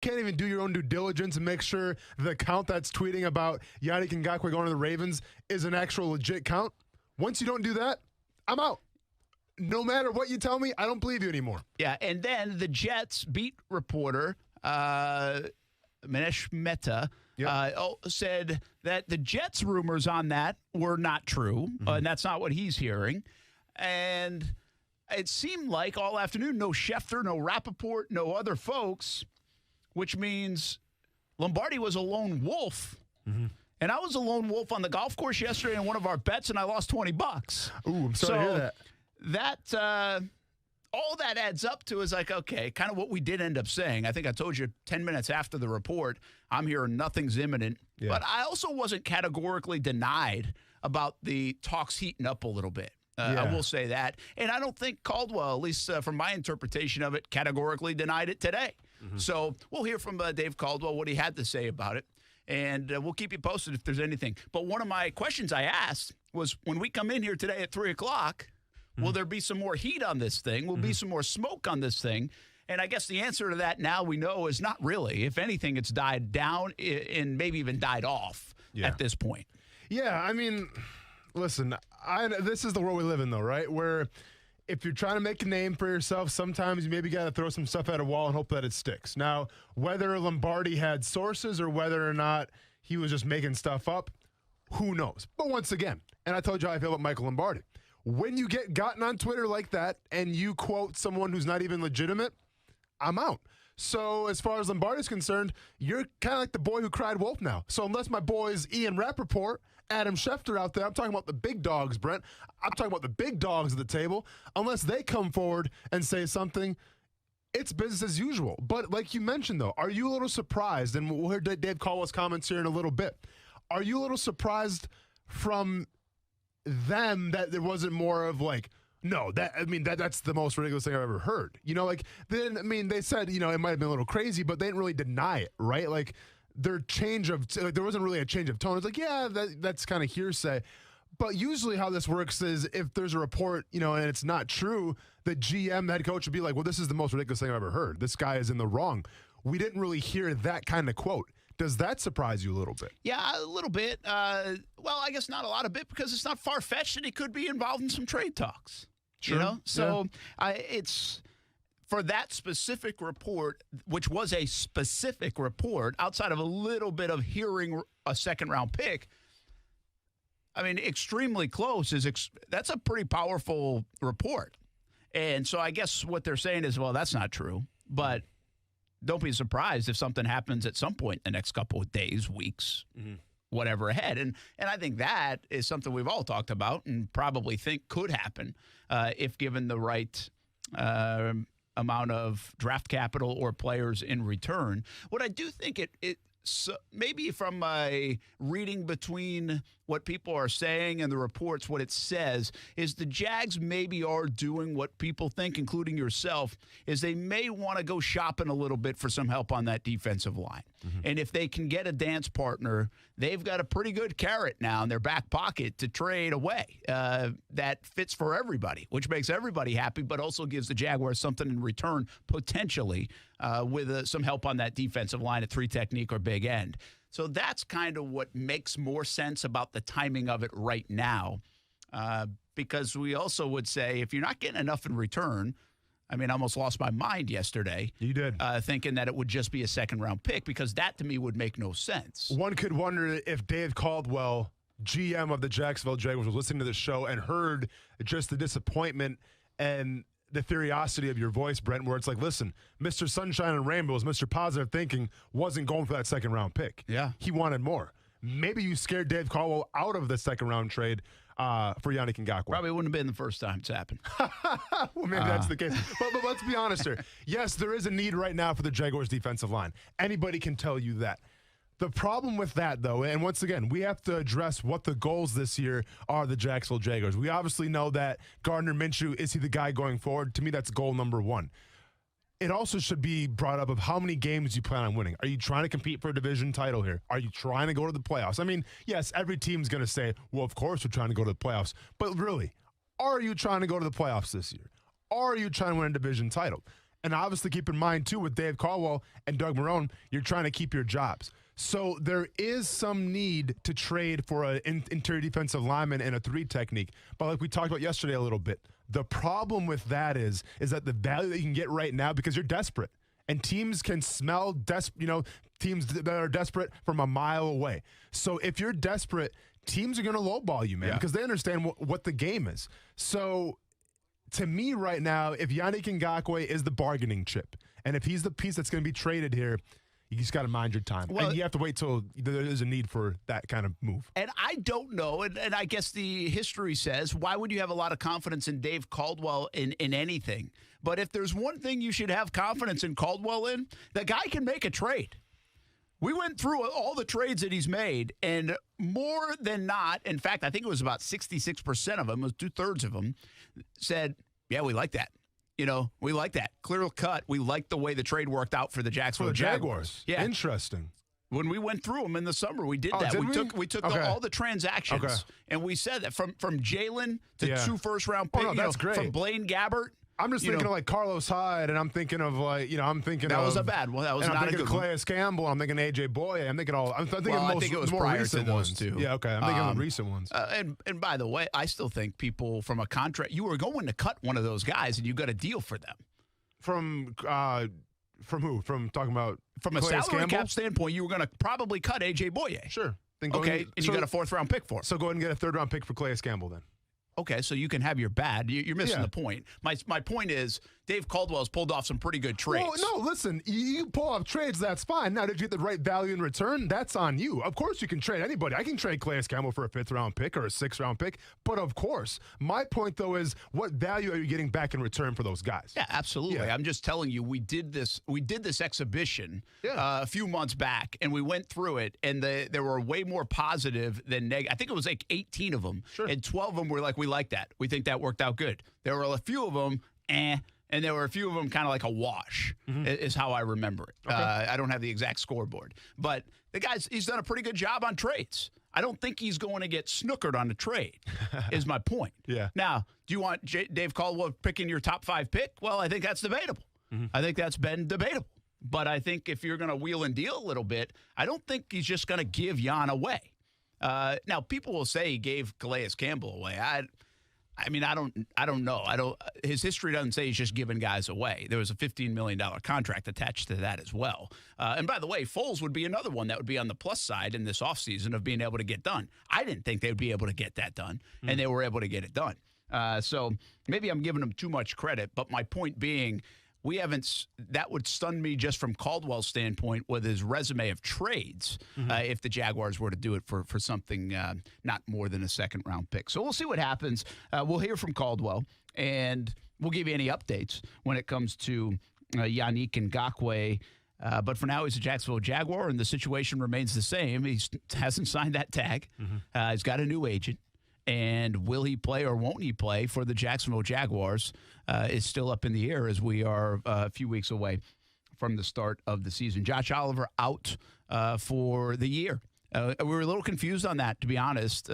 can't even do your own due diligence and make sure the account that's tweeting about Yannick Ngakoue going to the Ravens is an actual legit count. Once you don't do that, I'm out. No matter what you tell me, I don't believe you anymore. Yeah, and then the Jets beat reporter Manish Mehta said that the Jets rumors on that were not true, and that's not what he's hearing. And it seemed like all afternoon, no Schefter, no Rappaport, no other folks, which means Lombardi was a lone wolf. And I was a lone wolf on the golf course yesterday in one of our bets, and I lost $20. Ooh, I'm sorry to hear that. All that adds up to is like, okay, kind of what we did end up saying. I think I told you 10 minutes after the report, I'm hearing nothing's imminent. Yeah. But I also wasn't categorically denied about the talks heating up a little bit. I will say that. And I don't think Caldwell, at least from my interpretation of it, categorically denied it today. So we'll hear from Dave Caldwell what he had to say about it. And we'll keep you posted if there's anything. But one of my questions I asked was, when we come in here today at 3 o'clock, will there be some more heat on this thing? Will be some more smoke on this thing? And I guess the answer to that now we know is not really. If anything, it's died down and maybe even died off at this point. Yeah, I mean, listen, this is the world we live in, though, right? Where if you're trying to make a name for yourself, sometimes you maybe got to throw some stuff at a wall and hope that it sticks. Now, whether Lombardi had sources or whether or not he was just making stuff up, who knows? But once again, and I told you how I feel about Michael Lombardi, when you get gotten on Twitter like that and you quote someone who's not even legitimate, I'm out. So as far as Lombardi's concerned, you're kind of like the boy who cried wolf now. So unless my boys Ian Rappaport, Adam Schefter out there, I'm talking about the big dogs, Brent. I'm talking about the big dogs at the table. Unless they come forward and say something, it's business as usual. But like you mentioned, though, are you a little surprised? And we'll hear Dave Caldwell's comments here in a little bit. Are you a little surprised from them that there wasn't more of like, no, that's the most ridiculous thing I've ever heard. You know, like, they said, you know, it might have been a little crazy, but they didn't really deny it, right? Like, their change of, there wasn't really a change of tone. It's like, yeah, that's kind of hearsay. But usually how this works is if there's a report, you know, and it's not true, the GM, the head coach would be like, well, this is the most ridiculous thing I've ever heard. This guy is in the wrong. We didn't really hear that kind of quote. Does that surprise you a little bit? Yeah, a little bit. Well, I guess not a lot of bit because it's not far-fetched that he could be involved in some trade talks. Sure. You know? So it's for that specific report, which was a specific report, outside of a little bit of hearing a second-round pick, I mean, extremely close. That's a pretty powerful report. And so I guess what they're saying is, well, that's not true. But don't be surprised if something happens at some point in the next couple of days, weeks, whatever ahead. And I think that is something we've all talked about and probably think could happen if given the right amount of draft capital or players in return. What I do think maybe from my reading between what people are saying and the reports, what it says is the Jags maybe are doing what people think, including yourself, is they may want to go shopping a little bit for some help on that defensive line. And if they can get a dance partner, they've got a pretty good carrot now in their back pocket to trade away that fits for everybody, which makes everybody happy, but also gives the Jaguars something in return, potentially, with some help on that defensive line at 3 technique or big end. So that's kind of what makes more sense about the timing of it right now, because we also would say if you're not getting enough in return, I mean, I almost lost my mind yesterday. You did. Thinking that it would just be a second-round pick, because that to me would make no sense. One could wonder if Dave Caldwell, GM of the Jacksonville Jaguars, was listening to the show and heard just the disappointment and the curiosity of your voice, Brent, where it's like, listen, Mr. Sunshine and Rainbows, Mr. Positive Thinking wasn't going for that second-round pick. Yeah. He wanted more. Maybe you scared Dave Caldwell out of the second-round trade for Yannick Ngakoue. Probably wouldn't have been the first time it's happened. Well, maybe that's the case. But let's be honest here. Yes, there is a need right now for the Jaguars' defensive line. Anybody can tell you that. The problem with that, though, and once again, we have to address what the goals this year are the Jacksonville Jaguars. We obviously know that Gardner Minshew, is he the guy going forward? To me, that's goal number one. It also should be brought up of how many games you plan on winning. Are you trying to compete for a division title here? Are you trying to go to the playoffs? I mean, yes, every team's going to say, well, of course we're trying to go to the playoffs. But really, are you trying to go to the playoffs this year? Are you trying to win a division title? And obviously keep in mind, too, with Dave Caldwell and Doug Marrone, you're trying to keep your jobs. So there is some need to trade for an interior defensive lineman and a 3 technique. But like we talked about yesterday a little bit, the problem with that is that the value that you can get right now, because you're desperate. And teams can smell teams that are desperate from a mile away. So if you're desperate, teams are going to lowball you, man, because they understand what the game is. So to me right now, if Yannick Ngakoue is the bargaining chip, and if he's the piece that's going to be traded here, you just got to mind your time. Well, and you have to wait till there is a need for that kind of move. And I don't know, and I guess the history says, why would you have a lot of confidence in Dave Caldwell in anything? But if there's one thing you should have confidence in Caldwell in, the guy can make a trade. We went through all the trades that he's made, and more than not, in fact, I think it was about 66% of them, it was 2/3 of them, said, yeah, we like that. We like that. Clear cut. We like the way the trade worked out for the Jacksonville Jaguars. Yeah. Interesting. When we went through them in the summer, we did that. We took all the transactions, and we said that from Jalen to 2 first-round picks. That's great. From Blaine Gabbert. I'm just thinking of like Carlos Hyde, and I'm thinking of that was a bad one. That was not a good one. Calais Campbell. I'm thinking AJ Boye. I'm thinking I think it was more prior recent to those ones. two. Yeah, okay. I'm thinking of the recent ones. And by the way, I still think people from a contract, you were going to cut one of those guys, and you got a deal for them. From who? From talking about from a Calais salary Campbell? cap standpoint, you were going to probably cut AJ Boye. Sure. Then you got a 4th-round pick for him. So go ahead and get a 3rd-round pick for Calais Campbell then. Okay, so you can have your bad. You're missing the point. My point is Dave Caldwell's pulled off some pretty good trades. Well, no, listen, you pull off trades, that's fine. Now, did you get the right value in return? That's on you. Of course you can trade anybody. I can trade Calais Campbell for a 5th-round pick or a 6th-round pick, but of course. My point, though, is what value are you getting back in return for those guys? Yeah, absolutely. Yeah. I'm just telling you, we did this exhibition a few months back, and we went through it, and there were way more positive than negative. I think it was like 18 of them, and 12 of them were like, we like that. We think that worked out good. There were a few of them, and there were a few of them kind of like a wash, is how I remember it. Okay. I don't have the exact scoreboard. But the guy's, he's done a pretty good job on trades. I don't think he's going to get snookered on the trade, is my point. Yeah. Now, do you want Dave Caldwell picking your top 5 pick? Well, I think that's debatable. I think that's been debatable. But I think if you're going to wheel and deal a little bit, I don't think he's just going to give Jan away. Now, people will say he gave Calais Campbell away. I mean, I don't know. His history doesn't say he's just giving guys away. There was a $15 million contract attached to that as well. And by the way, Foles would be another one that would be on the plus side in this offseason of being able to get done. I didn't think they would be able to get that done, and they were able to get it done. So maybe I'm giving them too much credit, but my point being, that would stun me just from Caldwell's standpoint with his resume of trades if the Jaguars were to do it for something not more than a 2nd-round pick. So we'll see what happens. We'll hear from Caldwell, and we'll give you any updates when it comes to Yannick Ngakoue. But for now, he's a Jacksonville Jaguar, and the situation remains the same. He hasn't signed that tag. He's got a new agent. And will he play or won't he play for the Jacksonville Jaguars is still up in the air as we are a few weeks away from the start of the season. Josh Oliver out for the year. We were a little confused on that, to be honest.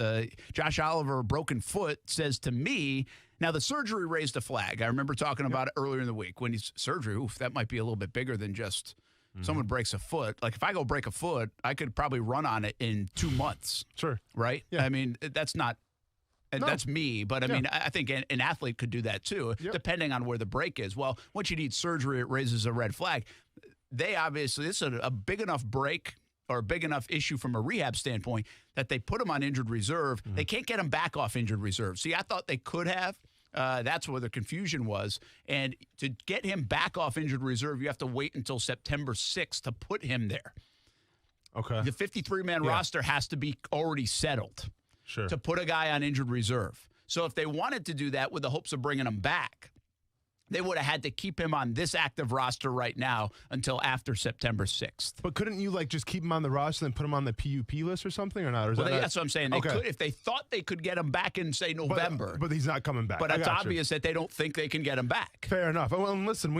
Josh Oliver, broken foot, says to me, now the surgery raised a flag. I remember talking about it earlier in the week. When he's surgery, that might be a little bit bigger than just someone breaks a foot. Like if I go break a foot, I could probably run on it in 2 months. Sure. Right? Yeah. I mean, that's not... No. That's me, but I mean, I think an athlete could do that too, depending on where the break is. Well, once you need surgery, it raises a red flag. They obviously, this is a big enough break or a big enough issue from a rehab standpoint that they put him on injured reserve. They can't get him back off injured reserve. See, I thought they could have. That's where the confusion was. And to get him back off injured reserve, you have to wait until September 6th to put him there. Okay. The 53-man roster has to be already settled. Sure. To put a guy on injured reserve. So if they wanted to do that with the hopes of bringing him back, they would have had to keep him on this active roster right now until after September 6th. But couldn't you just keep him on the roster and put him on the PUP list or something or not? Or is that's what I'm saying. They could, if they thought they could get him back in, say, November. But he's not coming back. But it's obvious that they don't think they can get him back. Fair enough. Well, and listen,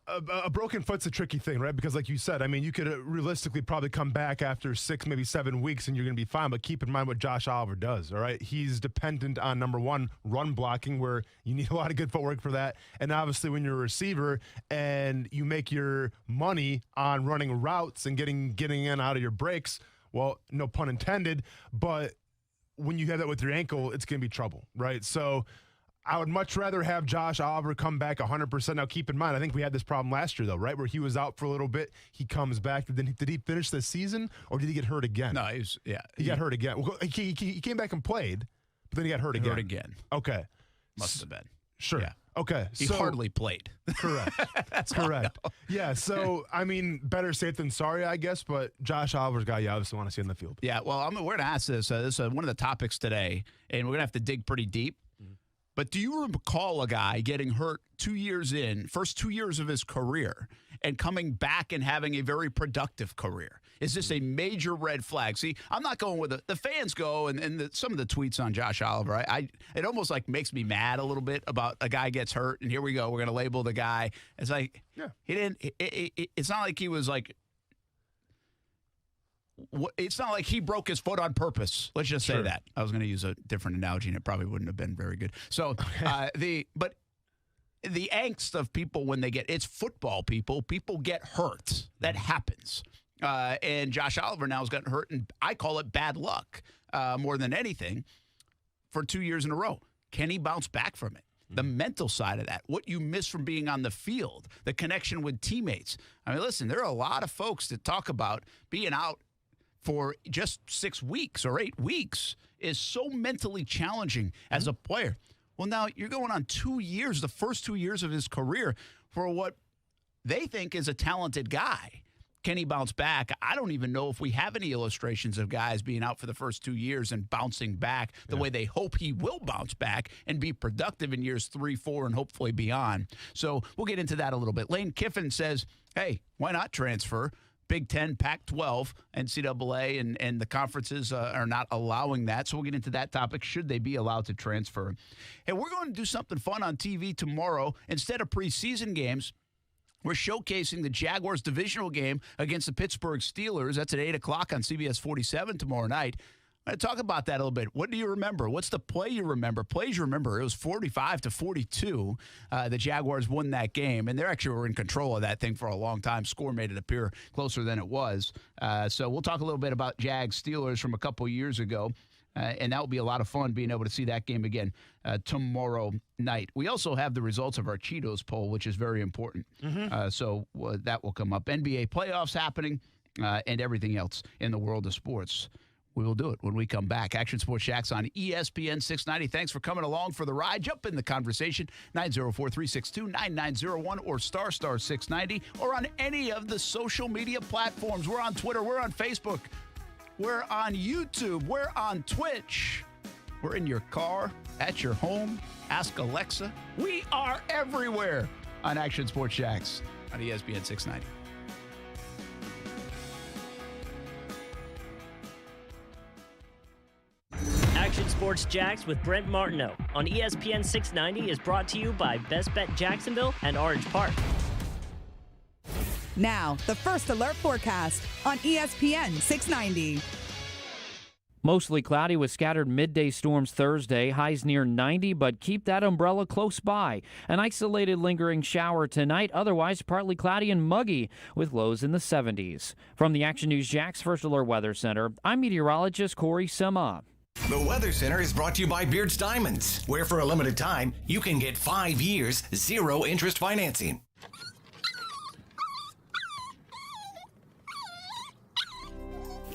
a broken foot's a tricky thing, right? Because like you said, I mean, you could realistically probably come back after 6, maybe 7 weeks and you're going to be fine. But keep in mind what Josh Oliver does, all right? He's dependent on, number one, run blocking, where you need a lot of good footwork for that. And obviously when you're a receiver and you make your money on running routes and getting in out of your breaks, well, no pun intended, but when you have that with your ankle, it's going to be trouble, right? So I would much rather have Josh Oliver come back 100%. Now, keep in mind, I think we had this problem last year, though, right, where he was out for a little bit. He comes back. Did he finish the season, or did he get hurt again? No, he got hurt again. Well, he came back and played, but then he got hurt again. Okay. Must have been. Sure. Yeah. Okay. He hardly played. Correct. That's correct. Yeah. So, I mean, better safe than sorry, I guess, but Josh Oliver's a guy you obviously want to see in the field. Yeah. Well, we're going to ask this. This is one of the topics today, and we're going to have to dig pretty deep. But do you recall a guy getting hurt 2 years in, first 2 years of his career, and coming back and having a very productive career? Is this a major red flag? See, I'm not going with the fans go, and some of the tweets on Josh Oliver, it almost like makes me mad a little bit about a guy gets hurt, and here we go, we're going to label the guy. It's like, he didn't, it's not like he was like, it's not like he broke his foot on purpose. Let's just say that. I was going to use a different analogy, and it probably wouldn't have been very good. So, but the angst of people when it's football people get hurt. That happens. And Josh Oliver now has gotten hurt, and I call it bad luck more than anything for 2 years in a row. Can he bounce back from it? The mental side of that, what you miss from being on the field, the connection with teammates. I mean, listen, there are a lot of folks that talk about being out for just 6 weeks or 8 weeks is so mentally challenging as a player. Well, now you're going on 2 years, the first 2 years of his career, for what they think is a talented guy. Can he bounce back? I don't even know if we have any illustrations of guys being out for the first 2 years and bouncing back the way they hope he will bounce back and be productive in years 3, 4, and hopefully beyond. So we'll get into that a little bit. Lane Kiffin says, hey, why not transfer? Big 10, Pac-12, NCAA, and the conferences are not allowing that. So we'll get into that topic. Should they be allowed to transfer? And we're going to do something fun on TV tomorrow. Instead of preseason games, we're showcasing the Jaguars divisional game against the Pittsburgh Steelers. That's at 8 o'clock on CBS 47 tomorrow night. I'm going to talk about that a little bit. What do you remember? What's the play you remember? Plays you remember? It was 45-42. The Jaguars won that game, and they actually were in control of that thing for a long time. Score made it appear closer than it was. So we'll talk a little bit about Jags Steelers from a couple years ago, and that will be a lot of fun being able to see that game again tomorrow night. We also have the results of our Cheetos poll, which is very important. So that will come up. NBA playoffs happening and everything else in the world of sports. We will do it when we come back. Action Sports Jax on ESPN 690. Thanks for coming along for the ride. Jump in the conversation, 904-362-9901 or star 690, or on any of the social media platforms. We're on Twitter. We're on Facebook. We're on YouTube. We're on Twitch. We're in your car, at your home. Ask Alexa. We are everywhere on Action Sports Jax on ESPN 690. Action Sports Jax with Brent Martineau on ESPN 690 is brought to you by Best Bet Jacksonville and Orange Park. Now, the First Alert forecast on ESPN 690. Mostly cloudy with scattered midday storms Thursday, highs near 90, but keep that umbrella close by. An isolated lingering shower tonight, otherwise partly cloudy and muggy with lows in the 70s. From the Action News Jax First Alert Weather Center, I'm meteorologist Corey Sema. The Weather Center is brought to you by Beards Diamonds, where for a limited time, you can get 5 years, 0 interest financing.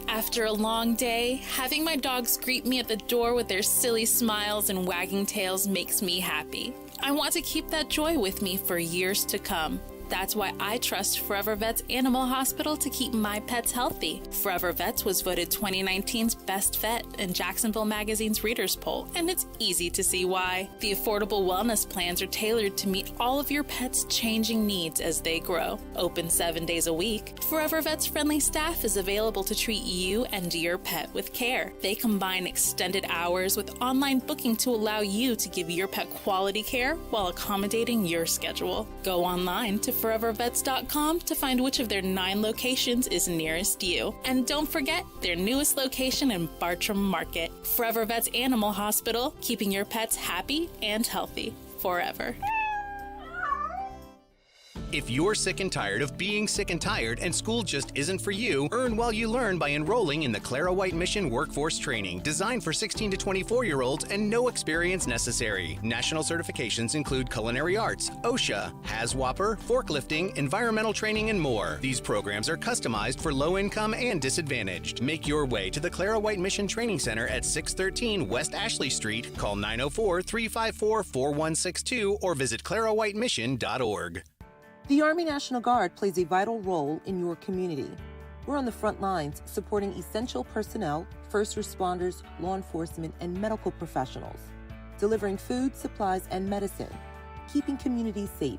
After a long day, having my dogs greet me at the door with their silly smiles and wagging tails makes me happy. I want to keep that joy with me for years to come. That's why I trust Forever Vets Animal Hospital to keep my pets healthy. Forever Vets was voted 2019's Best Vet in Jacksonville Magazine's Readers Poll, and it's easy to see why. The affordable wellness plans are tailored to meet all of your pet's changing needs as they grow. Open 7 days a week, Forever Vets friendly staff is available to treat you and your pet with care. They combine extended hours with online booking to allow you to give your pet quality care while accommodating your schedule. Go online to forevervets.com to find which of their 9 locations is nearest you. And don't forget their newest location in Bartram Market. Forever Vets Animal Hospital, keeping your pets happy and healthy forever. If you're sick and tired of being sick and tired and school just isn't for you, earn while you learn by enrolling in the Clara White Mission Workforce Training, designed for 16 to 24-year-olds and no experience necessary. National certifications include culinary arts, OSHA, HAZWOPER, forklifting, environmental training, and more. These programs are customized for low income and disadvantaged. Make your way to the Clara White Mission Training Center at 613 West Ashley Street. Call 904-354-4162 or visit clarawhitemission.org. The Army National Guard plays a vital role in your community. We're on the front lines supporting essential personnel, first responders, law enforcement, and medical professionals, delivering food, supplies, and medicine, keeping communities safe,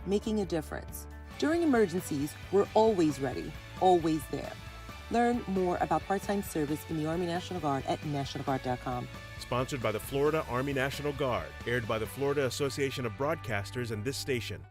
making a difference. During emergencies, we're always ready, always there. Learn more about part-time service in the Army National Guard at nationalguard.com. Sponsored by the Florida Army National Guard, aired by the Florida Association of Broadcasters and this station.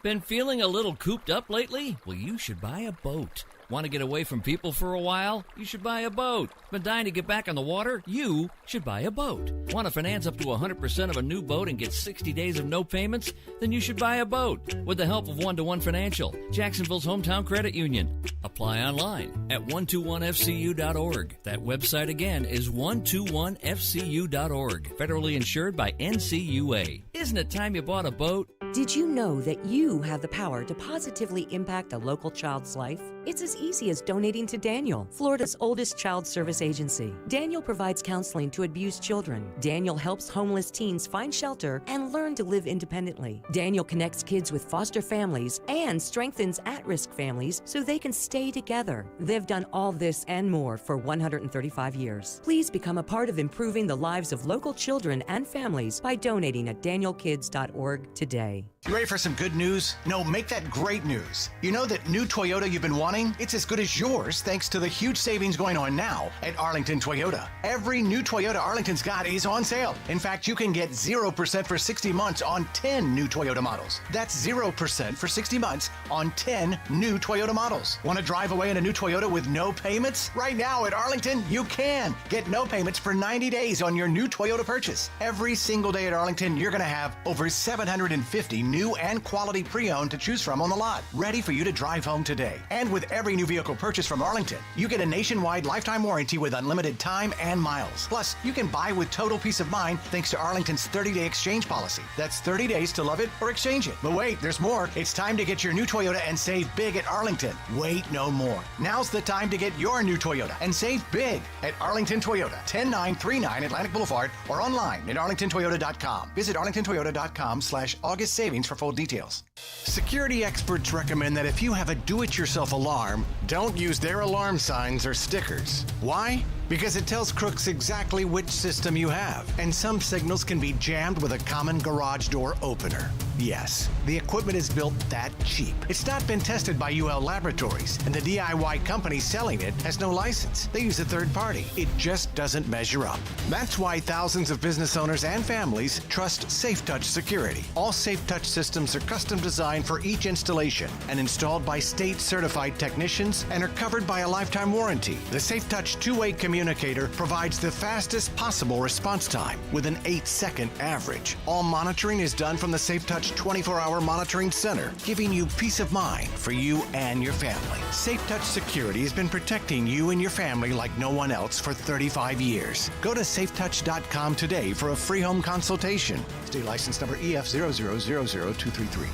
Been feeling a little cooped up lately? Well, you should buy a boat. Want to get away from people for a while? You should buy a boat. Been dying to get back on the water? You should buy a boat. Want to finance up to 100% of a new boat and get 60 days of no payments? Then you should buy a boat with the help of One-to-One Financial, Jacksonville's hometown credit union. Apply online at 121fcu.org. That website again is 121fcu.org. Federally insured by NCUA. Isn't it time you bought a boat? Did you know that you have the power to positively impact a local child's life? It's as easy as donating to Daniel, Florida's oldest child service agency. Daniel provides counseling to abused children. Daniel helps homeless teens find shelter and learn to live independently. Daniel connects kids with foster families and strengthens at-risk families so they can stay together. They've done all this and more for 135 years. Please become a part of improving the lives of local children and families by donating at danielkids.org today. You ready for some good news? No, make that great news. You know that new Toyota you've been wanting? It's as good as yours thanks to the huge savings going on now at Arlington Toyota. Every new Toyota Arlington's got is on sale. In fact, you can get 0% for 60 months on 10 new Toyota models. That's 0% for 60 months on 10 new Toyota models. Want to drive away in a new Toyota with no payments? Right now at Arlington, you can. Get no payments for 90 days on your new Toyota purchase. Every single day at Arlington, you're going to have over 750 new and quality pre-owned to choose from on the lot, ready for you to drive home today. And with every new vehicle purchase from Arlington, you get a nationwide lifetime warranty with unlimited time and miles. Plus, you can buy with total peace of mind thanks to Arlington's 30-day exchange policy. That's 30 days to love it or exchange it. But wait, there's more. It's time to get your new Toyota and save big at Arlington. Wait no more. Now's the time to get your new Toyota and save big at Arlington Toyota, 10939 Atlantic Boulevard, or online at arlingtontoyota.com. Visit arlingtontoyota.com/August savings for full details. Security experts recommend that if you have a do-it-yourself alarm, don't use their alarm signs or stickers. Why? Because it tells crooks exactly which system you have, and some signals can be jammed with a common garage door opener. Yes, the equipment is built that cheap. It's not been tested by UL Laboratories, and the DIY company selling it has no license. They use a third party. It just doesn't measure up. That's why thousands of business owners and families trust SafeTouch Security. All SafeTouch systems are custom designed for each installation and installed by state-certified technicians and are covered by a lifetime warranty. The SafeTouch two-way communicator provides the fastest possible response time with an 8-second average. All monitoring is done from the SafeTouch 24-hour monitoring center, giving you peace of mind for you and your family. SafeTouch Security has been protecting you and your family like no one else for 35 years. Go to safetouch.com today for a free home consultation. State license number EF0000233.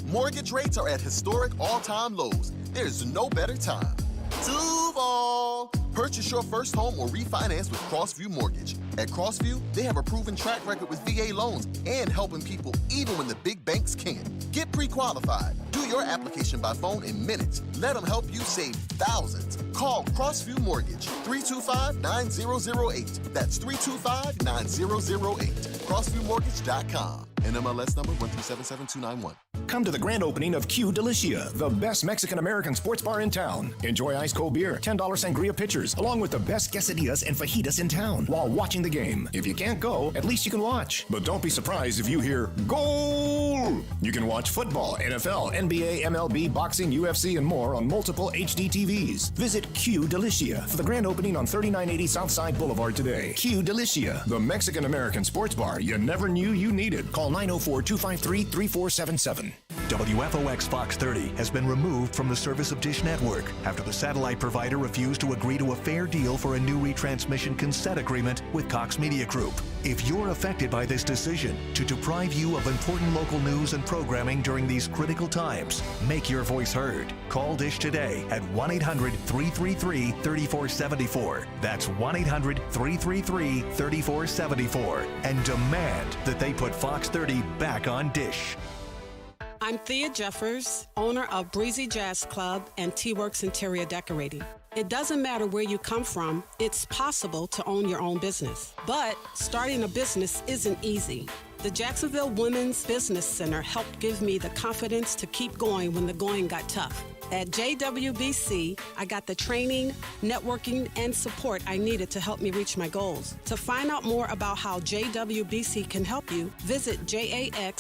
Mortgage rates are at historic all-time lows. There's no better time. Duval! Purchase your first home or refinance with Crossview Mortgage. At Crossview, they have a proven track record with VA loans and helping people even when the big banks can't. Get pre-qualified. Do your application by phone in minutes. Let them help you save thousands. Call Crossview Mortgage, 325-9008. That's 325-9008. CrossviewMortgage.com. NMLS number 13779291. Come to the grand opening of Q Delicia, the best Mexican-American sports bar in town. Enjoy ice-cold beer, $10 sangria pitchers, along with the best quesadillas and fajitas in town while watching the game. If you can't go, at least you can watch. But don't be surprised if you hear, "Goal!" You can watch football, NFL, NBA, MLB, boxing, UFC, and more on multiple HD TVs. Visit Q Delicia for the grand opening on 3980 Southside Boulevard today. Q Delicia, the Mexican-American sports bar you never knew you needed. Call 904-253-3477. WFOX Fox 30 has been removed from the service of Dish Network after the satellite provider refused to agree to a fair deal for a new retransmission consent agreement with Cox Media Group. If you're affected by this decision to deprive you of important local news and programming during these critical times, make your voice heard. Call Dish today at 1-800-333-3474. That's 1-800-333-3474 and demand that they put Fox 30 back on Dish. I'm Thea Jeffers, owner of Breezy Jazz Club and T-Works Interior Decorating. It doesn't matter where you come from, it's possible to own your own business. But starting a business isn't easy. The Jacksonville Women's Business Center helped give me the confidence to keep going when the going got tough. At JWBC, I got the training, networking, and support I needed to help me reach my goals. To find out more about how JWBC can help you, visit jaxwbc.com.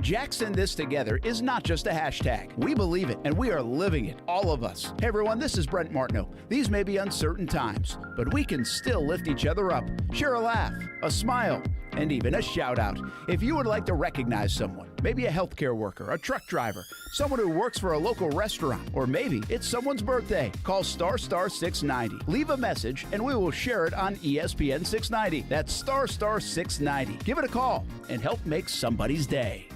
Jags in this together is not just a hashtag. We believe it, and we are living it, all of us. Hey everyone, this is Brent Martineau. These may be uncertain times, but we can still lift each other up, share a laugh, a smile, and even a shout out. If you would like to recognize someone, maybe a healthcare worker, a truck driver, someone who works for a local restaurant, or maybe it's someone's birthday, call ** 690. Leave a message and we will share it on ESPN 690. That's ** 690. Give it a call and help make somebody's day.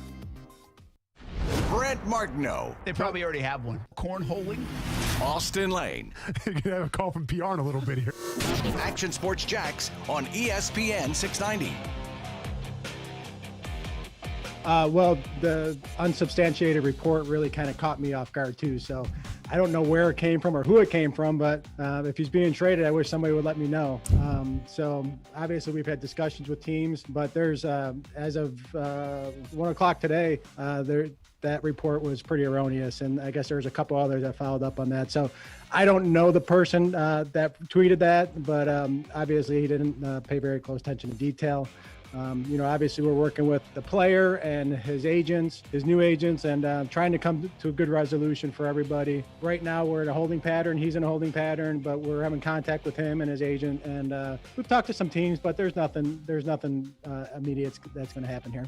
Brent Martineau. They probably already have one. Cornholing. Austin Lane. You're going to have a call from PR in a little bit here. Action Sports Jax on ESPN 690. Well, the unsubstantiated report really kind of caught me off guard, too. So I don't know where it came from or who it came from, but if he's being traded, I wish somebody would let me know. So obviously we've had discussions with teams, but there's, as of 1 o'clock today, that report was pretty erroneous. And I guess there's a couple others that followed up on that. So I don't know the person that tweeted that, but obviously he didn't pay very close attention to detail. Obviously we're working with the player and his agents, his new agents, and trying to come to a good resolution for everybody. Right now we're in a holding pattern. He's in a holding pattern, but we're having contact with him and his agent. And we've talked to some teams, but there's nothing immediate that's going to happen here.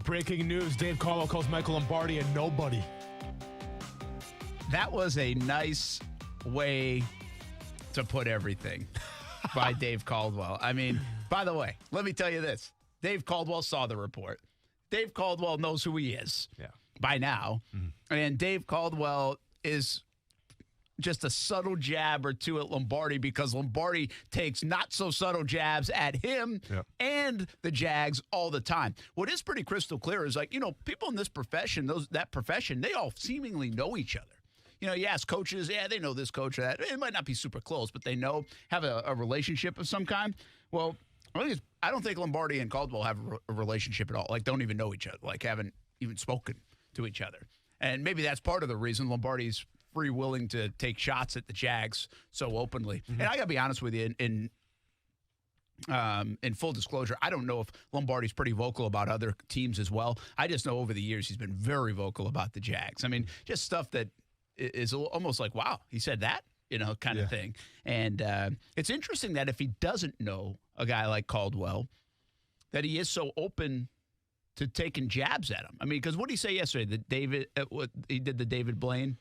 Breaking news, Dave Caldwell calls Michael Lombardi a nobody. That was a nice way to put everything by Dave Caldwell. I mean, by the way, let me tell you this. Dave Caldwell saw the report. Dave Caldwell knows who he is by now. Mm-hmm. And Dave Caldwell is just a subtle jab or two at Lombardi because Lombardi takes not so subtle jabs at him and the Jags all the time. What is pretty crystal clear is people in this profession, that profession, they all seemingly know each other. You ask coaches, they know this coach or that. It might not be super close, but they have a relationship of some kind. Well, I don't think Lombardi and Caldwell have a relationship at all. Don't even know each other. Haven't even spoken to each other. And maybe that's part of the reason Lombardi's free willing to take shots at the Jags so openly. Mm-hmm. And I got to be honest with you, in full disclosure, I don't know if Lombardi's pretty vocal about other teams as well. I just know over the years he's been very vocal about the Jags. I mean, just stuff that is almost like, wow, he said that, kind of thing. And it's interesting that if he doesn't know a guy like Caldwell, that he is so open to taking jabs at him. I mean, because what did he say yesterday? He did the David Blaine?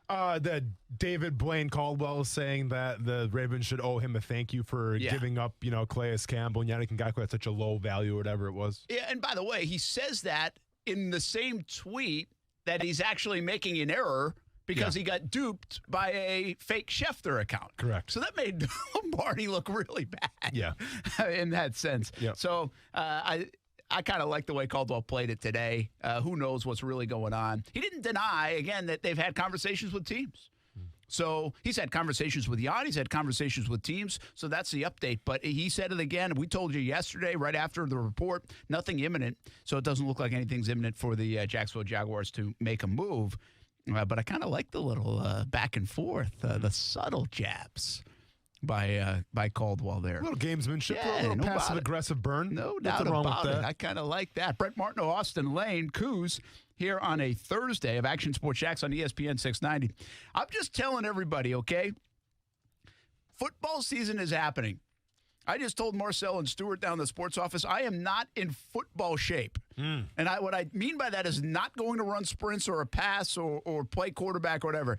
The David Blaine Caldwell saying that the Ravens should owe him a thank you for giving up, Calais Campbell and Yannick Ngakoue at such a low value or whatever it was. Yeah, and by the way, he says that in the same tweet that he's actually making an error because he got duped by a fake Schefter account. Correct. So that made Lombardi look really bad in that sense. Yep. So I I kind of like the way Caldwell played it today. Who knows what's really going on? He didn't deny, again, that they've had conversations with teams. So he's had conversations with Jan. He's had conversations with teams. So that's the update. But he said it again. We told you yesterday, right after the report, nothing imminent. So it doesn't look like anything's imminent for the Jacksonville Jaguars to make a move. But I kind of like the little back and forth, the subtle jabs by Caldwell there. A little gamesmanship, Yeah, a little passive-aggressive burn. No Nothing doubt wrong about with it. that. I kind of like that. Brent Martineau, Austin Lane, Coos here on a Thursday of Action Sports Jax on ESPN 690. I'm just telling everybody, okay? Football season is happening. I just told Marcel and Stewart down in the sports office, I am not in football shape. And what I mean by that is not going to run sprints or a pass or play quarterback or whatever.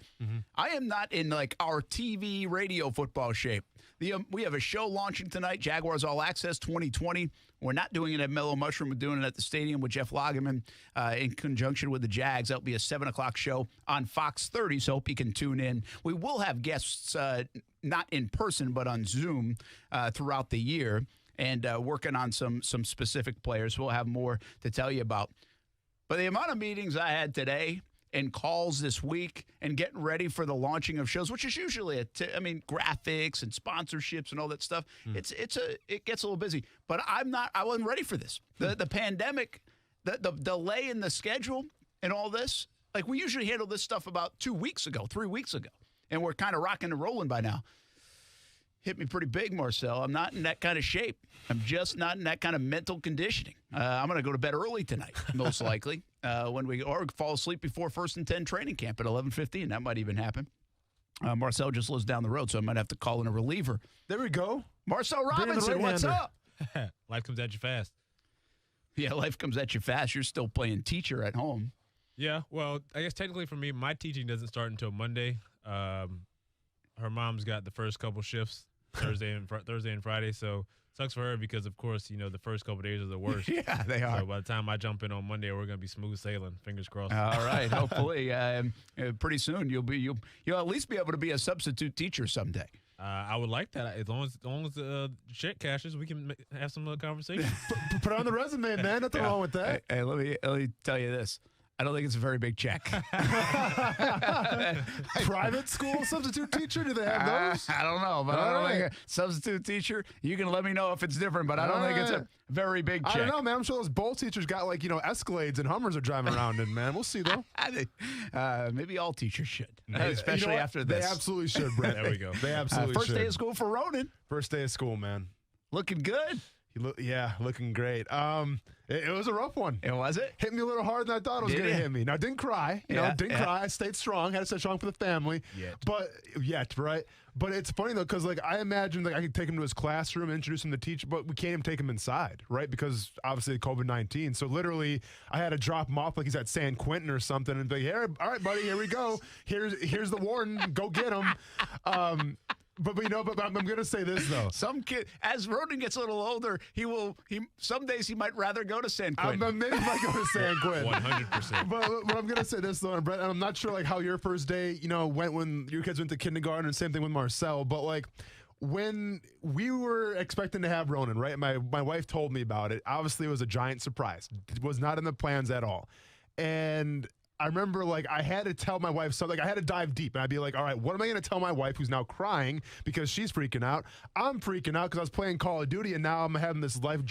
I am not in like our TV radio football shape. We have a show launching tonight, Jaguars All Access 2020. We're not doing it at Mellow Mushroom. We're doing it at the stadium with Jeff Lageman in conjunction with the Jags. That'll be a 7 o'clock show on Fox 30, so hope you can tune in. We will have guests, not in person, but on Zoom throughout the year, and working on some specific players. We'll have more to tell you about. But the amount of meetings I had today and calls this week and getting ready for the launching of shows, which is usually graphics and sponsorships and all that stuff. It gets a little busy, but I wasn't ready for this. The pandemic, the delay in the schedule and all this, like we usually handle this stuff about 3 weeks ago, and we're kind of rocking and rolling by now. Hit me pretty big, Marcel. I'm not in that kind of shape. I'm just not in that kind of mental conditioning. I'm going to go to bed early tonight, most likely, or fall asleep before 1st and 10 training camp at 11:15. That might even happen. Marcel just lives down the road, so I might have to call in a reliever. There we go. Marcel Robinson, what's up? Life comes at you fast. Yeah, life comes at you fast. You're still playing teacher at home. Yeah, well, I guess technically for me, my teaching doesn't start until Monday. Her mom's got the first couple shifts. Thursday and Friday, so sucks for her because, of course, the first couple of days are the worst. Yeah, they are. So by the time I jump in on Monday, we're going to be smooth sailing. Fingers crossed. All right, hopefully, pretty soon you'll at least be able to be a substitute teacher someday. I would like that. As long as the check cashes, we can have some conversation. Put it on the resume, man. Nothing wrong with that. Hey, let me tell you this. I don't think it's a very big check. Private school substitute teacher? Do they have those? I don't know, but I don't think a substitute teacher. You can let me know if it's different, but I don't think it's a very big check. I don't know, man. I'm sure those bowl teachers got Escalades and Hummers are driving around in, man. We'll see, though. Maybe all teachers should, especially after this. They absolutely should, Brett. There we go. They absolutely should. First day of school for Ronan. First day of school, man. Looking good. Looking great. It was a rough one. Was it? Hit me a little harder than I thought it was going to hit me. Now, I didn't cry. Didn't cry. I stayed strong. Had to stay strong for the family. Right? But it's funny, though, because, I imagine, I could take him to his classroom, introduce him to teach, but we can't even take him inside, right? Because, obviously, COVID-19. So, literally, I had to drop him off like he's at San Quentin or something and be like, "Here, all right, buddy, here we go. Here's the warden. Go get him." But I'm going to say this, though. Some kid, as Ronan gets a little older, some days he might rather go to San Quentin. Maybe he might go to San Quentin. 100%. But I'm going to say this, though, and Brett, and I'm not sure how your first day, went when your kids went to kindergarten, and same thing with Marcel. But when we were expecting to have Ronan, right? My wife told me about it. Obviously, it was a giant surprise. It was not in the plans at all. And I remember, I had to tell my wife something. I had to dive deep, and I'd be like, all right, what am I going to tell my wife who's now crying because she's freaking out? I'm freaking out because I was playing Call of Duty, and now I'm having this life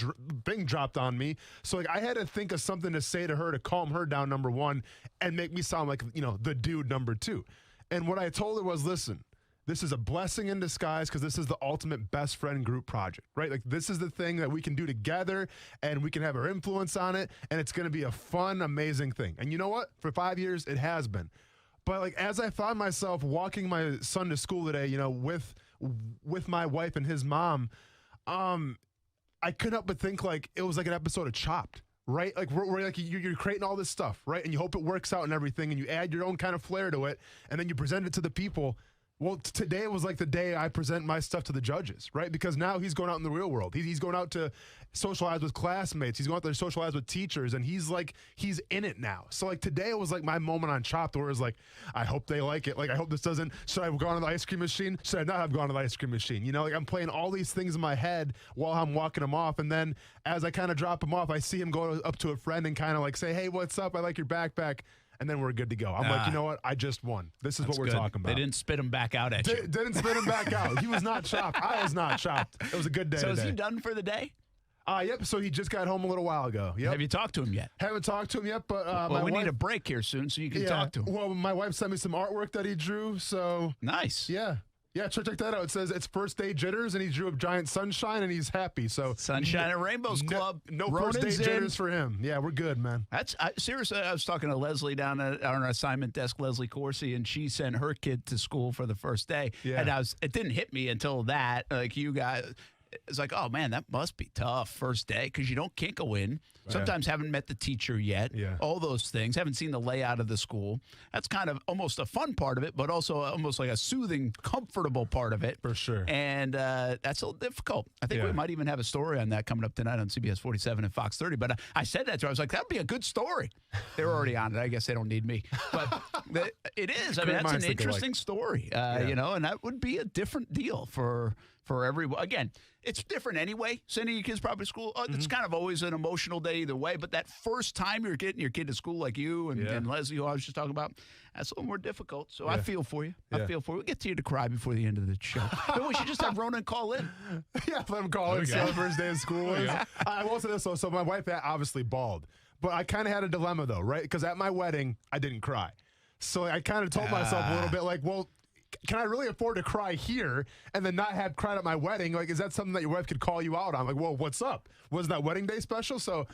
thing dropped on me. So, I had to think of something to say to her to calm her down, number one, and make me sound like, the dude, number two. And what I told her was, listen, this is a blessing in disguise because this is the ultimate best friend group project, right? This is the thing that we can do together and we can have our influence on it, and it's going to be a fun, amazing thing. And you know what? For 5 years, it has been. But as I found myself walking my son to school today, with my wife and his mom, I couldn't help but think it was like an episode of Chopped. Right? Where you're creating all this stuff, right? And you hope it works out and everything, and you add your own kind of flair to it, and then you present it to the people Well, today was like the day I present my stuff to the judges, right? Because now he's going out in the real world. He's going out to socialize with classmates. He's going out there to socialize with teachers, and he's in it now. So like today was like my moment on Chopped, where it was like, I hope they like it. Like I hope this doesn't. Should I have gone to the ice cream machine? Should I not have gone to the ice cream machine? You know, like I'm playing all these things in my head while I'm walking him off, and then as I kind of drop him off, I see him go up to a friend and kind of like say, "Hey, what's up? I like your backpack." And then we're good to go. I'm like, you know what? I just won. This is what we're talking about. They didn't spit him back out at you. Didn't spit him back out. He was not chopped. I was not chopped. It was a good day So today. is he done for the day? Yep. So he just got home a little while ago. Yep. Have you talked to him yet? Haven't talked to him yet, but well, we need a break here soon so you can talk to him. Well, my wife sent me some artwork that he drew. So nice. Yeah. Yeah, check that out. It says it's first day jitters, and he drew a giant sunshine, and he's happy. So Sunshine and Rainbows Club. No Ronan's first day in. jitters for him. Yeah, we're good, man. Seriously, I was talking to Leslie down at our assignment desk, Leslie Corsi, and she sent her kid to school for the first day. Yeah. And it didn't hit me until that, like you guys. It's like, oh, man, that must be tough first day because you don't kick a win. Sometimes haven't met the teacher yet. Yeah. All those things. Haven't seen the layout of the school. That's kind of almost a fun part of it, but also almost like a soothing, comfortable part of it. For sure. And that's a little difficult. I think we might even have a story on that coming up tonight on CBS 47 and Fox 30. But I said that to her. I was like, that would be a good story. They were already on it. I guess they don't need me. But it is. I mean, that's an interesting story, you know, and that would be a different deal for everyone. Again, it's different anyway. Sending your kids probably to school, it's kind of always an emotional day either way. But that first time you're getting your kid to school like you and Leslie, who I was just talking about, that's a little more difficult. So I feel for you. I feel for you. We'll get to you to cry before the end of the show. But we should just have Ronan call in. Yeah, let him call in. See how the first day of school was. I will say this, though. So my wife obviously bawled. But I kind of had a dilemma, though, right? Because at my wedding, I didn't cry. So I kind of told myself a little bit like, well, can I really afford to cry here and then not have cried at my wedding? Like, is that something that your wife could call you out on? Like, well, what's up? Was that wedding day special? So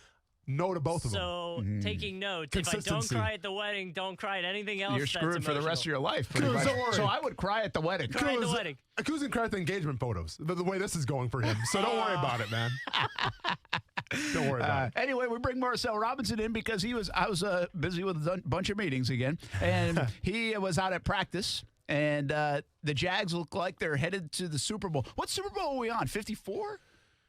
no to both of them. So taking notes. If I don't cry at the wedding, don't cry at anything else. You're screwed for the rest of your life. Pretty much. So I would cry at the wedding. Cry at the wedding. Kuz can cry at the engagement photos, the way this is going for him. So don't worry about it, man. Don't worry about it. Anyway, we bring Marcel Robinson in because I was busy with a bunch of meetings again, and he was out at practice. And the Jags look like they're headed to the Super Bowl. What Super Bowl are we on? 54?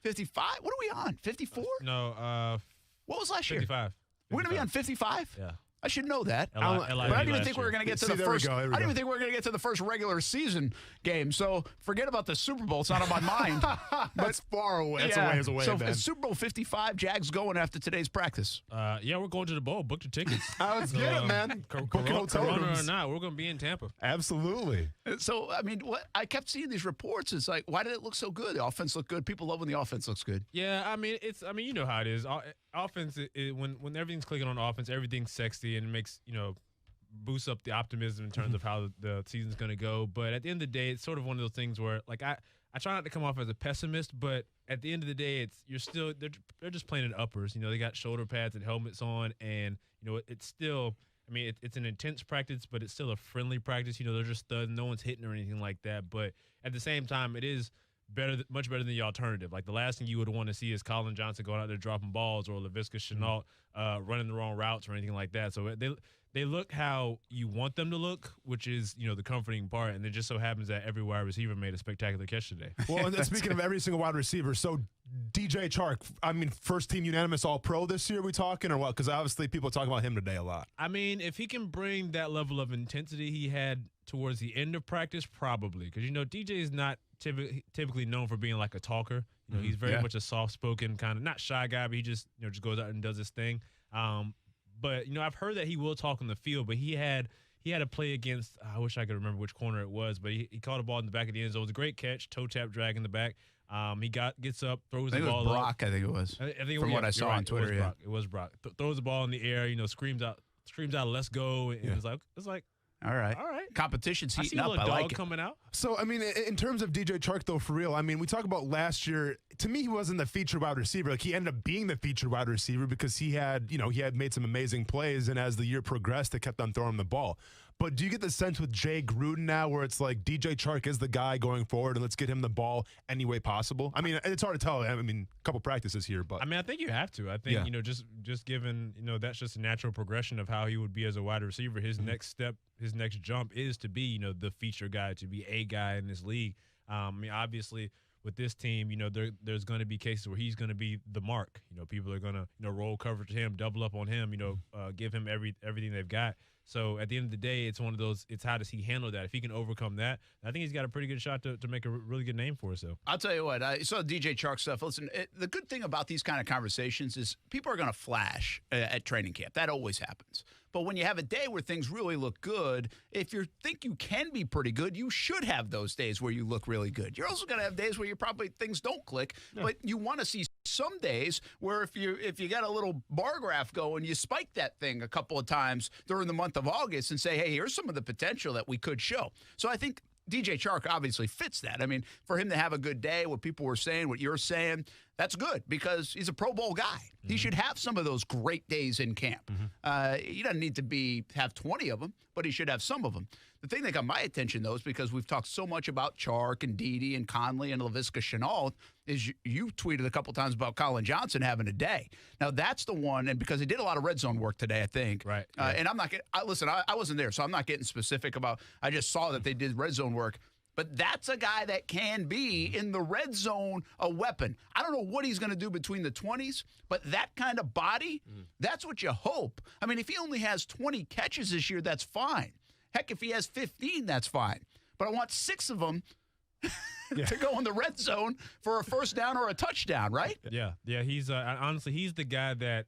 55? What are we on? 54? No. What was last year? 55. We're going to be on 55? Yeah. I should know that. But I didn't even think we were going to get to the first. I didn't even think we were going to get to the first regular season game. So forget about the Super Bowl. It's not on my mind. That's far away. That's a ways away, so man. Super Bowl 55, Jags going after today's practice. Yeah, we're going to the bowl. Book the tickets. Let's get it, man. Corona or not, we're going to be in Tampa. Absolutely. So, I mean, what I kept seeing these reports. It's like, why did it look so good? The offense looked good. People love when the offense looks good. Yeah, I mean, you know how it is. Offense, when everything's clicking on offense, everything's sexy and it makes, boosts up the optimism in terms of how the season's going to go. But at the end of the day, it's sort of one of those things where, like, I try not to come off as a pessimist, but at the end of the day, they're just playing in uppers. They got shoulder pads and helmets on, and it's still. I mean, it's an intense practice, but it's still a friendly practice. They're just thuds. No one's hitting or anything like that. But at the same time, it is much better than the alternative. Like, the last thing you would want to see is Colin Johnson going out there dropping balls or Laviska Shenault running the wrong routes or anything like that. So they look how you want them to look, which is, the comforting part. And it just so happens that every wide receiver made a spectacular catch today. Well, and speaking of every single wide receiver, so DJ Chark, I mean, first team unanimous All-Pro this year, we talking or what? Because obviously people talk about him today a lot. I mean, if he can bring that level of intensity he had towards the end of practice, probably. Because, DJ is not typically known for being like a talker. He's very much a soft-spoken kind of, not shy guy, but he just, just goes out and does his thing. But, I've heard that he will talk on the field, but he had a play against, I wish I could remember which corner it was, but he caught a ball in the back of the end zone. It was a great catch, toe tap drag in the back. He gets up, throws the ball Brock, up. I think it was. I think From what I saw on Twitter, It was Brock. Throws the ball in the air, screams out, let's go. And it's like, all right. Competition's heating up. I like it. coming out. So, I mean, in terms of DJ Chark, though, for real, I mean, we talk about last year. To me, he wasn't the featured wide receiver. Like, he ended up being the featured wide receiver because he had made some amazing plays, and as the year progressed, they kept on throwing him the ball. But do you get the sense with Jay Gruden now where it's like DJ Chark is the guy going forward and let's get him the ball any way possible? I mean, it's hard to tell. I mean, a couple practices here, but. I mean, I think you have to. I think, just given, that's just a natural progression of how he would be as a wide receiver. His next step, his next jump is to be, the feature guy, to be a guy in this league. I mean, obviously, with this team, there's going to be cases where he's going to be the mark. People are going to, roll cover to him, double up on him, give him everything they've got. So at the end of the day, it's one of those, it's how does he handle that? If he can overcome that, I think he's got a pretty good shot to make a really good name for himself. I'll tell you what, I saw DJ Chark stuff. Listen, the good thing about these kind of conversations is people are going to flash at training camp. That always happens. But when you have a day where things really look good, if you think you can be pretty good, you should have those days where you look really good. You're also going to have days where things don't click, but you want to see some days where if you got a little bar graph going, you spike that thing a couple of times during the month of August and say, hey, here's some of the potential that we could show. So I think DJ Chark obviously fits that. I mean, for him to have a good day, what people were saying, what you're saying, that's good because he's a Pro Bowl guy. Mm-hmm. He should have some of those great days in camp. Mm-hmm. He doesn't need to have 20 of them, but he should have some of them. The thing that got my attention, though, is because we've talked so much about Chark and Dede and Conley and Laviska Shenault, is you tweeted a couple times about Colin Johnson having a day. Now, that's the one, and because he did a lot of red zone work today, I think. Right. And I'm not getting – listen, I wasn't there, so I'm not getting specific about – I just saw that they did red zone work. But that's a guy that can be in the red zone a weapon. I don't know what he's going to do between the 20s, but that kind of body, that's what you hope. I mean, if he only has 20 catches this year, that's fine. Heck, if he has 15, that's fine. But I want 6 of them to go in the red zone for a first down or a touchdown, right? Yeah. He's honestly, he's the guy that,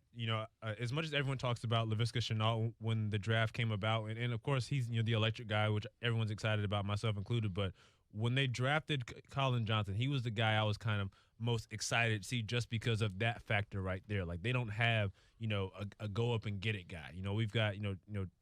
as much as everyone talks about Laviska Shenault when the draft came about, and of course he's the electric guy, which everyone's excited about, myself included. But when they drafted Colin Johnson, he was the guy I was kind of most excited to see just because of that factor right there. Like they don't have a go up and get it guy. We've got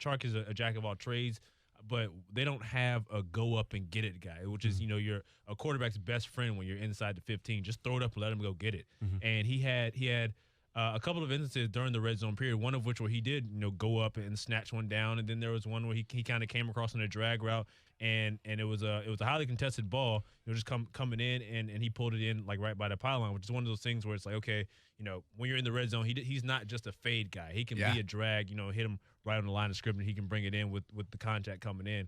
Chark is a jack of all trades, but they don't have a go up and get it guy, which is you're a quarterback's best friend when you're inside the 15. Just throw it up and let him go get it. Mm-hmm. And he had a couple of instances during the red zone period, one of which where he did go up and snatch one down, and then there was one where he kind of came across on a drag route, and it was a highly contested ball, just coming in, and he pulled it in like right by the pylon, which is one of those things where it's like, okay, when you're in the red zone, he's not just a fade guy. He can be a drag, hit him right on the line of scrimmage, and he can bring it in with the contact coming in.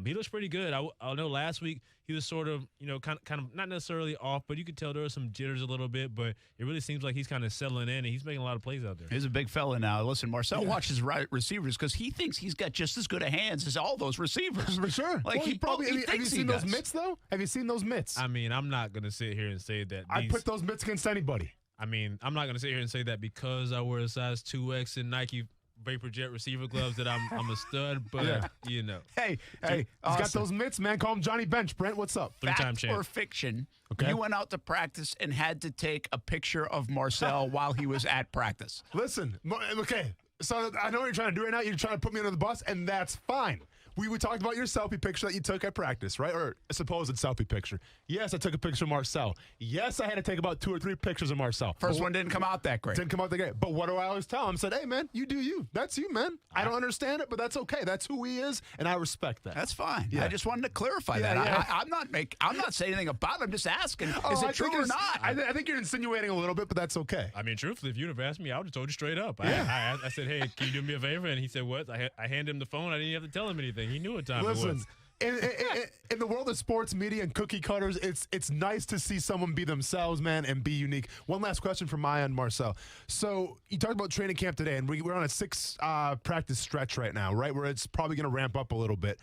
He looks pretty good. I know last week he was sort of, kind of not necessarily off, but you could tell there was some jitters a little bit, but it really seems like he's kind of settling in, and he's making a lot of plays out there. He's a big fella now. Listen, Marcel watches receivers because he thinks he's got just as good a hands as all those receivers. For sure. Like well, he probably have you seen those mitts, though? Have you seen those mitts? I mean, I'm not going to sit here and say that. I'd put those mitts against anybody. I mean, I'm not going to sit here and say that because I wear a size 2X in Nike Vapor Jet receiver gloves that I'm a stud, but Hey, he's got those mitts, man. Call him Johnny Bench. Brent, what's up? Fact or fiction? Okay. You went out to practice and had to take a picture of Marcel while he was at practice. Listen, okay. So I know what you're trying to do right now. You're trying to put me under the bus, and that's fine. We talked about your selfie picture that you took at practice, right? Or a supposed selfie picture. Yes, I took a picture of Marcel. Yes, I had to take about 2 or 3 pictures of Marcel. First one didn't come out that great. Didn't come out that great. But what do I always tell him? I said, hey, man, you do you. That's you, man. I don't understand it, but that's okay. That's who he is, and I respect that. That's fine. Yeah. I just wanted to clarify that. Yeah. I'm not saying anything about it. I'm just asking, is it true or not? I think you're insinuating a little bit, but that's okay. I mean, truthfully, if you'd have asked me, I would have told you straight up. I said, hey, can you do me a favor? And he said, what? I handed him the phone. I didn't even have to tell him anything. He knew what time it was. In the world of sports media and cookie cutters, it's nice to see someone be themselves, man, and be unique. One last question from my end, Marcel. So you talked about training camp today, and we're on a 6 practice stretch right now, right, where it's probably going to ramp up a little bit.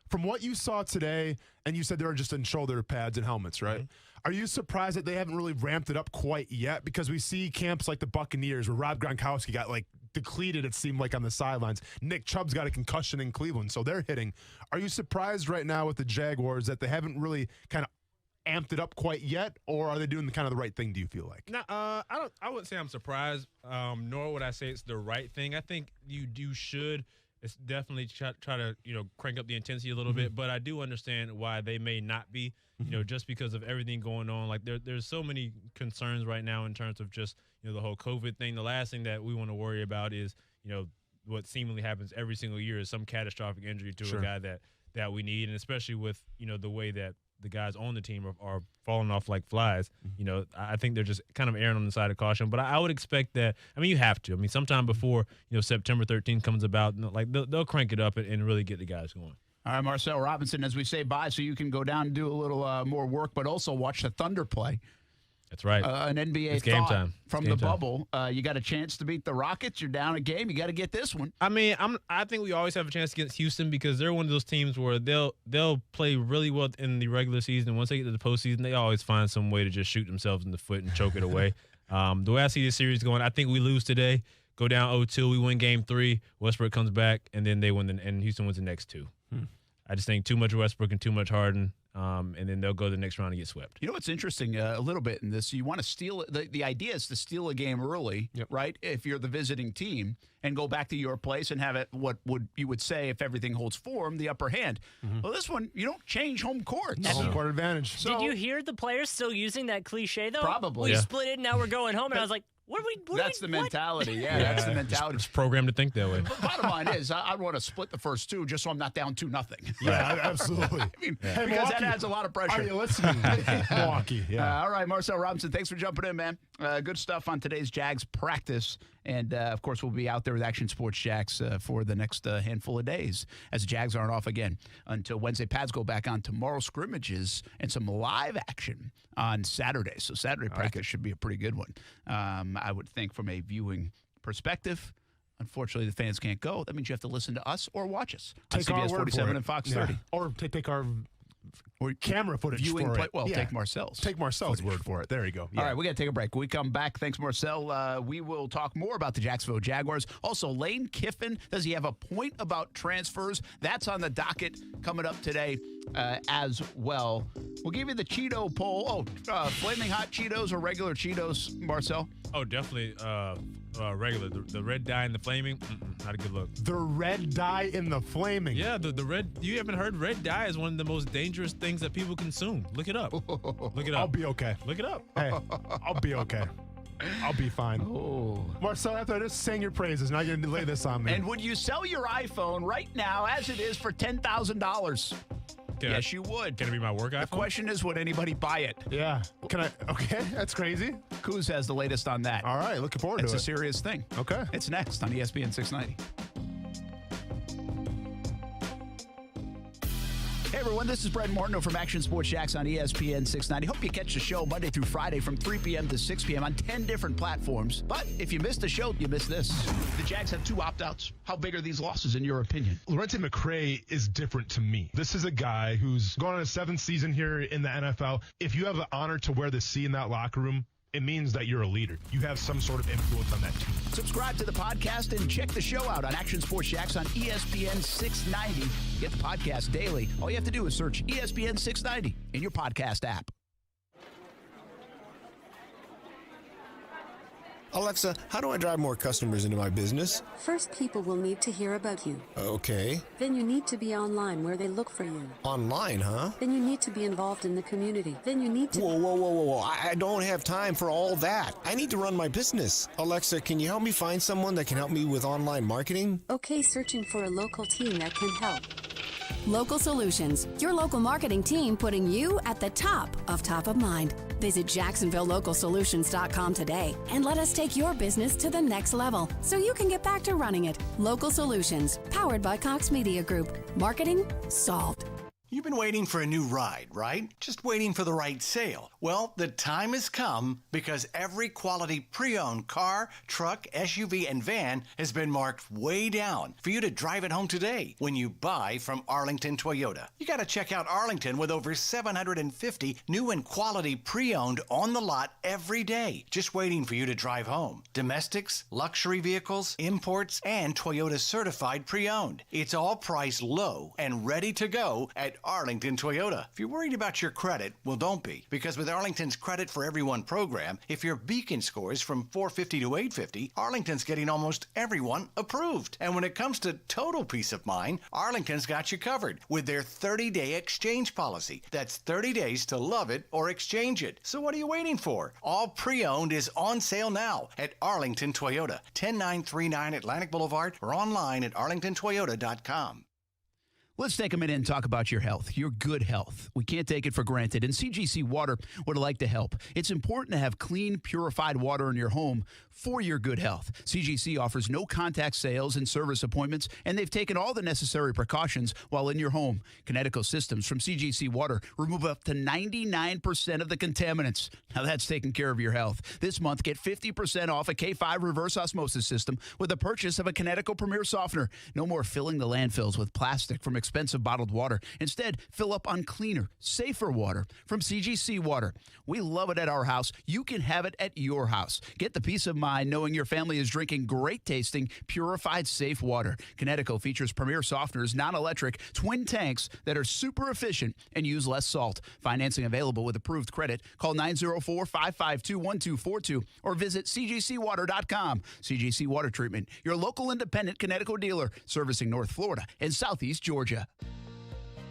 From what you saw today, and you said they were just in shoulder pads and helmets, right? Mm-hmm. Are you surprised that they haven't really ramped it up quite yet? Because we see camps like the Buccaneers where Rob Gronkowski got depleted, it seemed like, on the sidelines. Nick Chubb's got a concussion in Cleveland, so they're hitting. Are you surprised right now with the Jaguars that they haven't really kind of amped it up quite yet, or are they doing the right thing, do you feel like? No, I wouldn't say I'm surprised, nor would I say it's the right thing. I think you should. It's definitely try to crank up the intensity a little bit, but I do understand why they may not be, just because of everything going on. Like there's so many concerns right now in terms of just the whole COVID thing. The last thing that we want to worry about is the what seemingly happens every single year is some catastrophic injury to Sure. a guy that we need, and especially with the way that the guys on the team are falling off like flies. I think they're just kind of erring on the side of caution. But I would expect that. I mean, you have to. I mean, sometime before September 13th comes about, like they'll crank it up and really get the guys going. All right, Marcel Robinson, as we say bye, so you can go down and do a little more work, but also watch the Thunder play. That's right. An NBA it's game thought time. from the bubble. You got a chance to beat the Rockets. You're down a game. You got to get this one. I mean, I think we always have a chance against Houston because they're one of those teams where they'll play really well in the regular season, and once they get to the postseason, they always find some way to just shoot themselves in the foot and choke it away. The way I see this series going, I think we lose today, go down 0-2, we win Game 3, Westbrook comes back, and then they win, and Houston wins the next 2. I just think too much Westbrook and too much Harden. And then they'll go to the next round and get swept. You know what's interesting a little bit in this? You want to steal the idea is to steal a game early, right? If you're the visiting team and go back to your place and have it you would say if everything holds form, the upper hand. Well, this one you don't change home court. Home court advantage. So, did you hear the players still using that cliche though? Probably. We split it. Now we're going home, and I was like, That's the mentality. Yeah, that's the mentality. It's programmed to think that way. But bottom line is, I want to split the first 2 just so I'm not down 2-0. Yeah, absolutely. I mean, because that adds a lot of pressure. Are you listening? Milwaukee. Yeah. All right, Marcel Robinson, thanks for jumping in, man. Good stuff on today's Jags practice. And, of course, we'll be out there with Action Sports Jax for the next handful of days as the Jags aren't off again until Wednesday. Pads go back on tomorrow, scrimmages and some live action on Saturday. So Saturday practice should be a pretty good one, I would think, from a viewing perspective. Unfortunately, the fans can't go. That means you have to listen to us or watch us on CBS 47 and Fox 30. Or take our camera footage viewing for it. Take Marcel's. Take Marcel's word for it. There you go. All right, we got to take a break. When we come back, thanks, Marcel. We will talk more about the Jacksonville Jaguars. Also, Lane Kiffin, does he have a point about transfers? That's on the docket coming up today as well. We'll give you the Cheeto poll. Flaming hot Cheetos or regular Cheetos, Marcel? Oh, definitely regular. The red dye and the flaming, not a good look. The red dye in the flaming. Yeah, the red. You haven't heard red dye is one of the most dangerous things that people consume. Look it up. Look it up. I'll be okay. Look it up. Hey, I'll be okay. I'll be fine. Marcel, after I just sang your praises, now you're going to lay this on me. And would you sell your iPhone right now as it is for $10,000? Yes, you would. Can it be my work iPhone? The question is, would anybody buy it? Yeah. Can I? Okay, that's crazy. Kuz has the latest on that. All right, looking forward to it. It's a serious thing. Okay. It's next on ESPN 690. Hey everyone, this is Brett Martineau from Action Sports Jax on ESPN 690. Hope you catch the show Monday through Friday from 3 p.m. to 6 p.m. on 10 different platforms. But if you missed the show, you missed this. The Jags have 2 opt-outs. How big are these losses in your opinion? Laurenti McCray is different to me. This is a guy who's going on his 7th season here in the NFL. If you have the honor to wear the C in that locker room, it means that you're a leader. You have some sort of influence on that team. Subscribe to the podcast and check the show out on Action Sports Jax on ESPN 690. Get the podcast daily. All you have to do is search ESPN 690 in your podcast app. Alexa, how do I drive more customers into my business? First, people will need to hear about you. Okay. Then you need to be online where they look for you. Online, huh? Then you need to be involved in the community. Then you need to... Whoa. I don't have time for all that. I need to run my business. Alexa, can you help me find someone that can help me with online marketing? Okay, searching for a local team that can help. Local Solutions, your local marketing team putting you at the top of mind. Visit JacksonvilleLocalSolutions.com today and let us take your business to the next level so you can get back to running it. Local Solutions, powered by Cox Media Group. Marketing solved. You've been waiting for a new ride, right? Just waiting for the right sale. Well, the time has come because every quality pre-owned car, truck, SUV, and van has been marked way down for you to drive it home today when you buy from Arlington Toyota. You got to check out Arlington with over 750 new and quality pre-owned on the lot every day, just waiting for you to drive home. Domestics, luxury vehicles, imports, and Toyota certified pre-owned. It's all priced low and ready to go at Arlington Toyota. If you're worried about your credit, well, don't be. Because with Arlington's Credit for Everyone program, if your Beacon scores from 450 to 850, Arlington's getting almost everyone approved. And when it comes to total peace of mind, Arlington's got you covered with their 30-day exchange policy. That's 30 days to love it or exchange it. So what are you waiting for? All pre-owned is on sale now at Arlington Toyota, 10939 Atlantic Boulevard, or online at arlingtontoyota.com. Let's take a minute and talk about your health, your good health. We can't take it for granted, and CGC Water would like to help. It's important to have clean, purified water in your home for your good health. CGC offers no contact sales and service appointments, and they've taken all the necessary precautions while in your home. Kinetico systems from CGC Water remove up to 99% of the contaminants. Now that's taking care of your health. This month, get 50% off a K5 reverse osmosis system with the purchase of a Kinetico Premier Softener. No more filling the landfills with plastic from expensive bottled water. Instead, fill up on cleaner, safer water from CGC Water. We love it at our house. You can have it at your house. Get the peace of mind knowing your family is drinking great tasting, purified, safe water. Kinetico features Premier Softeners, non-electric, twin tanks that are super efficient and use less salt. Financing available with approved credit. Call 904-552-1242 or visit cgcwater.com. CGC Water Treatment, your local independent Kinetico dealer, servicing North Florida and Southeast Georgia.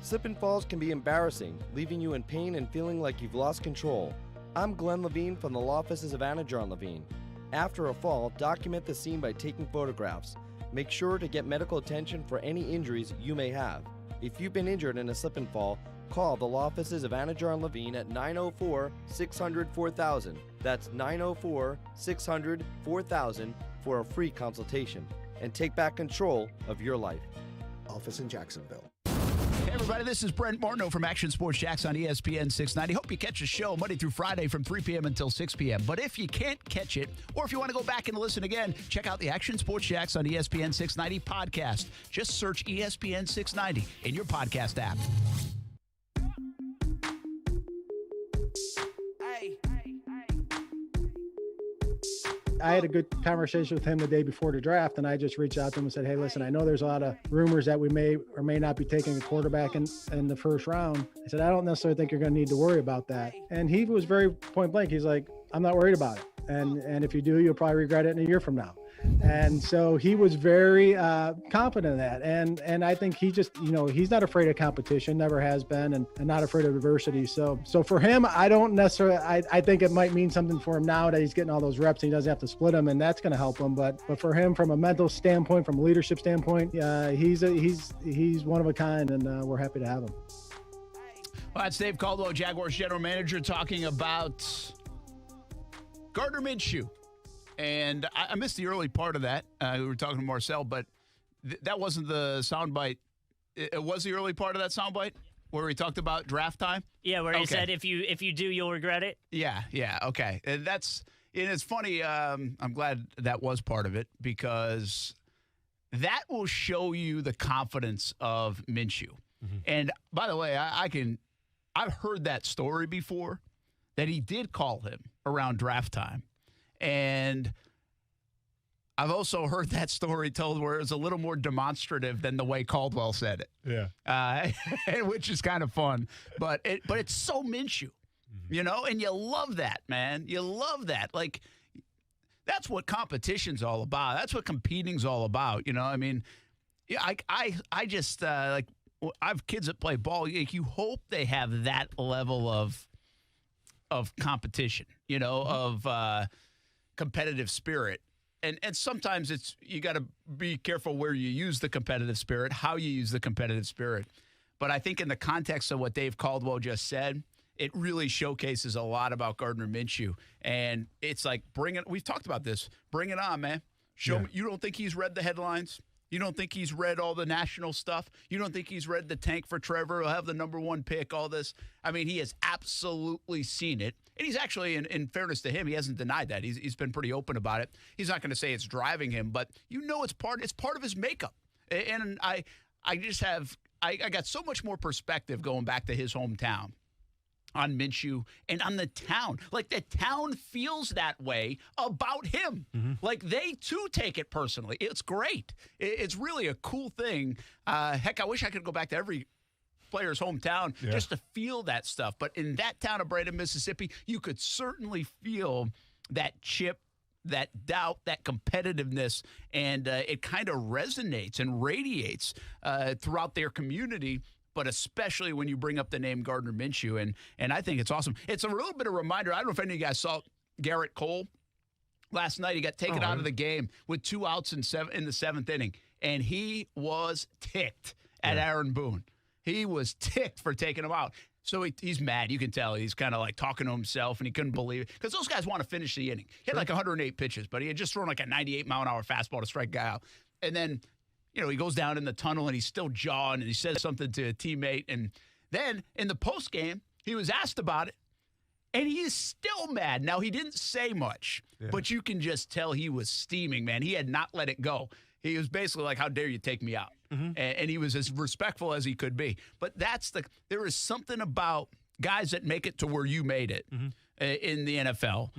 Slip and falls can be embarrassing, leaving you in pain and feeling like you've lost control. I'm Glenn Levine from the law offices of Anajar and Levine. After a fall, document the scene by taking photographs. Make sure to get medical attention for any injuries you may have. If you've been injured in a slip and fall, call the law offices of Anajar and Levine at 904-600-4000. That's 904-600-4000 for a free consultation. And take back control of your life. Office in Jacksonville. Hey everybody, this is Brent Martineau from Action Sports Jax on ESPN 690. Hope you catch the show Monday through Friday from 3 p.m. until 6 p.m. But if you can't catch it, or if you want to go back and listen again, check out the Action Sports Jax on ESPN 690 podcast. Just search ESPN 690 in your podcast app. I had a good conversation with him the day before the draft, and I just reached out to him and said, hey, listen, I know there's a lot of rumors that we may or may not be taking a quarterback in the first round. I said, I don't necessarily think you're going to need to worry about that. And he was very point blank. He's like, I'm not worried about it. And if you do, you'll probably regret it in a year from now. And so he was very confident in that. And I think he just, he's not afraid of competition, never has been, and not afraid of adversity. So for him, I don't necessarily, I think it might mean something for him now that he's getting all those reps and he doesn't have to split them, and that's going to help him. But for him, from a mental standpoint, from a leadership standpoint, he's one of a kind, and we're happy to have him. Well, that's Dave Caldwell, Jaguars general manager, talking about Gardner Minshew. And I missed the early part of that. We were talking to Marcel, but that wasn't the soundbite. It was the early part of that soundbite where we talked about draft time? Yeah, where he said if you do, you'll regret it. Yeah, okay. And it's funny. I'm glad that was part of it, because that will show you the confidence of Minshew. Mm-hmm. And by the way, I've heard that story before, that he did call him around draft time. And I've also heard that story told where it was a little more demonstrative than the way Caldwell said it. Yeah. Which is kind of fun. But it's so Minshew, and you love that, man. You love that. Like, that's what competition's all about. That's what competing's all about. I mean, I just, I have kids that play ball. You hope they have that level of competition, of competitive spirit. And sometimes you got to be careful where you use the competitive spirit, how you use the competitive spirit. But I think in the context of what Dave Caldwell just said, it really showcases a lot about Gardner Minshew. And it's like, we've talked about this. Bring it on, man. Show me. You don't think he's read the headlines? You don't think he's read all the national stuff? You don't think he's read the tank for Trevor? He'll have the number one pick, all this. I mean, he has absolutely seen it. And he's actually, in fairness to him, he hasn't denied that. He's been pretty open about it. He's not going to say it's driving him, but it's part of his makeup. And I got so much more perspective going back to his hometown on Minshew and on the town. Like, the town feels that way about him. Mm-hmm. Like, they too take it personally. It's great. It's really a cool thing. Heck, I wish I could go back to every player's hometown just to feel that stuff. But in that town of Braden, Mississippi, you could certainly feel that chip, that doubt, that competitiveness, and it kind of resonates and radiates throughout their community, but especially when you bring up the name Gardner Minshew, and I think it's awesome. It's a little bit of a reminder. I don't know if any of you guys saw Garrett Cole last night. He got taken out of the game with 2 outs in the 7th inning, and he was ticked at Aaron Boone. He was ticked for taking him out. So he's mad. You can tell he's kind of like talking to himself, and he couldn't believe it. Because those guys want to finish the inning. He had like 108 pitches, but he had just thrown like a 98-mile-an-hour fastball to strike a guy out. And then, he goes down in the tunnel, and he's still jawing, and he says something to a teammate. And then in the postgame, he was asked about it, and he is still mad. Now, he didn't say much, but you can just tell he was steaming, man. He had not let it go. He was basically like, how dare you take me out? And he was as respectful as he could be. But there is something about guys that make it to where you made it in the NFL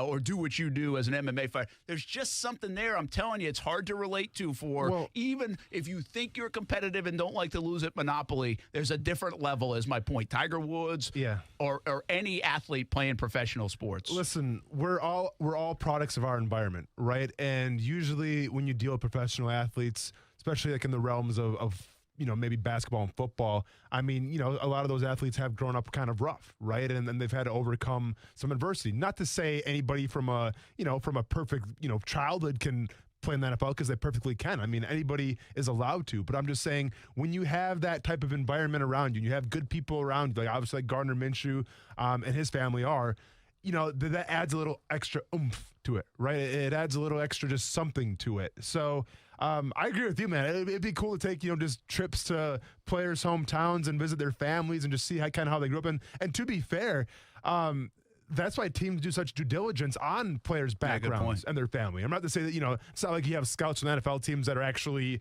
or do what you do as an MMA fighter. There's just something there. I'm telling you, it's hard to relate to even if you think you're competitive and don't like to lose at Monopoly, there's a different level is my point. Tiger Woods or any athlete playing professional sports. Listen, we're all products of our environment, right? And usually when you deal with professional athletes, especially like in the realms of maybe basketball and football. I mean, a lot of those athletes have grown up kind of rough, right? And then they've had to overcome some adversity. Not to say anybody from a perfect, childhood can play in the NFL, because they perfectly can. I mean, anybody is allowed to. But I'm just saying, when you have that type of environment around you, and you have good people around you, like obviously like Gardner Minshew and his family are, that adds a little extra oomph to it, right? It adds a little extra just something to it. So I agree with you, man. It'd be cool to take, just trips to players' hometowns and visit their families and just see how they grew up. And to be fair, that's why teams do such due diligence on players' backgrounds and their family. I'm not to say that, it's not like you have scouts from NFL teams that are actually,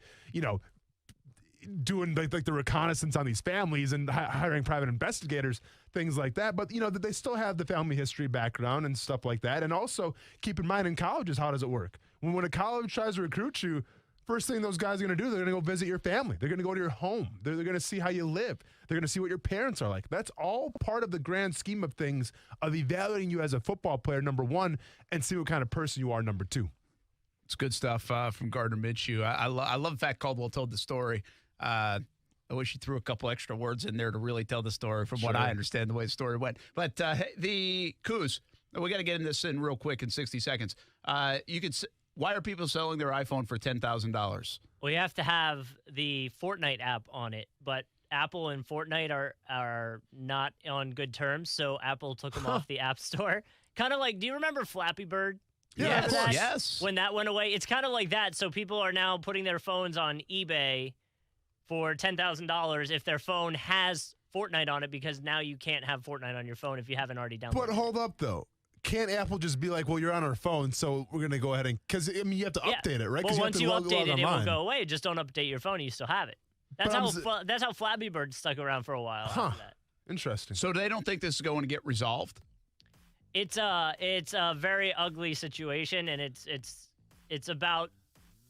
doing like the reconnaissance on these families and hiring private investigators, things like that. But, that they still have the family history background and stuff like that. And also keep in mind in colleges, how does it work? When a college tries to recruit you, first thing those guys are going to do, they're going to go visit your family. They're going to go to your home. They're going to see how you live. They're going to see what your parents are like. That's all part of the grand scheme of things of evaluating you as a football player, number one, and see what kind of person you are, number two. It's good stuff from Gardner Minshew. I love the fact Caldwell told the story. I wish he threw a couple extra words in there to really tell the story from what I understand the way the story went. But the Coos, we got to get in this in real quick in 60 seconds. Why are people selling their iPhone for $10,000? Well, you have to have the Fortnite app on it, but Apple and Fortnite are not on good terms, so Apple took them off the App Store. Kind of like, do you remember Flappy Bird? Yes. When that went away, it's kind of like that. So people are now putting their phones on eBay for $10,000 if their phone has Fortnite on it, because now you can't have Fortnite on your phone if you haven't already downloaded it. But hold up, though. Can't Apple just be like, well, you're on our phone, so we're going to go ahead and... Because, you have to update it, right? Well, once you update it, it will go away. Just don't update your phone, and you still have it. That's how Flappy Bird stuck around for a while after that. Interesting. So they don't think this is going to get resolved? It's a very ugly situation, and it's about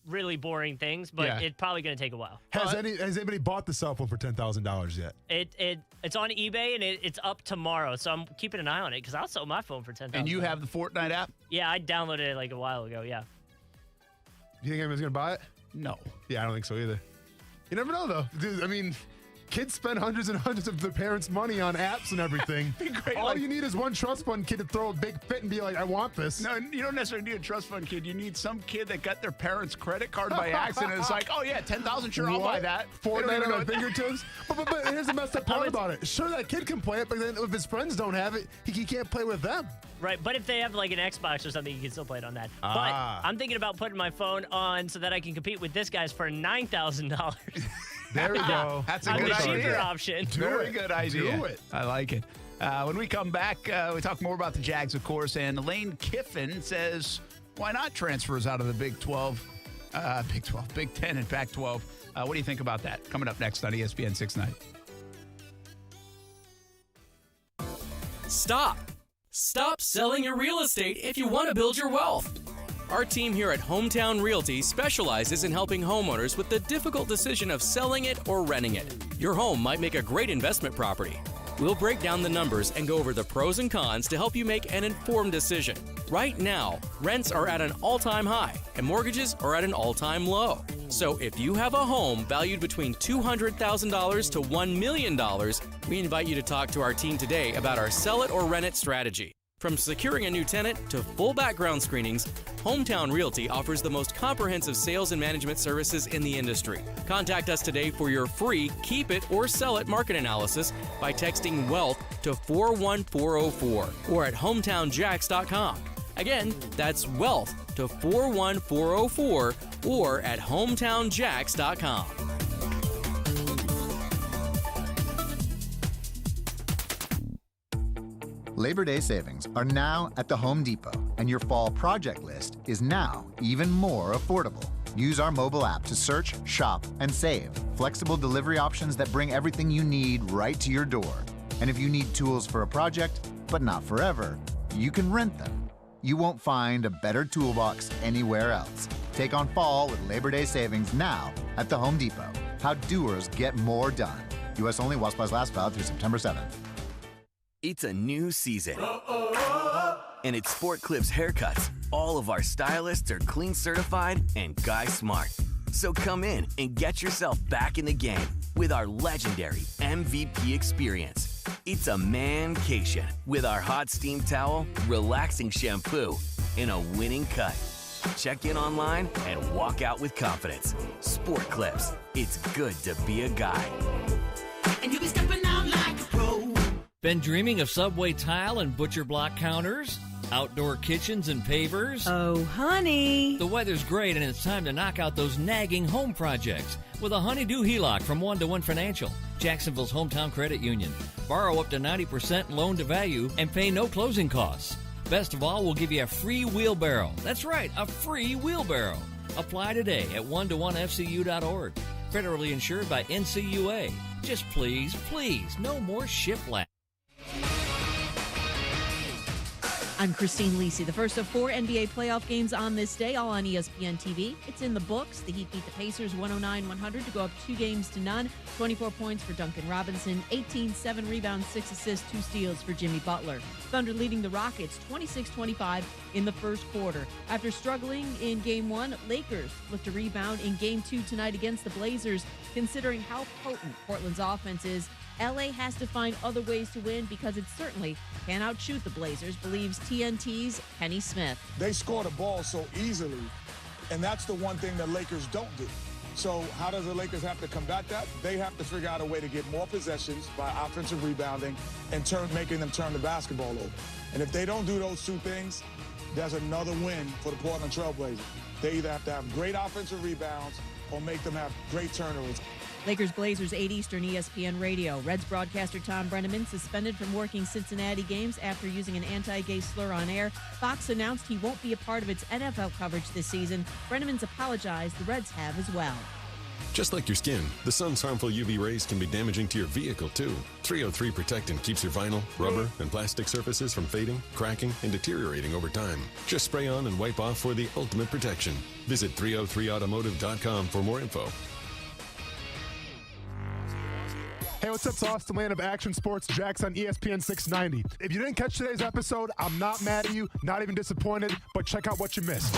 really boring things, but it's probably going to take a while. Has anybody bought the cell phone for $10,000 yet? It's on eBay, and it's up tomorrow, so I'm keeping an eye on it, because I'll sell my phone for $10,000. And you have the Fortnite app? Yeah, I downloaded it like a while ago, yeah. You think anyone's going to buy it? No. Yeah, I don't think so either. You never know, though. Dude, I mean... Kids spend hundreds and hundreds of their parents' money on apps and everything. All you need is one trust fund kid to throw a big fit and be like, I want this. No, you don't necessarily need a trust fund kid. You need some kid that got their parents' credit card by accident. It's like, oh, yeah, $10,000, sure, I'll buy that. Fortnite on our fingertips. But here's the messed up part about it. Sure, that kid can play it, but then if his friends don't have it, he can't play with them. Right, but if they have like an Xbox or something, you can still play it on that. But I'm thinking about putting my phone on so that I can compete with this guy's for $9,000. There we go. That's a good idea. Cheaper option. Very good idea. Do it. I like it. When we come back, we talk more about the Jags, of course, and Lane Kiffin says, why not transfers out of the Big Big 10 and Pac-12? What do you think about that? Coming up next on ESPN 690. Stop selling your real estate if you want to build your wealth. Our team here at Hometown Realty specializes in helping homeowners with the difficult decision of selling it or renting it. Your home might make a great investment property. We'll break down the numbers and go over the pros and cons to help you make an informed decision. Right now, rents are at an all-time high and mortgages are at an all-time low. So if you have a home valued between $200,000 to $1 million, we invite you to talk to our team today about our sell it or rent it strategy. From securing a new tenant to full background screenings, Hometown Realty offers the most comprehensive sales and management services in the industry. Contact us today for your free Keep It or Sell It market analysis by texting WEALTH to 41404 or at hometownjax.com. Again, that's WEALTH to 41404 or at hometownjax.com. Labor Day savings are now at the Home Depot, and your fall project list is now even more affordable. Use our mobile app to search, shop, and save. Flexible delivery options that bring everything you need right to your door. And if you need tools for a project, but not forever, you can rent them. You won't find a better toolbox anywhere else. Take on fall with Labor Day savings now at the Home Depot. How doers get more done. U.S. only while supplies last, valid through September 7th. It's a new season, and at Sport Clips Haircuts, all of our stylists are clean certified and guy smart. So come in and get yourself back in the game with our legendary MVP experience. It's a mancation with our hot steam towel, relaxing shampoo, and a winning cut. Check in online and walk out with confidence. Sport Clips, it's good to be a guy. And you'll be stepping out like a pro. Been dreaming of Subway tile and butcher block counters? Outdoor kitchens and pavers? Oh, honey. The weather's great and it's time to knock out those nagging home projects with a Honeydew HELOC from 1-to-1 Financial, Jacksonville's hometown credit union. Borrow up to 90% loan to value and pay no closing costs. Best of all, we'll give you a free wheelbarrow. That's right, a free wheelbarrow. Apply today at 1to1fcu.org. Federally insured by NCUA. Just please, no more shiplap. I'm Christine Lisi. The first of 4 NBA playoff games on this day, all on ESPN TV. It's in the books. The Heat beat the Pacers 109-100 to go up 2-0. 24 points for Duncan Robinson, 18, 7 rebounds, 6 assists, 2 steals for Jimmy Butler. Thunder leading the Rockets 26-25 in the first quarter. After struggling in Game 1, Lakers look to rebound in Game 2 tonight against the Blazers. Considering how potent Portland's offense is, LA has to find other ways to win because it certainly can outshoot the Blazers, believes TNT's Kenny Smith. They score the ball so easily, and that's the one thing that Lakers don't do. So how does the Lakers have to combat that? They have to figure out a way to get more possessions by offensive rebounding and making them turn the basketball over. And if they don't do those two things, there's another win for the Portland Trailblazers. They either have to have great offensive rebounds or make them have great turnovers. Lakers-Blazers 8 Eastern, ESPN Radio. Reds broadcaster Tom Brenneman suspended from working Cincinnati games after using an anti-gay slur on air. Fox announced he won't be a part of its NFL coverage this season. Brenneman's apologized. The Reds have as well. Just like your skin, the sun's harmful UV rays can be damaging to your vehicle, too. 303 Protectant keeps your vinyl, rubber, and plastic surfaces from fading, cracking, and deteriorating over time. Just spray on and wipe off for the ultimate protection. Visit 303automotive.com for more info. Hey, what's up? It's Austin Lane of Action Sports Jax on ESPN 690. If you didn't catch today's episode, I'm not mad at you, not even disappointed, but check out what you missed.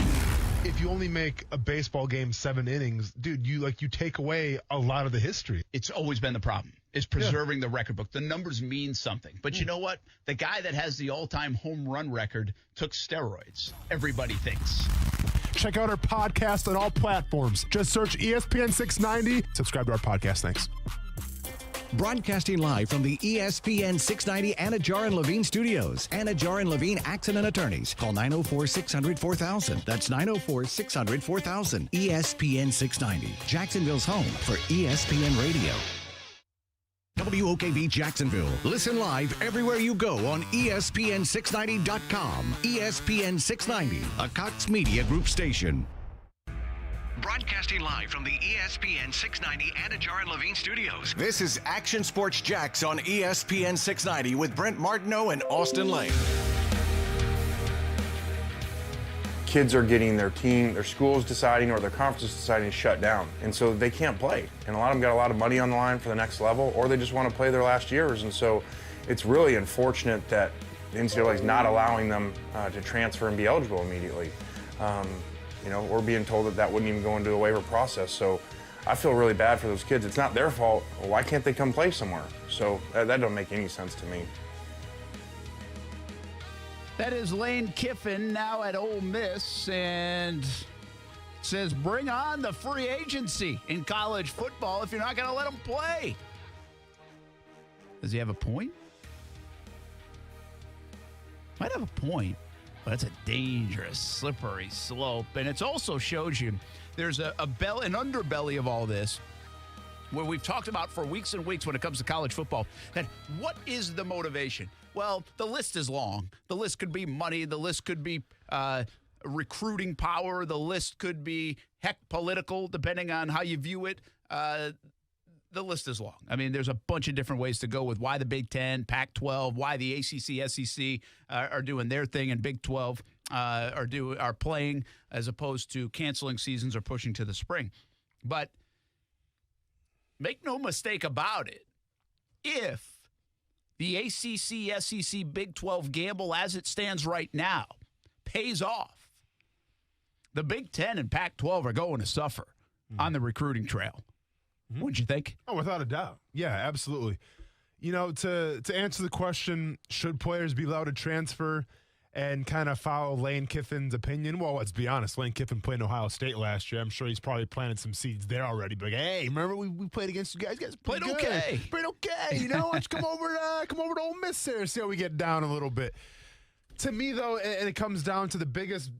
If you only make a baseball game 7 innings, dude, you take away a lot of the history. It's always been the problem, is preserving the record book. The numbers mean something. But you know what? The guy that has the all-time home run record took steroids, everybody thinks. Check out our podcast on all platforms. Just search ESPN 690. Subscribe to our podcast. Thanks. Broadcasting live from the ESPN 690 Anajar and Levine studios. Anajar and Levine Accident Attorneys. Call 904-600-4000. That's 904-600-4000. ESPN 690. Jacksonville's home for ESPN Radio. WOKV Jacksonville. Listen live everywhere you go on ESPN690.com. ESPN 690, a Cox Media Group station. Broadcasting live from the ESPN 690 Anajar and Levine studios. This is Action Sports Jax on ESPN 690 with Brent Martineau and Austin Lane. kids are getting their team, their schools deciding or their conferences deciding to shut down. And so they can't play. And a lot of them got a lot of money on the line for the next level, or they just want to play their last years. And so it's really unfortunate that the NCAA is not allowing them to transfer and be eligible immediately. You know, we're being told that that wouldn't even go into a waiver process. So I feel really bad for those kids. It's not their fault. Well, why can't they come play somewhere? So that don't make any sense to me. That is Lane Kiffin now at Ole Miss, and says bring on the free agency in college football if you're not going to let them play. Does he have a point? Might have a point, but that's a dangerous, slippery slope. And it also shows you there's an underbelly of all this where we've talked about for weeks and weeks when it comes to college football, that what is the motivation? Well, the list is long. The list could be money. The list could be recruiting power. The list could be, heck, political, depending on how you view it. The list is long. I mean, there's a bunch of different ways to go with why the Big Ten, Pac-12, why the ACC, SEC are doing their thing, and Big 12 are playing as opposed to canceling seasons or pushing to the spring. But make no mistake about it, if the ACC, SEC, Big 12 gamble as it stands right now pays off, the Big Ten and Pac-12 are going to suffer on the recruiting trail. What'd you think? Oh, without a doubt. Yeah, absolutely. You know, to answer the question, should players be allowed to transfer and kind of follow Lane Kiffin's opinion? Well, let's be honest. Lane Kiffin played in Ohio State last year. I'm sure he's probably planted some seeds there already. But, hey, remember we played against you guys? You guys played okay. Played okay. You know, let's come over to Ole Miss there, see how we get down a little bit. To me, though, and it comes down to the biggest,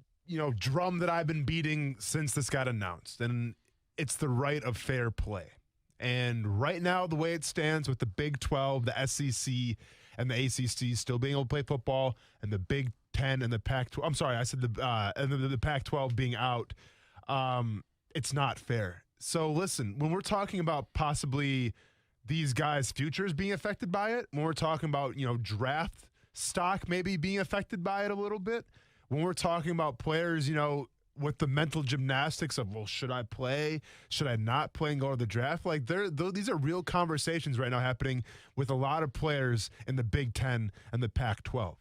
drum that I've been beating since this got announced. And it's the right of fair play. And right now, the way it stands with the Big 12, the SEC, and the ACC still being able to play football, and the Big 10 and the Pac-12, I'm sorry, I said the Pac-12 being out, it's not fair. So listen, when we're talking about possibly these guys' futures being affected by it, when we're talking about, draft stock maybe being affected by it a little bit, when we're talking about players, with the mental gymnastics of, well, should I play? Should I not play and go to the draft? Like, these are real conversations right now happening with a lot of players in the Big Ten and the Pac-12.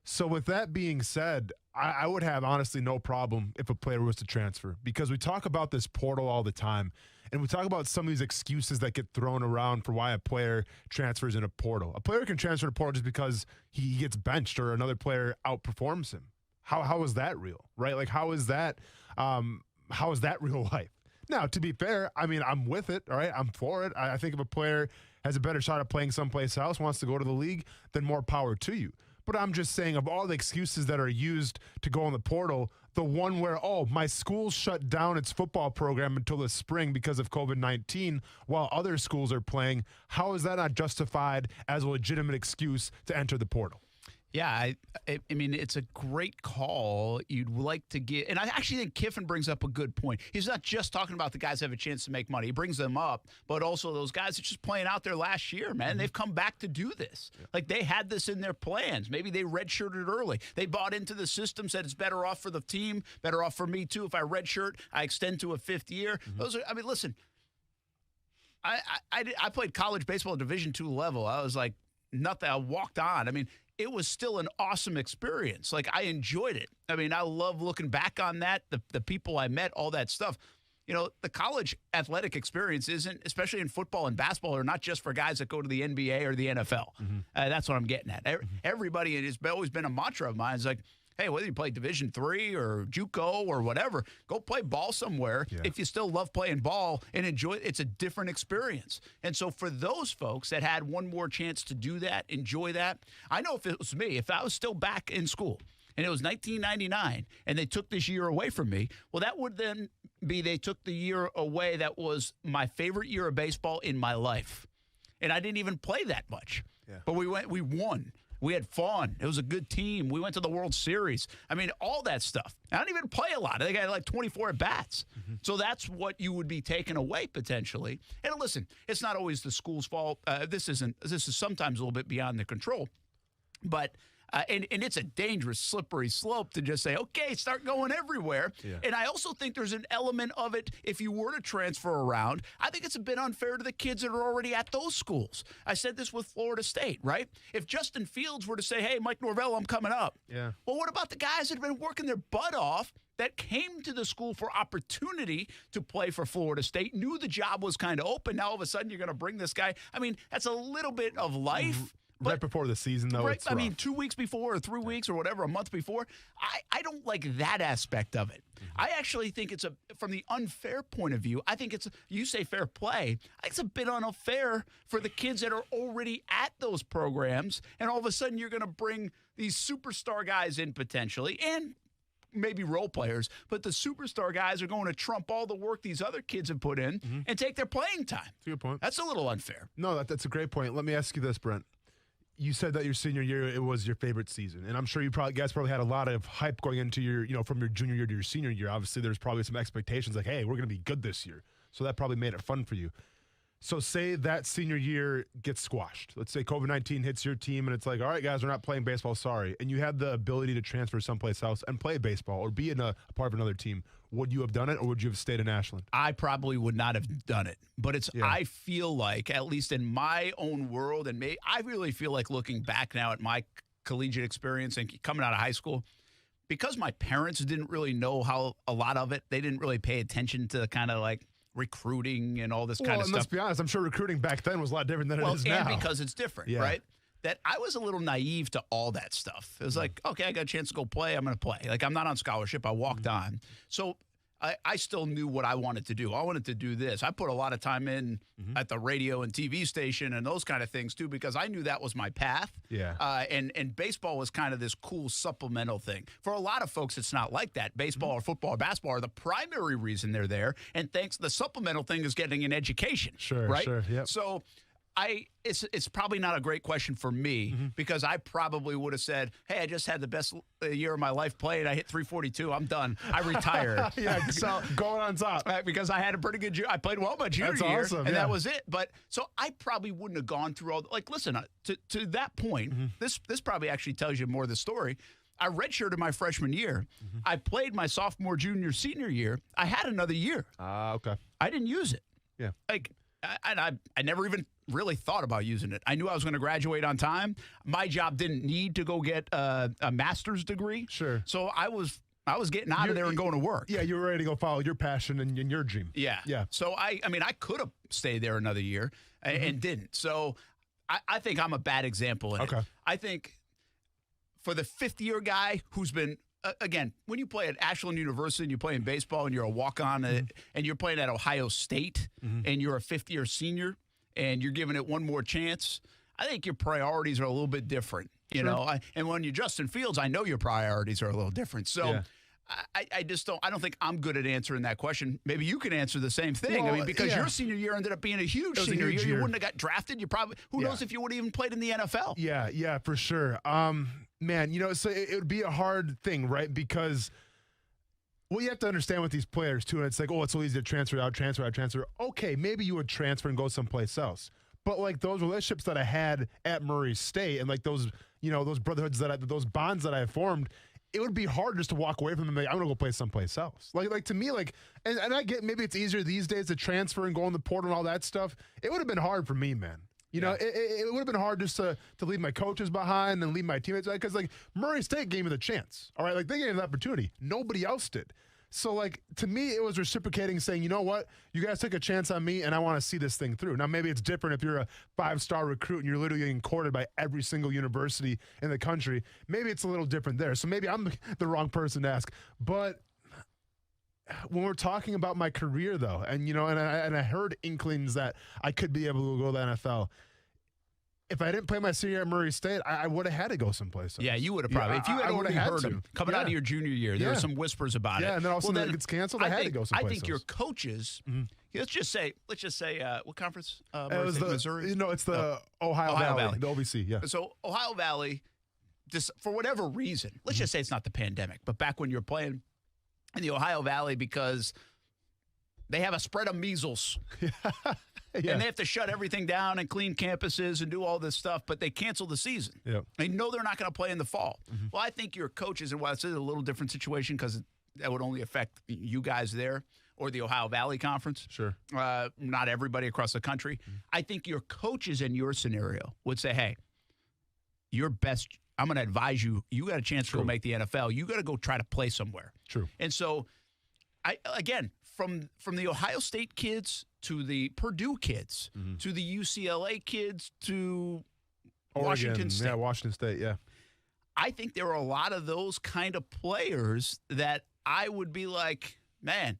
So with that being said, I would have honestly no problem if a player was to transfer, because we talk about this portal all the time, and we talk about some of these excuses that get thrown around for why a player transfers in a portal. A player can transfer in a portal just because he gets benched or another player outperforms him. How is that real, right? Like, how is that real life? Now, to be fair, I mean, I'm with it, all right? I'm for it. I think if a player has a better shot at playing someplace else, wants to go to the league, then more power to you. But I'm just saying, of all the excuses that are used to go in the portal, the one where, my school shut down its football program until the spring because of COVID-19 while other schools are playing, how is that not justified as a legitimate excuse to enter the portal? Yeah, I mean, it's a great call. You'd like to get, and I actually think Kiffin brings up a good point. He's not just talking about the guys that have a chance to make money. He brings them up, but also those guys that just playing out there last year, man. They've come back to do this. Yeah. Like, they had this in their plans. Maybe they redshirted early. They bought into the system, said it's better off for the team, better off for me too. If I redshirt, I extend to a fifth year. Those are, I mean, listen, I played college baseball at Division II level. I was like, nothing. I walked on. I mean, it was still an awesome experience. Like, I enjoyed it. I mean, I love looking back on that, the people I met, all that stuff. The college athletic experience isn't, especially in football and basketball, are not just for guys that go to the NBA or the NFL. That's what I'm getting at. Everybody, it has always been a mantra of mine. It's like, hey, whether you play Division III or JUCO or whatever, go play ball somewhere. Yeah. If you still love playing ball and enjoy it, it's a different experience. And so for those folks that had one more chance to do that, enjoy that, I know if it was me, if I was still back in school and it was 1999 and they took this year away from me, well, that would then be they took the year away that was my favorite year of baseball in my life. And I didn't even play that much. Yeah. But we won. We had fun. It was a good team. We went to the World Series. I mean, all that stuff. I don't even play a lot. I think I had like 24 at-bats. So that's what you would be taken away potentially. And listen, it's not always the school's fault. This is sometimes a little bit beyond their control. But And it's a dangerous, slippery slope to just say, okay, start going everywhere. Yeah. And I also think there's an element of it, if you were to transfer around, I think it's a bit unfair to the kids that are already at those schools. I said this with Florida State, right? If Justin Fields were to say, hey, Mike Norvell, I'm coming up. Yeah. Well, what about the guys that have been working their butt off that came to the school for opportunity to play for Florida State, knew the job was kind of open. Now, all of a sudden, you're going to bring this guy. I mean, that's a little bit of life. Right before the season, though. Right, It's I mean, rough. 2 weeks before or 3 weeks or whatever, a month before. I don't like that aspect of it. I actually think it's from the unfair point of view, I think you say fair play. I think it's a bit unfair for the kids that are already at those programs. And all of a sudden, you're going to bring these superstar guys in potentially and maybe role players, but the superstar guys are going to trump all the work these other kids have put in and take their playing time. That's a good point. That's a little unfair. No, that's a great point. Let me ask you this, Brent. You said that your senior year, it was your favorite season. And I'm sure you guys probably had a lot of hype going into your, from your junior year to your senior year. Obviously, there's probably some expectations like, hey, we're going to be good this year. So that probably made it fun for you. So say that senior year gets squashed. Let's say COVID-19 hits your team and it's like, all right, guys, we're not playing baseball, sorry. And you had the ability to transfer someplace else and play baseball or be in a part of another team. Would you have done it or would you have stayed in Ashland? I probably would not have done it. But I feel like, at least in my own world, and I really feel like looking back now at my collegiate experience and coming out of high school, because my parents didn't really know how a lot of it, they didn't really pay attention to kind of like recruiting and all this kind of stuff. Let's be honest, I'm sure recruiting back then was a lot different than it is now. And because it's different, right? That I was a little naive to all that stuff. It was like, okay, I got a chance to go play, I'm going to play. Like, I'm not on scholarship, I walked on. So I still knew what I wanted to do. I wanted to do this. I put a lot of time in at the radio and TV station and those kind of things too, because I knew that was my path. Yeah. And baseball was kind of this cool supplemental thing. For a lot of folks, it's not like that. Baseball or football or basketball are the primary reason they're there. And the supplemental thing is getting an education. Sure, right? sure, yep. So it's probably not a great question for me because I probably would have said, hey, I just had the best year of my life playing. I hit 342. I'm done. I retired. So going on top. Because I had a pretty good year. I played well my junior That's year, awesome, and that was it. But so I probably wouldn't have gone through all. Like, listen, to that point, this probably actually tells you more of the story. I redshirted my freshman year. I played my sophomore, junior, senior year. I had another year. Okay. I didn't use it. Yeah. Like, I never even really thought about using it. I knew I was going to graduate on time. My job didn't need to go get a master's degree. Sure. So I was getting out of there and going to work. Yeah, you were ready to go follow your passion and your dream. Yeah. Yeah. So I could have stayed there another year and didn't. So I think I'm a bad example in it. I think for the fifth-year guy who's been again, when you play at Ashland University and you play in baseball and you're a walk-on and you're playing at Ohio State and you're a fifth-year senior and you're giving it one more chance, I think your priorities are a little bit different. You know, and when you're Justin Fields, I know your priorities are a little different. So I just don't. I don't think I'm good at answering that question. Maybe you can answer the same thing. Well, I mean, because your senior year ended up being a huge senior year. You wouldn't have got drafted. You probably who knows if you would have even played in the NFL. Yeah, for sure. Man, so it would be a hard thing, right? Because you have to understand with these players too. And it's like, it's so easy to transfer out. Okay, maybe you would transfer and go someplace else. But like those relationships that I had at Murray State and like those, those brotherhoods those bonds that I formed, it would be hard just to walk away from them. Like, I'm gonna go play someplace else. Like to me, and I get maybe it's easier these days to transfer and go in the portal and all that stuff. It would have been hard for me, man. It would have been hard just to leave my coaches behind and leave my teammates behind because Murray State gave me the chance. All right, they gave me the opportunity. Nobody else did. So to me, it was reciprocating, saying, you know what, you guys took a chance on me, and I want to see this thing through. Now maybe it's different if you're a 5-star recruit and you're literally getting courted by every single university in the country. Maybe it's a little different there. So maybe I'm the wrong person to ask, but. When we're talking about my career, though, and and I heard inklings that I could be able to go to the NFL. If I didn't play my senior year at Murray State, I would have had to go someplace else. Yeah, you would have probably. If you had already heard him coming out of your junior year, there were some whispers about it. Yeah, and then all of a sudden it gets canceled. I had to go someplace else. I think your coaches. Let's just say, what conference? It was Missouri. It's the Ohio Valley, the OVC. Yeah. So Ohio Valley, just for whatever reason, let's just say it's not the pandemic, but back when you're playing in the Ohio Valley because they have a spread of measles. Yeah. And they have to shut everything down and clean campuses and do all this stuff, but they cancel the season. Yep. They know they're not going to play in the fall. Well, I think your coaches, and while it's a little different situation because that would only affect you guys there or the Ohio Valley Conference. Sure. Not everybody across the country. I think your coaches in your scenario would say, hey, your best – I'm going to advise you. You got a chance to go make the NFL. You got to go try to play somewhere. True. And so, from the Ohio State kids to the Purdue kids to the UCLA kids to Oregon, Washington State. Yeah, Washington State, yeah. I think there are a lot of those kind of players that I would be like, man,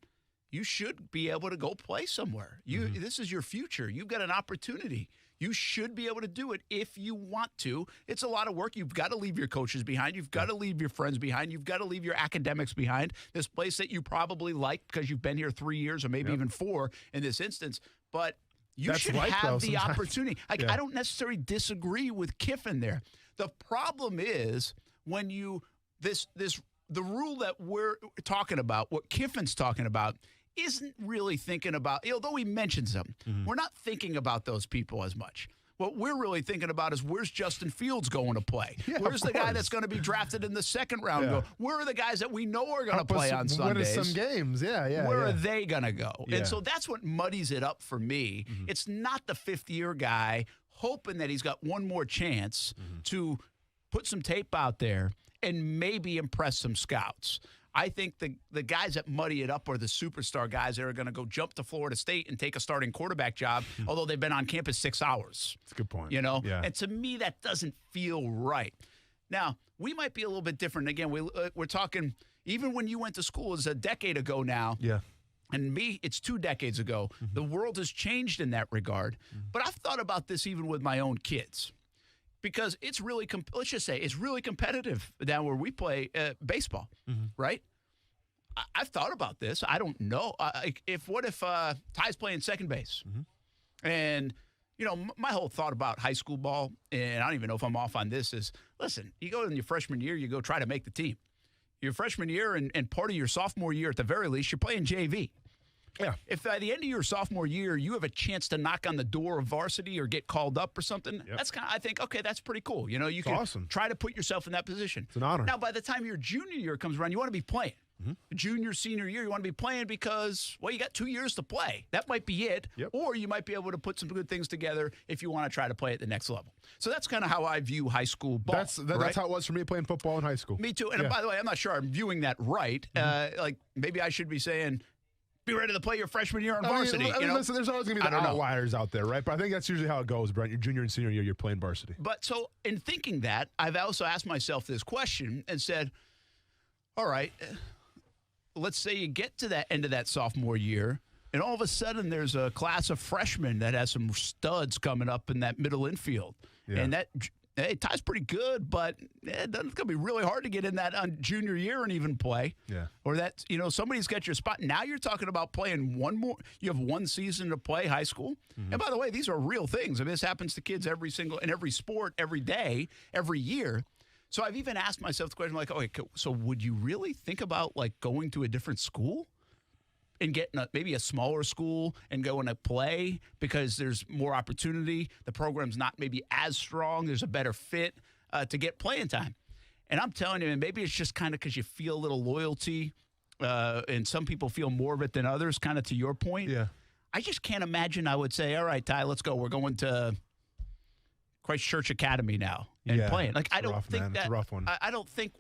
you should be able to go play somewhere. This is your future. You've got an opportunity. You should be able to do it if you want to. It's a lot of work. You've got to leave your coaches behind. You've got to leave your friends behind. You've got to leave your academics behind. This place that you probably like because you've been here 3 years or maybe even 4 in this instance. But you should have the opportunity. I don't necessarily disagree with Kiffin there. The problem is when the rule that we're talking about, what Kiffin's talking about, isn't really thinking about, although he mentions them, we're not thinking about those people as much. What we're really thinking about is where's Justin Fields going to play? Where's the guy that's going to be drafted in the second round go? Where are the guys that we know are going to play on Sundays? Win some games, Where are they going to go? And so that's what muddies it up for me. It's not the fifth-year guy hoping that he's got one more chance to put some tape out there and maybe impress some scouts. I think the guys that muddy it up are the superstar guys that are going to go jump to Florida State and take a starting quarterback job, although they've been on campus 6 hours. That's a good point. Yeah. And to me, that doesn't feel right. Now, we might be a little bit different. Again, we're talking, even when you went to school, it's a decade ago now. Yeah. And me, it's 2 decades ago. The world has changed in that regard. But I've thought about this even with my own kids. Because it's really, let's just say, it's really competitive down where we play baseball, right? I've thought about this. I don't know. What if Ty's playing second base? And, my whole thought about high school ball, and I don't even know if I'm off on this, is, listen, you go in your freshman year, you go try to make the team. Your freshman year and part of your sophomore year, at the very least, you're playing JV. Yeah. If by the end of your sophomore year you have a chance to knock on the door of varsity or get called up or something, that's kind of, I think, okay, that's pretty cool. You can try to put yourself in that position. It's an honor. Now, by the time your junior year comes around, you want to be playing. Junior, senior year, you want to be playing because, well, you got 2 years to play. That might be it. Or you might be able to put some good things together if you want to try to play at the next level. So that's kind of how I view high school ball. That's how it was for me playing football in high school. Me too. And by the way, I'm not sure I'm viewing that right. Like maybe I should be saying, be ready to play your freshman year on varsity. Listen, there's always going to be the outliers out there, right? But I think that's usually how it goes, Brent. Your junior and senior year, you're playing varsity. But so in thinking that, I've also asked myself this question and said, all right, let's say you get to that end of that sophomore year, and all of a sudden there's a class of freshmen that has some studs coming up in that middle infield. And that Ty's pretty good, but it's going to be really hard to get in that on junior year and even play. Yeah. Or that, somebody's got your spot. Now you're talking about playing one more. You have one season to play high school. And by the way, these are real things. I mean, this happens to kids in every sport, every day, every year. So I've even asked myself the question, like, okay, so would you really think about, like, going to a different school and getting maybe a smaller school and going to play because there's more opportunity? The program's not maybe as strong. There's a better fit to get playing time. And I'm telling you, maybe it's just kind of because you feel a little loyalty, and some people feel more of it than others, kind of to your point. Yeah. I just can't imagine I would say, all right, Ty, let's go. We're going to Christchurch Academy now and playing. Like, I don't think it's a rough one. I don't think,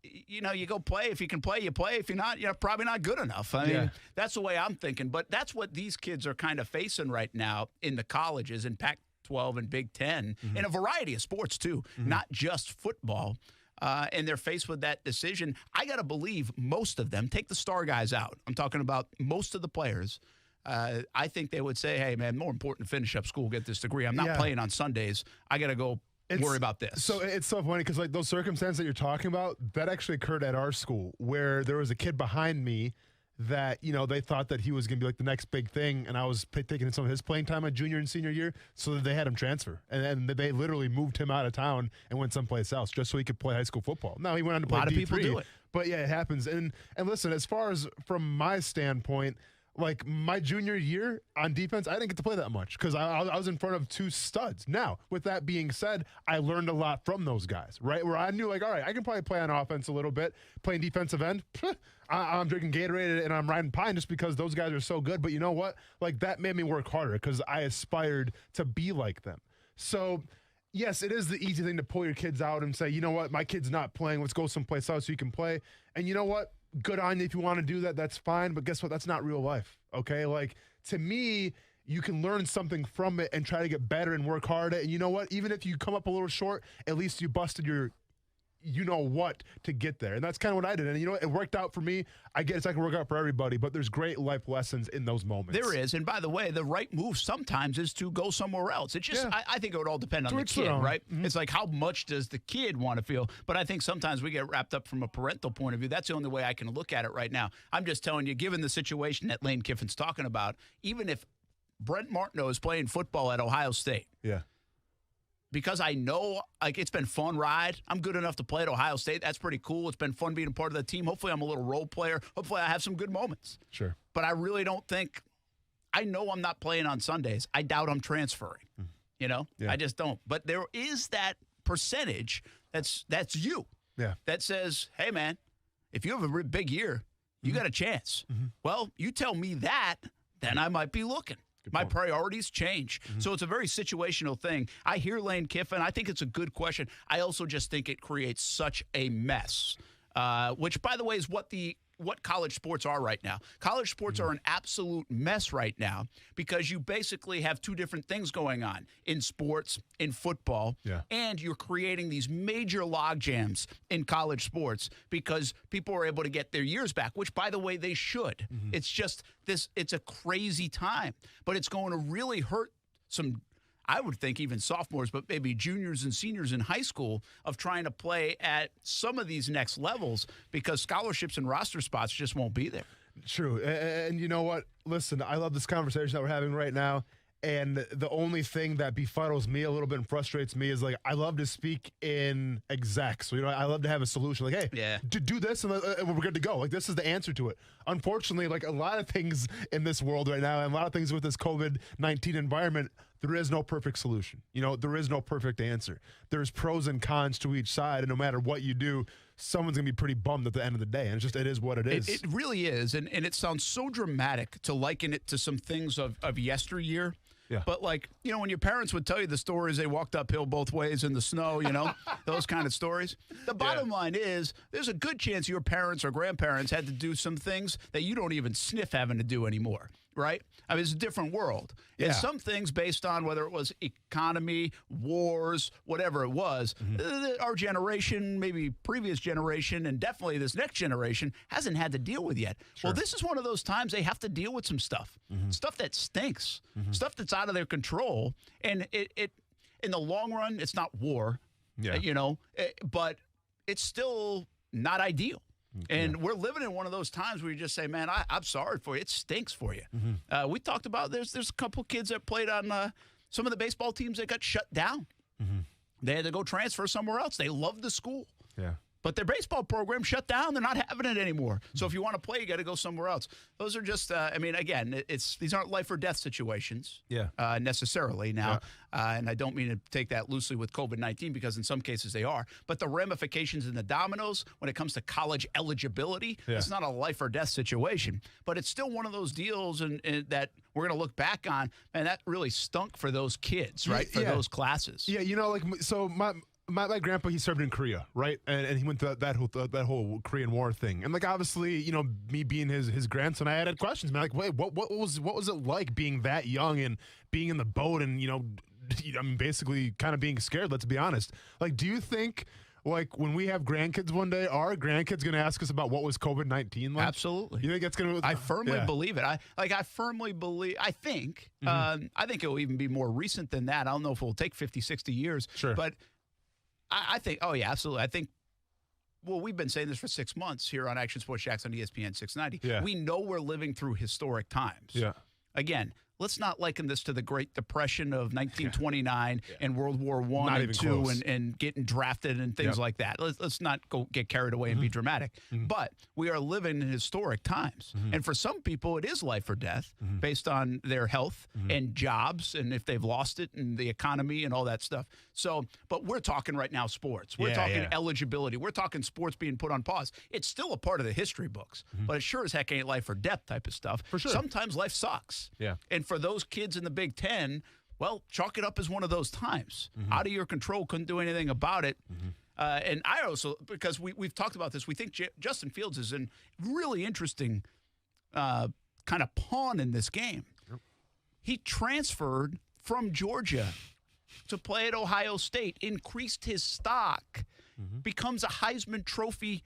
you go play. If you can play, you play. If you're not, you're probably not good enough. I mean, that's the way I'm thinking. But that's what these kids are kind of facing right now in the colleges in Pac-12 and Big Ten, in a variety of sports too, not just football. And they're faced with that decision. I got to believe most of them, take the star guys out. I'm talking about most of the players. I think they would say, hey, man, more important to finish up school, get this degree. I'm not playing on Sundays. I got to go worry about this. So it's so funny because, like, those circumstances that you're talking about, that actually occurred at our school where there was a kid behind me that, they thought that he was going to be like the next big thing. And I was taking some of his playing time at junior and senior year. So they had him transfer. And then they literally moved him out of town and went someplace else just so he could play high school football. Now he went on to play D3. A lot of people do it. But yeah, it happens. And listen, as far as from my standpoint, Like my junior year on defense, I didn't get to play that much because I was in front of 2 studs. Now, with that being said, I learned a lot from those guys, right? Where I knew, like, all right, I can probably play on offense a little bit. Playing defensive end, I'm drinking Gatorade and I'm riding pine just because those guys are so good. But you know what? Like, that made me work harder because I aspired to be like them. So, yes, it is the easy thing to pull your kids out and say, you know what? My kid's not playing. Let's go someplace else so you can play. And you know what? Good on you if you want to do that. That's fine. But guess what? That's not real life. Okay. Like, to me, you can learn something from it and try to get better and work hard at it. And you know what? Even if you come up a little short, at least you busted your, you know what, to get there. And that's kind of what I did. And you know what? It worked out for me. I get it's not going to work out for everybody, but there's great life lessons in those moments. There is. And by the way, the right move sometimes is to go somewhere else. It just, I think it would all depend on the kid, right? Mm-hmm. It's like, how much does the kid want to feel? But I think sometimes we get wrapped up from a parental point of view. That's the only way I can look at it right now. I'm just telling you, given the situation that Lane Kiffin's talking about, even if Brent Martineau is playing football at Ohio State. Yeah. Because I know, like, it's been fun ride. I'm good enough to play at Ohio State. That's pretty cool. It's been fun being a part of the team. Hopefully I'm a little role player. Hopefully I have some good moments. Sure. But I really don't think – I know I'm not playing on Sundays. I doubt I'm transferring. You know? Yeah. I just don't. But there is that percentage that's you. Yeah. That says, hey, man, if you have a big year, you got a chance. Well, you tell me that, then I might be looking. My priorities change. So it's a very situational thing. I hear Lane Kiffin. I think it's a good question. I also just think it creates such a mess, which, by the way, is what college sports are right now. College sports are an absolute mess right now because you basically have 2 different things going on in sports, in football, and you're creating these major log jams in college sports because people are able to get their years back, which, by the way, they should. It's just it's a crazy time, but it's going to really hurt some, I would think, even sophomores, but maybe juniors and seniors in high school of trying to play at some of these next levels because scholarships and roster spots just won't be there. True. And you know what? Listen, I love this conversation that we're having right now. And the only thing that befuddles me a little bit and frustrates me is, like, I love to speak in execs. So, you know, I love to have a solution. Like, hey, do this and we're good to go. Like, this is the answer to it. Unfortunately, like a lot of things in this world right now and a lot of things with this COVID-19 environment, there is no perfect solution. You know, there is no perfect answer. There's pros and cons to each side. And no matter what you do, someone's going to be pretty bummed at the end of the day. And it is what it is. It really is. And it sounds so dramatic to liken it to some things of yesteryear. Yeah. But, like, you know, when your parents would tell you the stories, they walked uphill both ways in the snow, you know, those kind of stories. The bottom line is there's a good chance your parents or grandparents had to do some things that you don't even sniff having to do anymore, right? I mean, it's a different world. Yeah. And some things based on whether it was economy, wars, whatever it was, our generation, maybe previous generation, and definitely this next generation hasn't had to deal with yet. Sure. Well, this is one of those times they have to deal with some stuff, stuff that stinks, stuff that's out of their control. And it in the long run, it's not war, you know, but it's still not ideal. And we're living in one of those times where you just say, man, I'm sorry for you. It stinks for you. We talked about there's a couple kids that played on some of the baseball teams that got shut down. They had to go transfer somewhere else. They loved the school. Yeah. But their baseball program shut down. They're not having it anymore. So if you want to play, you got to go somewhere else. Those are just, I mean, again, these aren't life or death situations necessarily now. And I don't mean to take that loosely with COVID-19 because in some cases they are. But the ramifications and the dominoes when it comes to college eligibility, it's not a life or death situation. But it's still one of those deals and that we're going to look back on, man, that really stunk for those kids, right, for those classes. Yeah, you know, like, so my grandpa, he served in Korea, right? And he went through that whole Korean War thing. And, like, obviously, you know, me being his grandson, I had questions, man. Like, wait, what was it like being that young and being in the boat and, you know, I mean, basically kind of being scared, let's be honest. Like, do you think, like, when we have grandkids one day, are grandkids going to ask us about what was COVID-19 like? Absolutely. You think it's going to? I firmly believe it. I think it will even be more recent than that. I don't know if it will take 50, 60 years. Sure. But I think, oh, yeah, absolutely. I think, well, we've been saying this for 6 months here on Action Sports Jax on ESPN 690. Yeah. We know we're living through historic times. Yeah. Again, let's not liken this to the Great Depression of 1929 and World War I and II and getting drafted and things like that. Let's not go get carried away and be dramatic. But we are living in historic times. And for some people, it is life or death based on their health and jobs and if they've lost it and the economy and all that stuff. So, but we're talking right now sports. We're talking eligibility. We're talking sports being put on pause. It's still a part of the history books, but it sure as heck ain't life or death type of stuff. For sure. Sometimes life sucks. Yeah. And for those kids in the Big Ten, well, chalk it up as one of those times. Out of your control, couldn't do anything about it. And I also, because we've talked about this, we think Justin Fields is a really interesting kind of pawn in this game. He transferred from Georgia to play at Ohio State, increased his stock, becomes a Heisman Trophy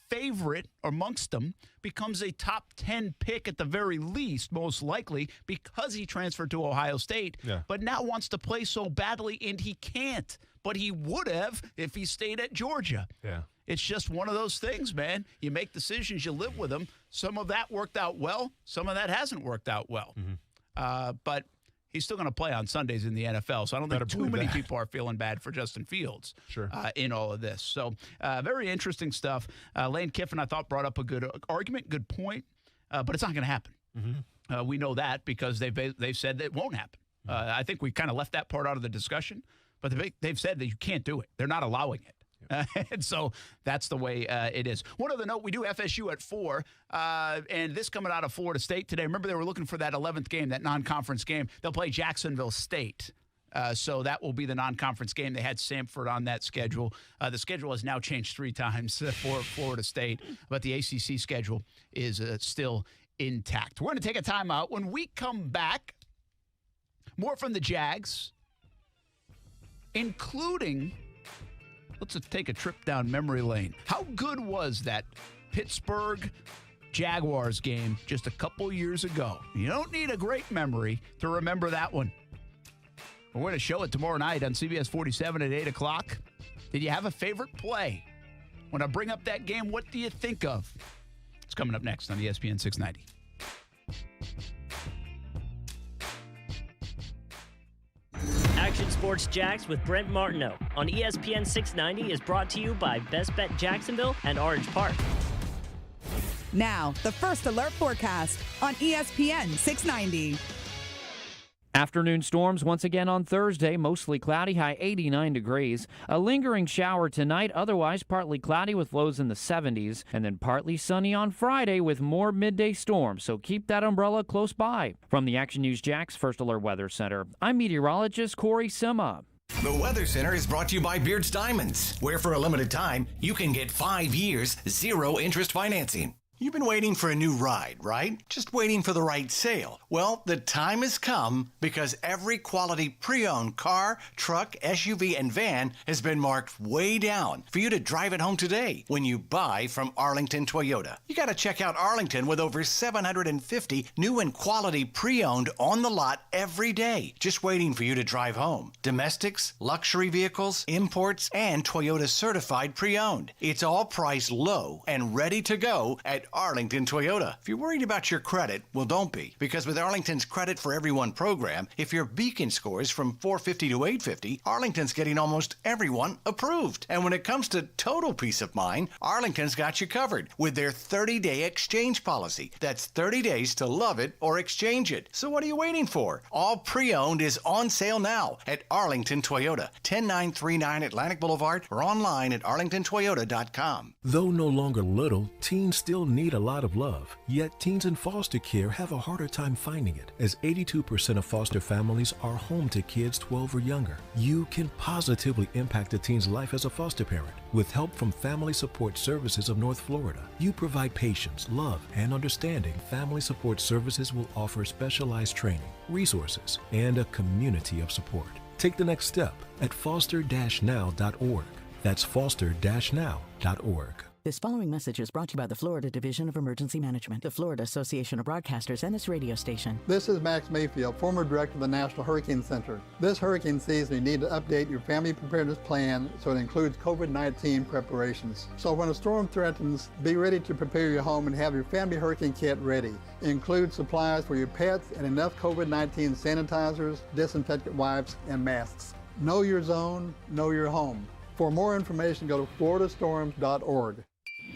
favorite amongst them, becomes a top 10 pick at the very least, most likely, because he transferred to Ohio State, but now wants to play so badly, and he can't. But he would have if he stayed at Georgia. Yeah. It's just one of those things, man. You make decisions, you live with them. Some of that worked out well. Some of that hasn't worked out well. But he's still going to play on Sundays in the NFL, so I don't think too many people are feeling bad for Justin Fields in all of this. So very interesting stuff. Lane Kiffin, I thought, brought up a good argument, good point, but it's not going to happen. We know that because they've said that it won't happen. I think we kind of left that part out of the discussion, but they've said that you can't do it. They're not allowing it. And so that's the way it is. One other note, we do FSU at 4, and this coming out of Florida State today. Remember, they were looking for that 11th game, that non-conference game. They'll play Jacksonville State. So that will be the non-conference game. They had Samford on that schedule. The schedule has now changed 3 times for Florida State, but the ACC schedule is still intact. We're going to take a timeout. When we come back, more from the Jags, including... Let's take a trip down memory lane. How good was that Pittsburgh Jaguars game just a couple years ago? You don't need a great memory to remember that one. We're going to show it tomorrow night on CBS 47 at 8 o'clock. Did you have a favorite play? When I bring up that game, what do you think of? It's coming up next on ESPN 690. Action Sports Jax with Brent Martineau on ESPN 690 is brought to you by Best Bet Jacksonville and Orange Park. Now, the first alert forecast on ESPN 690. Afternoon storms once again on Thursday, mostly cloudy, high 89 degrees. A lingering shower tonight, otherwise partly cloudy with lows in the 70s. And then partly sunny on Friday with more midday storms, so keep that umbrella close by. From the Action News Jax First Alert Weather Center, I'm meteorologist Corey Sima. The Weather Center is brought to you by Beards Diamonds, where for a limited time, you can get 5 years, 0 interest financing. You've been waiting for a new ride, right? Just waiting for the right sale. Well, the time has come because every quality pre-owned car, truck, SUV, and van has been marked way down for you to drive it home today when you buy from Arlington Toyota. You got to check out Arlington with over 750 new and quality pre-owned on the lot every day, just waiting for you to drive home. Domestics, luxury vehicles, imports, and Toyota certified pre-owned. It's all priced low and ready to go at Arlington Toyota. If you're worried about your credit, well, don't be, because with Arlington's Credit for Everyone program, if your Beacon scores from 450 to 850, Arlington's getting almost everyone approved. And when it comes to total peace of mind, Arlington's got you covered with their 30-day exchange policy. That's 30 days to love it or exchange it. So what are you waiting for? All pre-owned is on sale now at Arlington Toyota, 10939 Atlantic Boulevard, or online at arlingtontoyota.com. Though no longer little, teens still need a lot of love, yet teens in foster care have a harder time finding it, as 82% of foster families are home to kids 12 or younger. You can positively impact a teen's life as a foster parent. With help from Family Support Services of North Florida, you provide patience, love, and understanding. Family Support Services will offer specialized training, resources, and a community of support. Take the next step at foster-now.org. That's foster-now.org. This following message is brought to you by the Florida Division of Emergency Management, the Florida Association of Broadcasters, and its radio station. This is Max Mayfield, former director of the National Hurricane Center. This hurricane season, you need to update your family preparedness plan so it includes COVID-19 preparations. So when a storm threatens, be ready to prepare your home and have your family hurricane kit ready. It includes supplies for your pets and enough COVID-19 sanitizers, disinfectant wipes, and masks. Know your zone, know your home. For more information, go to floridastorms.org.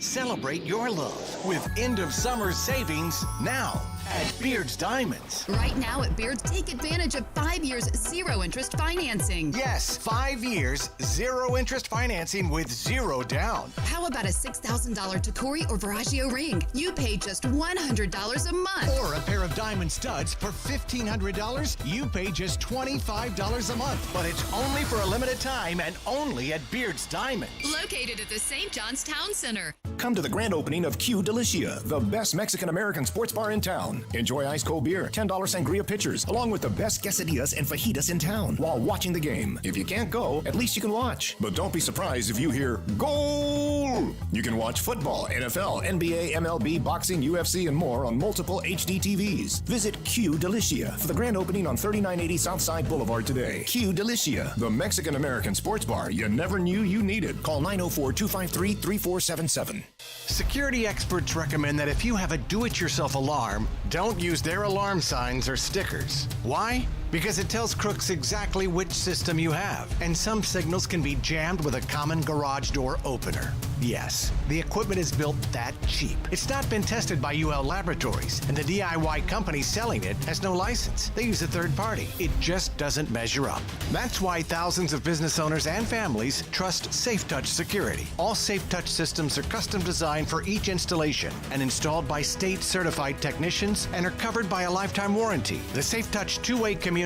Celebrate your love with end of summer savings now at Beard's Diamonds. Right now at Beard's, take advantage of 5 years zero interest financing. Yes, 5 years, zero interest financing with zero down. How about a $6,000 Tacori or Veragio ring? You pay just $100 a month. Or a pair of diamond studs for $1,500. You pay just $25 a month. But it's only for a limited time and only at Beard's Diamonds. Located at the St. John's Town Center. Come to the grand opening of Q Delicia, the best Mexican-American sports bar in town. Enjoy ice-cold beer, $10 sangria pitchers, along with the best quesadillas and fajitas in town while watching the game. If you can't go, at least you can watch. But don't be surprised if you hear, "Goal!" You can watch football, NFL, NBA, MLB, boxing, UFC, and more on multiple HD TVs. Visit Q Delicia for the grand opening on 3980 Southside Boulevard today. Q Delicia, the Mexican-American sports bar you never knew you needed. Call 904-253-3477. Security experts recommend that if you have a do-it-yourself alarm, don't use their alarm signs or stickers. Why? Because it tells crooks exactly which system you have, and some signals can be jammed with a common garage door opener. Yes, the equipment is built that cheap. It's not been tested by UL Laboratories, and the DIY company selling it has no license. They use a third party. It just doesn't measure up. That's why thousands of business owners and families trust SafeTouch Security. All SafeTouch systems are custom designed for each installation and installed by state-certified technicians and are covered by a lifetime warranty. The SafeTouch two-way communicator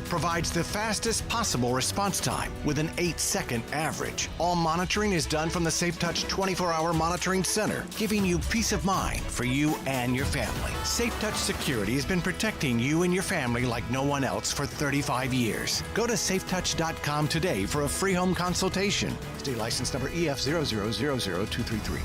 provides the fastest possible response time with an 8-second average. All monitoring is done from the SafeTouch 24-hour monitoring center, giving you peace of mind for you and your family. SafeTouch Security has been protecting you and your family like no one else for 35 years. Go to safetouch.com today for a free home consultation. State license number EF0000233.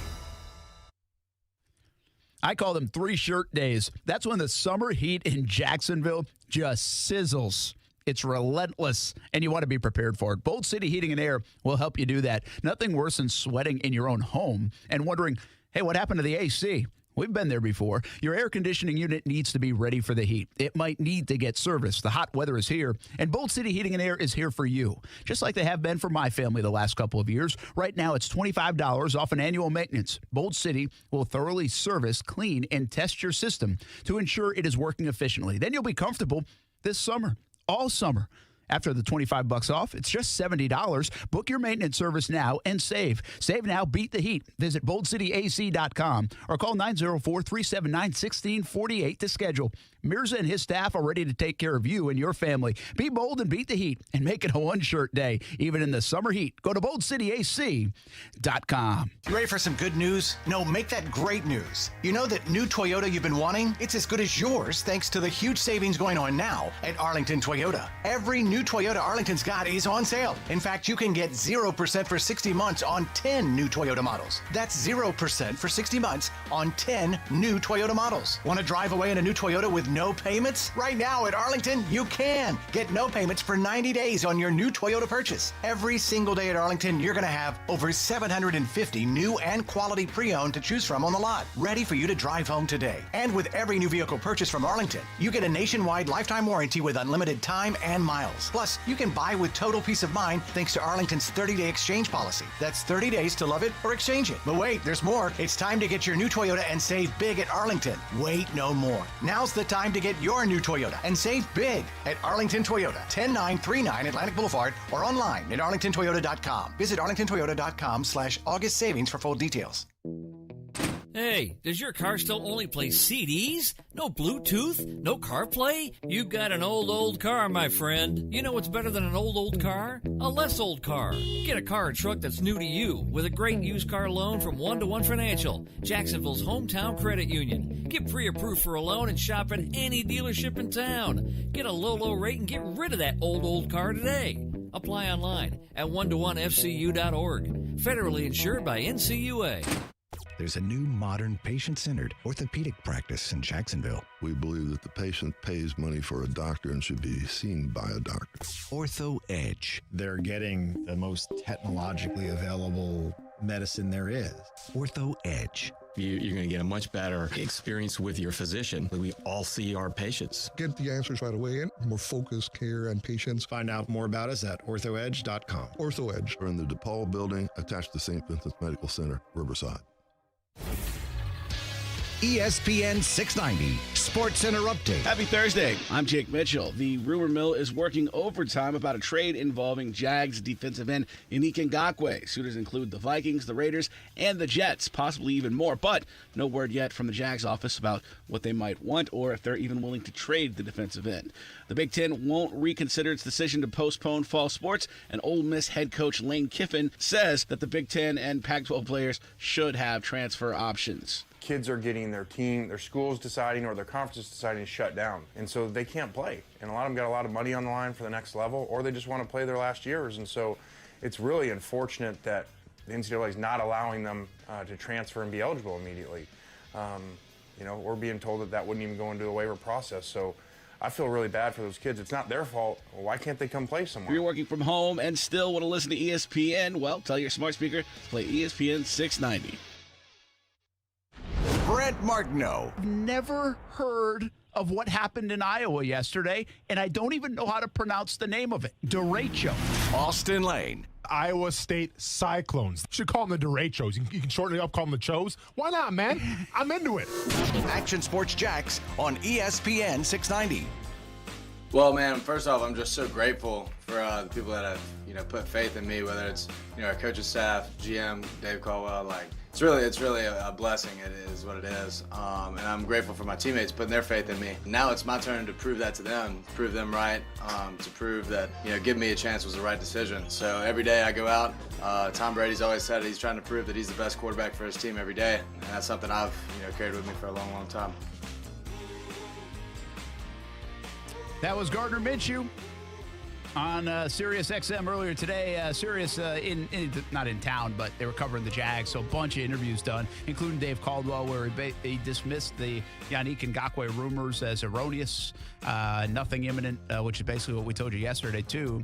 I call them 3 shirt days. That's when the summer heat in Jacksonville just sizzles. It's relentless, and you want to be prepared for it. Bold City Heating and Air will help you do that. Nothing worse than sweating in your own home and wondering, hey, what happened to the AC? We've been there before. Your air conditioning unit needs to be ready for the heat. It might need to get serviced. The hot weather is here, and Bold City Heating and Air is here for you, just like they have been for my family the last couple of years. Right now, it's $25 off an annual maintenance. Bold City will thoroughly service, clean, and test your system to ensure it is working efficiently. Then you'll be comfortable this summer, all summer. After the $25 off, it's just $70. Book your maintenance service now and save. Save now, beat the heat. Visit boldcityac.com or call 904-379-1648 to schedule. Mirza and his staff are ready to take care of you and your family. Be bold and beat the heat and make it a one-shirt day, even in the summer heat. Go to boldcityac.com. You ready for some good news? No, make that great news. You know that new Toyota you've been wanting? It's as good as yours thanks to the huge savings going on now at Arlington Toyota. Every new Toyota Arlington's got is on sale. In fact, you can get 0% for 60 months on 10 new Toyota models. That's 0% for 60 months on 10 new Toyota models. Want to drive away in a new Toyota with no payments? Right now at Arlington, you can. Get no payments for 90 days on your new Toyota purchase. Every single day at Arlington, you're going to have over 750 new and quality pre-owned to choose from on the lot, ready for you to drive home today. And with every new vehicle purchase from Arlington, you get a nationwide lifetime warranty with unlimited time and miles. Plus, you can buy with total peace of mind thanks to Arlington's 30-day exchange policy. That's 30 days to love it or exchange it. But wait, there's more. It's time to get your new Toyota and save big at Arlington. Wait no more. Now's the time to get your new Toyota and save big at Arlington Toyota, 10939 Atlantic Boulevard, or online at arlingtontoyota.com. Visit arlingtontoyota.com/August savings for full details. Hey, does your car still only play CDs? No Bluetooth? No CarPlay? You've got an old car, my friend. You know what's better than an old car? A less old car. Get a car or truck that's new to you with a great used car loan from 1-to-1 Financial, Jacksonville's hometown credit union. Get pre-approved for a loan and shop at any dealership in town. Get a low rate and get rid of that old car today. Apply online at 1to1fcu.org. Federally insured by NCUA. there's a new, modern, patient-centered orthopedic practice in Jacksonville. We believe that the patient pays money for a doctor and should be seen by a doctor. Ortho Edge. They're getting the most technologically available medicine there is. Ortho Edge. You're going to get a much better experience with your physician. We all see our patients. Get the answers right away and more focused care and patients. Find out more about us at orthoedge.com. Ortho Edge. We're in the DePaul building attached to St. Vincent's Medical Center, Riverside. ESPN 690 Sports Center Update. Happy Thursday. I'm Jake Mitchell. The rumor mill is working overtime about a trade involving Jags defensive end Yannick Ngakoue. Suitors include the Vikings, the Raiders, and the Jets, possibly even more, but no word yet from the Jags office about what they might want or if they're even willing to trade the defensive end. The Big Ten won't reconsider its decision to postpone fall sports, and Ole Miss head coach Lane Kiffin says that the Big Ten and Pac-12 players should have transfer options. Kids are getting their schools deciding or their conferences deciding to shut down. And so they can't play. And a lot of them got a lot of money on the line for the next level, or they just want to play their last years. And so it's really unfortunate that the NCAA is not allowing them to transfer and be eligible immediately. We're being told that wouldn't even go into a waiver process. So I feel really bad for those kids. It's not their fault. Well, why can't they come play somewhere? If you're working from home and still want to listen to ESPN, well, tell your smart speaker to play ESPN 690. Brent Martineau. Never heard of what happened in Iowa yesterday, and I don't even know how to pronounce the name of it. Derecho. Austin Lane. Iowa State Cyclones. Should call them the Derechos. You can shorten it up, call them the Chos. Why not, man? I'm into it. Action Sports Jax on ESPN 690. Well, man, first off, I'm just so grateful for the people that have, put faith in me, whether it's, our coaching staff, GM, Dave Caldwell, it's really a blessing. It is what it is. And I'm grateful for my teammates putting their faith in me. Now it's my turn to prove that to them, to prove them right, to prove that, giving me a chance was the right decision. So every day I go out, Tom Brady's always said he's trying to prove that he's the best quarterback for his team every day. And that's something I've, carried with me for a long, long time. That was Gardner Minshew on Sirius XM earlier today. Sirius not in town, but they were covering the Jags, so a bunch of interviews done, including Dave Caldwell, where he dismissed the Yannick Ngakoue rumors as erroneous, nothing imminent, which is basically what we told you yesterday, too,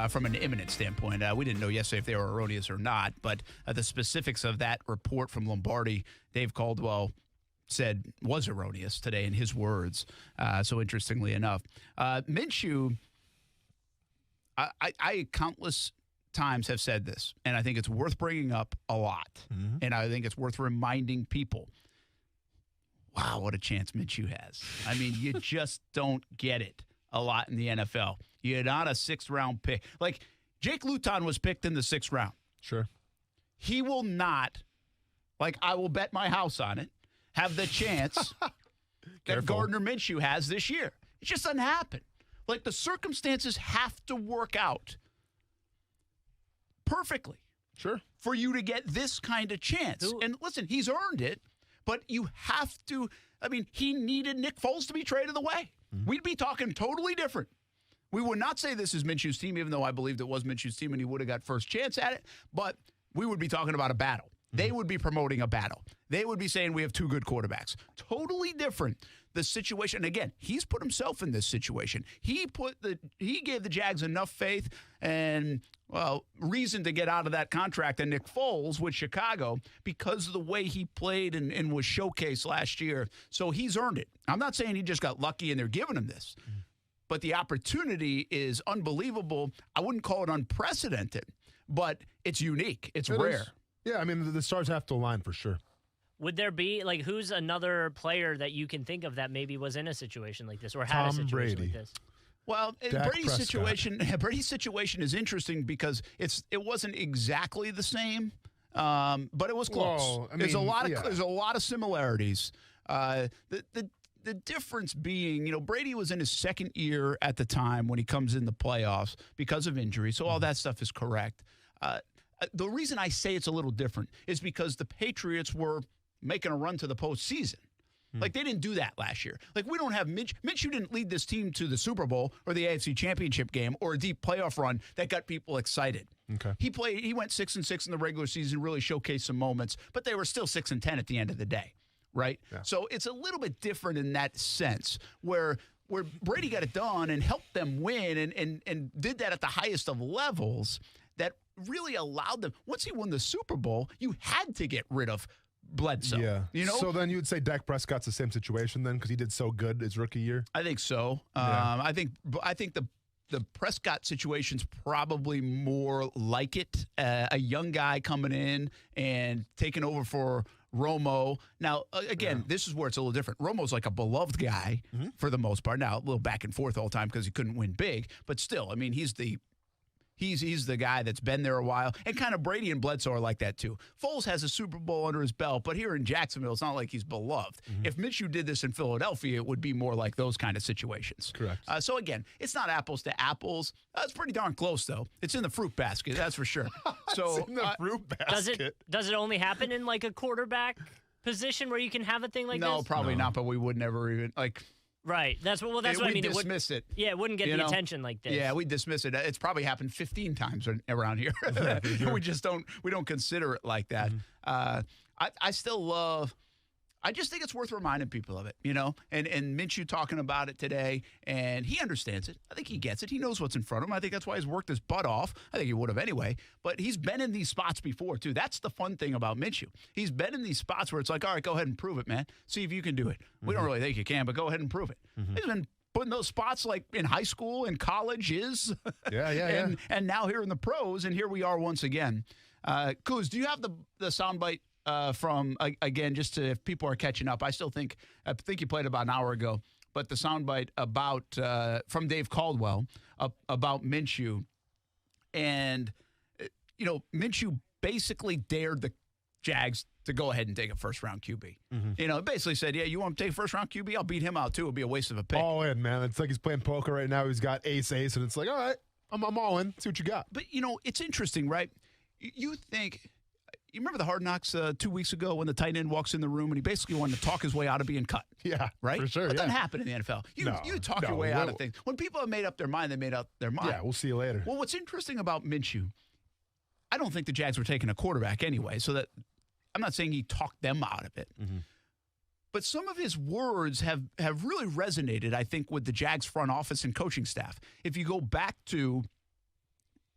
from an imminent standpoint. We didn't know yesterday if they were erroneous or not, but the specifics of that report from Lombardi, Dave Caldwell said was erroneous today in his words. So interestingly enough, Minshew, I countless times have said this, and I think it's worth bringing up a lot. Mm-hmm. And I think it's worth reminding people, wow, what a chance Minshew has. I mean, you just don't get it a lot in the NFL. You're not a sixth-round pick. Like, Jake Luton was picked in the sixth round. Sure. He will not, I will bet my house on it, have the chance that Gardner Minshew has this year. It just doesn't happen. The circumstances have to work out perfectly. Sure. For you to get this kind of chance. And listen, he's earned it, but you have to, he needed Nick Foles to be traded away. Mm-hmm. We'd be talking totally different. We would not say this is Minshew's team, even though I believed it was Minshew's team and he would have got first chance at it, but we would be talking about a battle. They would be promoting a battle. They would be saying we have two good quarterbacks. Totally different. The situation, again, he's put himself in this situation. He gave the Jags enough faith and, reason to get out of that contract and Nick Foles with Chicago because of the way he played and was showcased last year. So he's earned it. I'm not saying he just got lucky and they're giving him this. But the opportunity is unbelievable. I wouldn't call it unprecedented, but it's unique. It's rare. Yeah, the stars have to align for sure. Would there be, who's another player that you can think of that maybe was in a situation like this or had a situation like this? Well, Brady's situation is interesting because it wasn't exactly the same, but it was close. Well, there's a lot of similarities. The difference being, Brady was in his second year at the time when he comes in the playoffs because of injury, so all that stuff is correct. The reason I say it's a little different is because the Patriots were making a run to the postseason. Like, they didn't do that last year. Like, we don't have Minshew didn't lead this team to the Super Bowl or the AFC Championship game or a deep playoff run that got people excited. Okay. He went 6-6 in the regular season, really showcased some moments, but they were still 6-10 at the end of the day, right? Yeah. So it's a little bit different in that sense where Brady got it done and helped them win and did that at the highest of levels that really allowed them. Once he won the Super Bowl, you had to get rid of Bledsoe. Yeah. You know? So then you would say Dak Prescott's the same situation then because he did so good his rookie year? I think so. Yeah. I think the Prescott situation's probably more like it. A young guy coming in and taking over for Romo. Now, again, this is where it's a little different. Romo's like a beloved guy for the most part. Now, a little back and forth all the time because he couldn't win big. But still, I mean, he's the guy that's been there a while. And kind of Brady and Bledsoe are like that too. Foles has a Super Bowl under his belt, but here in Jacksonville, it's not like he's beloved. If Minshew did this in Philadelphia, it would be more like those kind of situations. Correct. So again, it's not apples to apples. It's pretty darn close, though. It's in the fruit basket, that's for sure. So It's in the fruit basket. Does it only happen in like a quarterback position where you can have a thing like this? No, probably not, but we would never even like. Right. That's what I mean. We dismiss it. Yeah, it wouldn't get the attention like this. Yeah, we dismiss it. It's probably happened 15 times around here. Sure. We just don't consider it like that. I still love. I just think it's worth reminding people of it, you know. And Minshew talking about it today, and he understands it. I think he gets it. He knows what's in front of him. I think that's why he's worked his butt off. I think he would have anyway. But he's been in these spots before too. That's the fun thing about Minshew. He's been in these spots where it's like, all right, go ahead and prove it, man. See if you can do it. We don't really think you can, but go ahead and prove it. He's been putting those spots like in high school and college is. And now here in the pros, and here we are once again. Kuz, do you have the soundbite? From again, just to, if people are catching up, I think you played about an hour ago, but the soundbite about from Dave Caldwell about Minshew, and Minshew basically dared the Jags to go ahead and take a first-round QB. Basically said, yeah, you want to take a first-round QB? I'll beat him out too. It'll be a waste of a pick. All in, man. It's like he's playing poker right now. He's got ace, and it's like, all right, I'm all in. See what you got. But it's interesting, right? You think. You remember the Hard Knocks 2 weeks ago when the tight end walks in the room and he basically wanted to talk his way out of being cut? Yeah, right? for sure. That doesn't happen in the NFL. You talk your way out of things. When people have made up their mind, they made up their mind. Yeah, we'll see you later. Well, what's interesting about Minshew, I don't think the Jags were taking a quarterback anyway, so that I'm not saying he talked them out of it. But some of his words have really resonated, I think, with the Jags front office and coaching staff. If you go back to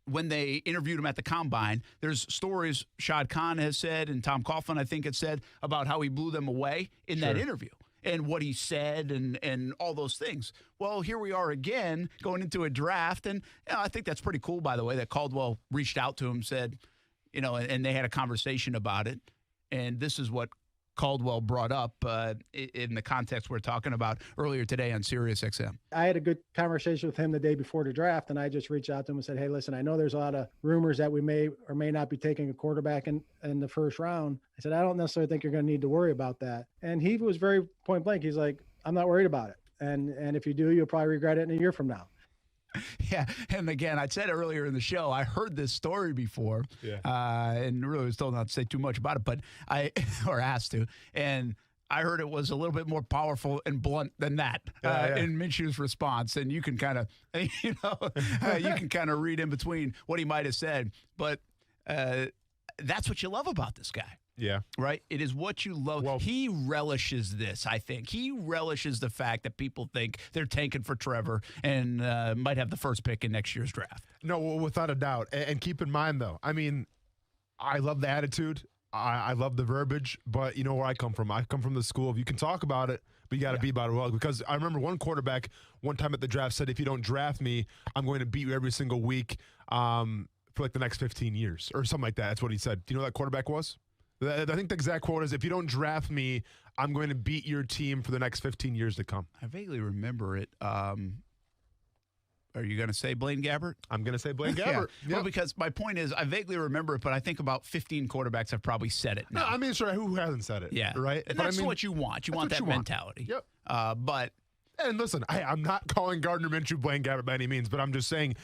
when they interviewed him at the Combine, there's stories Shad Khan has said and Tom Coughlin, I think, had said about how he blew them away in that interview and what he said and all those things. Well, here we are again going into a draft, and I think that's pretty cool, by the way, that Caldwell reached out to him, said, and they had a conversation about it, and this is what Caldwell brought up in the context we're talking about earlier today on Sirius XM. I had a good conversation with him the day before the draft, and I just reached out to him and said, hey, listen, I know there's a lot of rumors that we may or may not be taking a quarterback in the first round. I said, I don't necessarily think you're going to need to worry about that. And he was very point blank. He's like, I'm not worried about it. And if you do, you'll probably regret it in a year from now. Yeah, and again, I said earlier in the show, I heard this story before, and really was told not to say too much about it, but or asked to, and I heard it was a little bit more powerful and blunt than that in Minshew's response, and you can kind of, you can kind of read in between what he might have said, but that's what you love about this guy. Yeah. Right? It is what you love. Well, he relishes this, I think. He relishes the fact that people think they're tanking for Trevor and might have the first pick in next year's draft. No, without a doubt. And keep in mind, though, I mean, I love the attitude. I love the verbiage. But you know where I come from? I come from the school of you can talk about it, but you got to be about it well. Because I remember one quarterback one time at the draft said, if you don't draft me, I'm going to beat you every single week for like the next 15 years or something like that. That's what he said. Do you know who that quarterback was? I think the exact quote is, if you don't draft me, I'm going to beat your team for the next 15 years to come. I vaguely remember it. Are you going to say Blaine Gabbert? I'm going to say Blaine Gabbert. Well, because my point is, I vaguely remember it, but I think about 15 quarterbacks have probably said it now. No, I mean, sure, who hasn't said it? Yeah. Right? And that's what you want. You want that mentality. Yep. But and listen, I'm not calling Gardner Minshew Blaine Gabbert by any means, but I'm just saying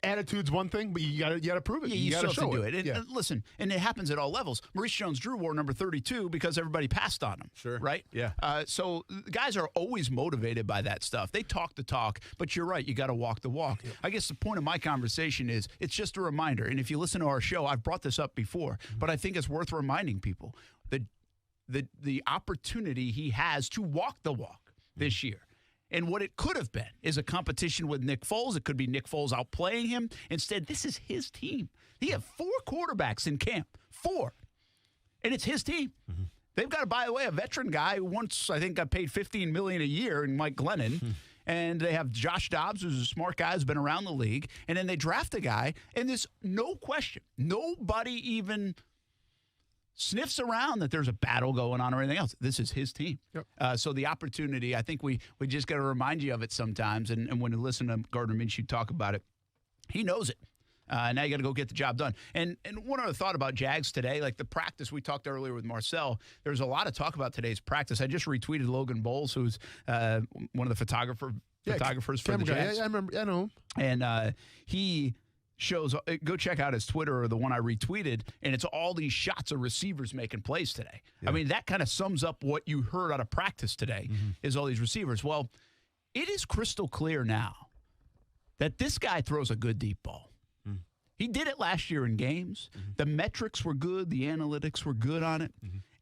attitude's one thing, but you gotta prove it. Yeah, you gotta still have show to do it. And listen, and it happens at all levels. Maurice Jones-Drew wore number 32 because everybody passed on him. Sure. Right? Yeah. So guys are always motivated by that stuff. They talk the talk, but you're right. You got to walk the walk. I guess the point of my conversation is it's just a reminder. And if you listen to our show, I've brought this up before, but I think it's worth reminding people that the opportunity he has to walk the walk this year. And what it could have been is a competition with Nick Foles. It could be Nick Foles outplaying him. Instead, this is his team. He had 4 quarterbacks in camp. 4. And it's his team. Mm-hmm. They've got, by the way, a veteran guy who once, I think, got paid $15 million a year in Mike Glennon. And they have Josh Dobbs, who's a smart guy, who's been around the league. And then they draft a guy, and there's no question. Nobody even sniffs around that there's a battle going on or anything else. This is his team. Yep. So the opportunity, I think we just got to remind you of it sometimes. And when you listen to Gardner Minshew talk about it, he knows it. Now you got to go get the job done. And one other thought about Jags today, like the practice we talked earlier with Marcel, there's a lot of talk about today's practice. I just retweeted Logan Bowles, who's one of the photographers for the Jags. Yeah, I remember. I know him. And he shows, go check out his Twitter or the one I retweeted, and it's all these shots of receivers making plays today. Yeah. I mean, that kind of sums up what you heard out of practice today is all these receivers. Well, it is crystal clear now that this guy throws a good deep ball. He did it last year in games. The metrics were good. The analytics were good on it.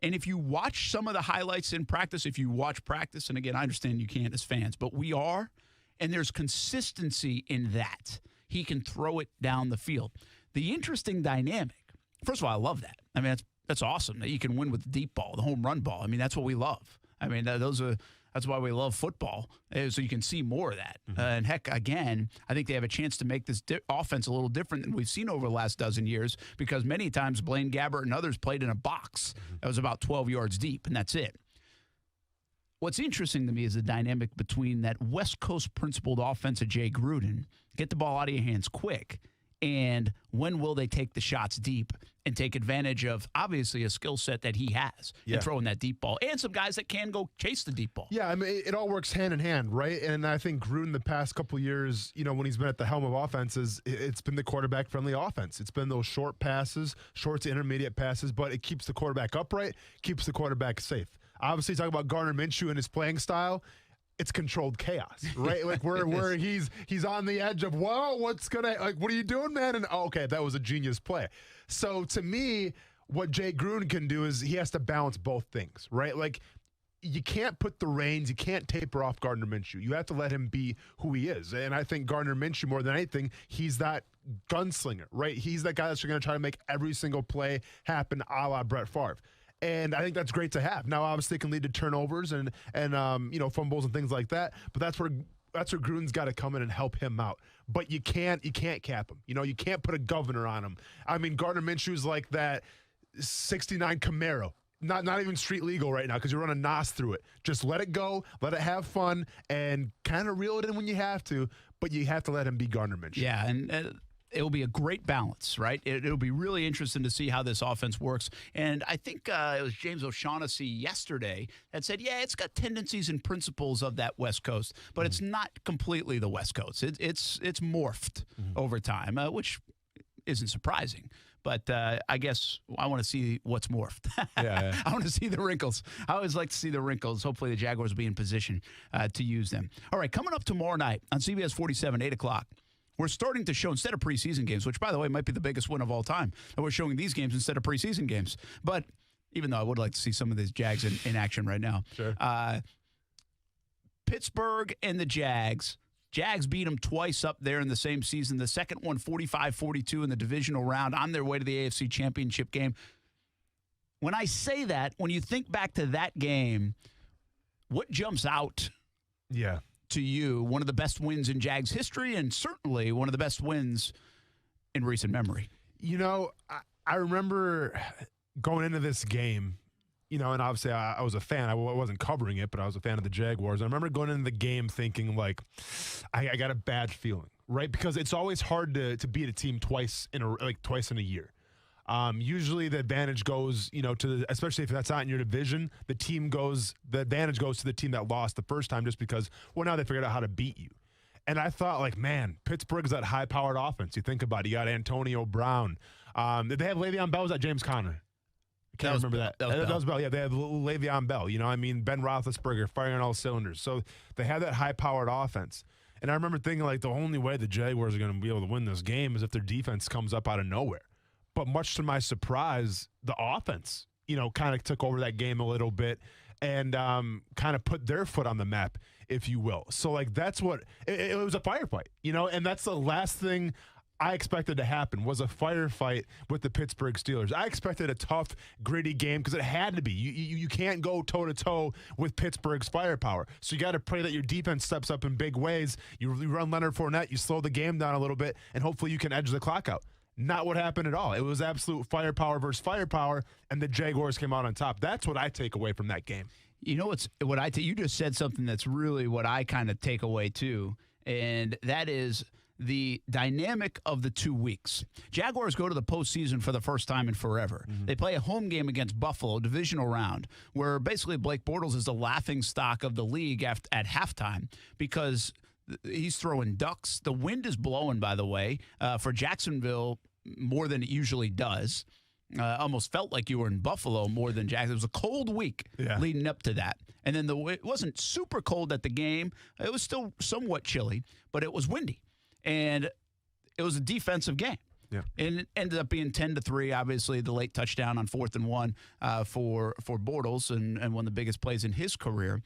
And if you watch some of the highlights in practice, if you watch practice, and again, I understand you can't as fans, but we are, and there's consistency in that. He can throw it down the field. The interesting dynamic, first of all, I love that. I mean, that's awesome that you can win with the deep ball, the home run ball. I mean, that's what we love. I mean, that's why we love football, so you can see more of that. And heck, again, I think they have a chance to make this offense a little different than we've seen over the last dozen years because many times Blaine Gabbert and others played in a box that was about 12 yards deep, and that's it. What's interesting to me is the dynamic between that West Coast principled offense of Jay Gruden, get the ball out of your hands quick, and when will they take the shots deep and take advantage of, obviously, a skill set that he has in throwing that deep ball, and some guys that can go chase the deep ball. Yeah, I mean, it all works hand in hand, right? And I think Gruden the past couple of years, when he's been at the helm of offenses, it's been the quarterback-friendly offense. It's been those short passes, short to intermediate passes, but it keeps the quarterback upright, keeps the quarterback safe. Obviously, talk about Gardner Minshew and his playing style. It's controlled chaos, right? Like where he's on the edge of, whoa, what are you doing, man? And okay, that was a genius play. So to me, what Jay Gruden can do is he has to balance both things, right? Like you can't put the reins, you can't taper off Gardner Minshew. You have to let him be who he is. And I think Gardner Minshew, more than anything, he's that gunslinger, right? He's that guy that's going to try to make every single play happen a la Brett Favre. And I think that's great to have. Now, obviously, it can lead to turnovers and fumbles and things like that. But that's where Gruden's got to come in and help him out. But you can't cap him. You can't put a governor on him. I mean, Gardner Minshew's like that '69 Camaro. Not even street legal right now because you're running NOS through it. Just let it go, let it have fun, and kind of reel it in when you have to. But you have to let him be Gardner Minshew. Yeah, and it'll be a great balance, right? It'll be really interesting to see how this offense works. And I think it was James O'Shaughnessy yesterday that said, yeah, it's got tendencies and principles of that West Coast, but it's not completely the West Coast. It's morphed over time, which isn't surprising. But I guess I want to see what's morphed. I want to see the wrinkles. I always like to see the wrinkles. Hopefully the Jaguars will be in position to use them. All right, coming up tomorrow night on CBS 47, 8 o'clock. We're starting to show, instead of preseason games, which, by the way, might be the biggest win of all time, that we're showing these games instead of preseason games. But even though I would like to see some of these Jags in action right now. Sure. Pittsburgh and the Jags. Jags beat them twice up there in the same season. The second one, 45-42 in the divisional round, on their way to the AFC Championship game. When I say that, when you think back to that game, what jumps out? Yeah. To you, one of the best wins in Jags history and certainly one of the best wins in recent memory. I remember going into this game, and obviously I was a fan. I wasn't covering it, but I was a fan of the Jaguars. I remember going into the game thinking, like, I got a bad feeling, right? Because it's always hard to beat a team twice in a year. Usually the advantage goes, especially if that's not in your division, the advantage goes to the team that lost the first time just because, well, now they figured out how to beat you. And I thought, like, man, Pittsburgh's that high-powered offense. You think about it. You got Antonio Brown. Did they have Le'Veon Bell? Was that James Conner? I can't remember that. That was Bell. Yeah, they had Le'Veon Bell. You know, I mean, Ben Roethlisberger firing on all cylinders. So they had that high-powered offense. And I remember thinking, like, the only way the Jaguars are going to be able to win this game is if their defense comes up out of nowhere. But much to my surprise, the offense, you know, kind of took over that game a little bit and kind of put their foot on the map, if you will. So, like, that's what it was, a firefight, you know, and that's the last thing I expected to happen was a firefight with the Pittsburgh Steelers. I expected a tough, gritty game because it had to be. You can't go toe-to-toe with Pittsburgh's firepower. So you got to pray that your defense steps up in big ways. You run Leonard Fournette, you slow the game down a little bit, and hopefully you can edge the clock out. Not what happened at all. It was absolute firepower versus firepower, and the Jaguars came out on top. That's what I take away from that game. You know you just said something that's really what I kind of take away too, and that is the dynamic of the 2 weeks. Jaguars go to the postseason for the first time in forever. Mm-hmm. They play a home game against Buffalo, divisional round, where basically Blake Bortles is the laughing stock of the league at halftime because he's throwing ducks. The wind is blowing, by the way, for Jacksonville more than it usually does. Almost felt like you were in Buffalo more than Jacksonville. It was a cold week leading up to that. And then it wasn't super cold at the game. It was still somewhat chilly, but it was windy. And it was a defensive game. Yeah. And it ended up being 10-3, obviously, the late touchdown on 4th and 1 for Bortles and one of the biggest plays in his career.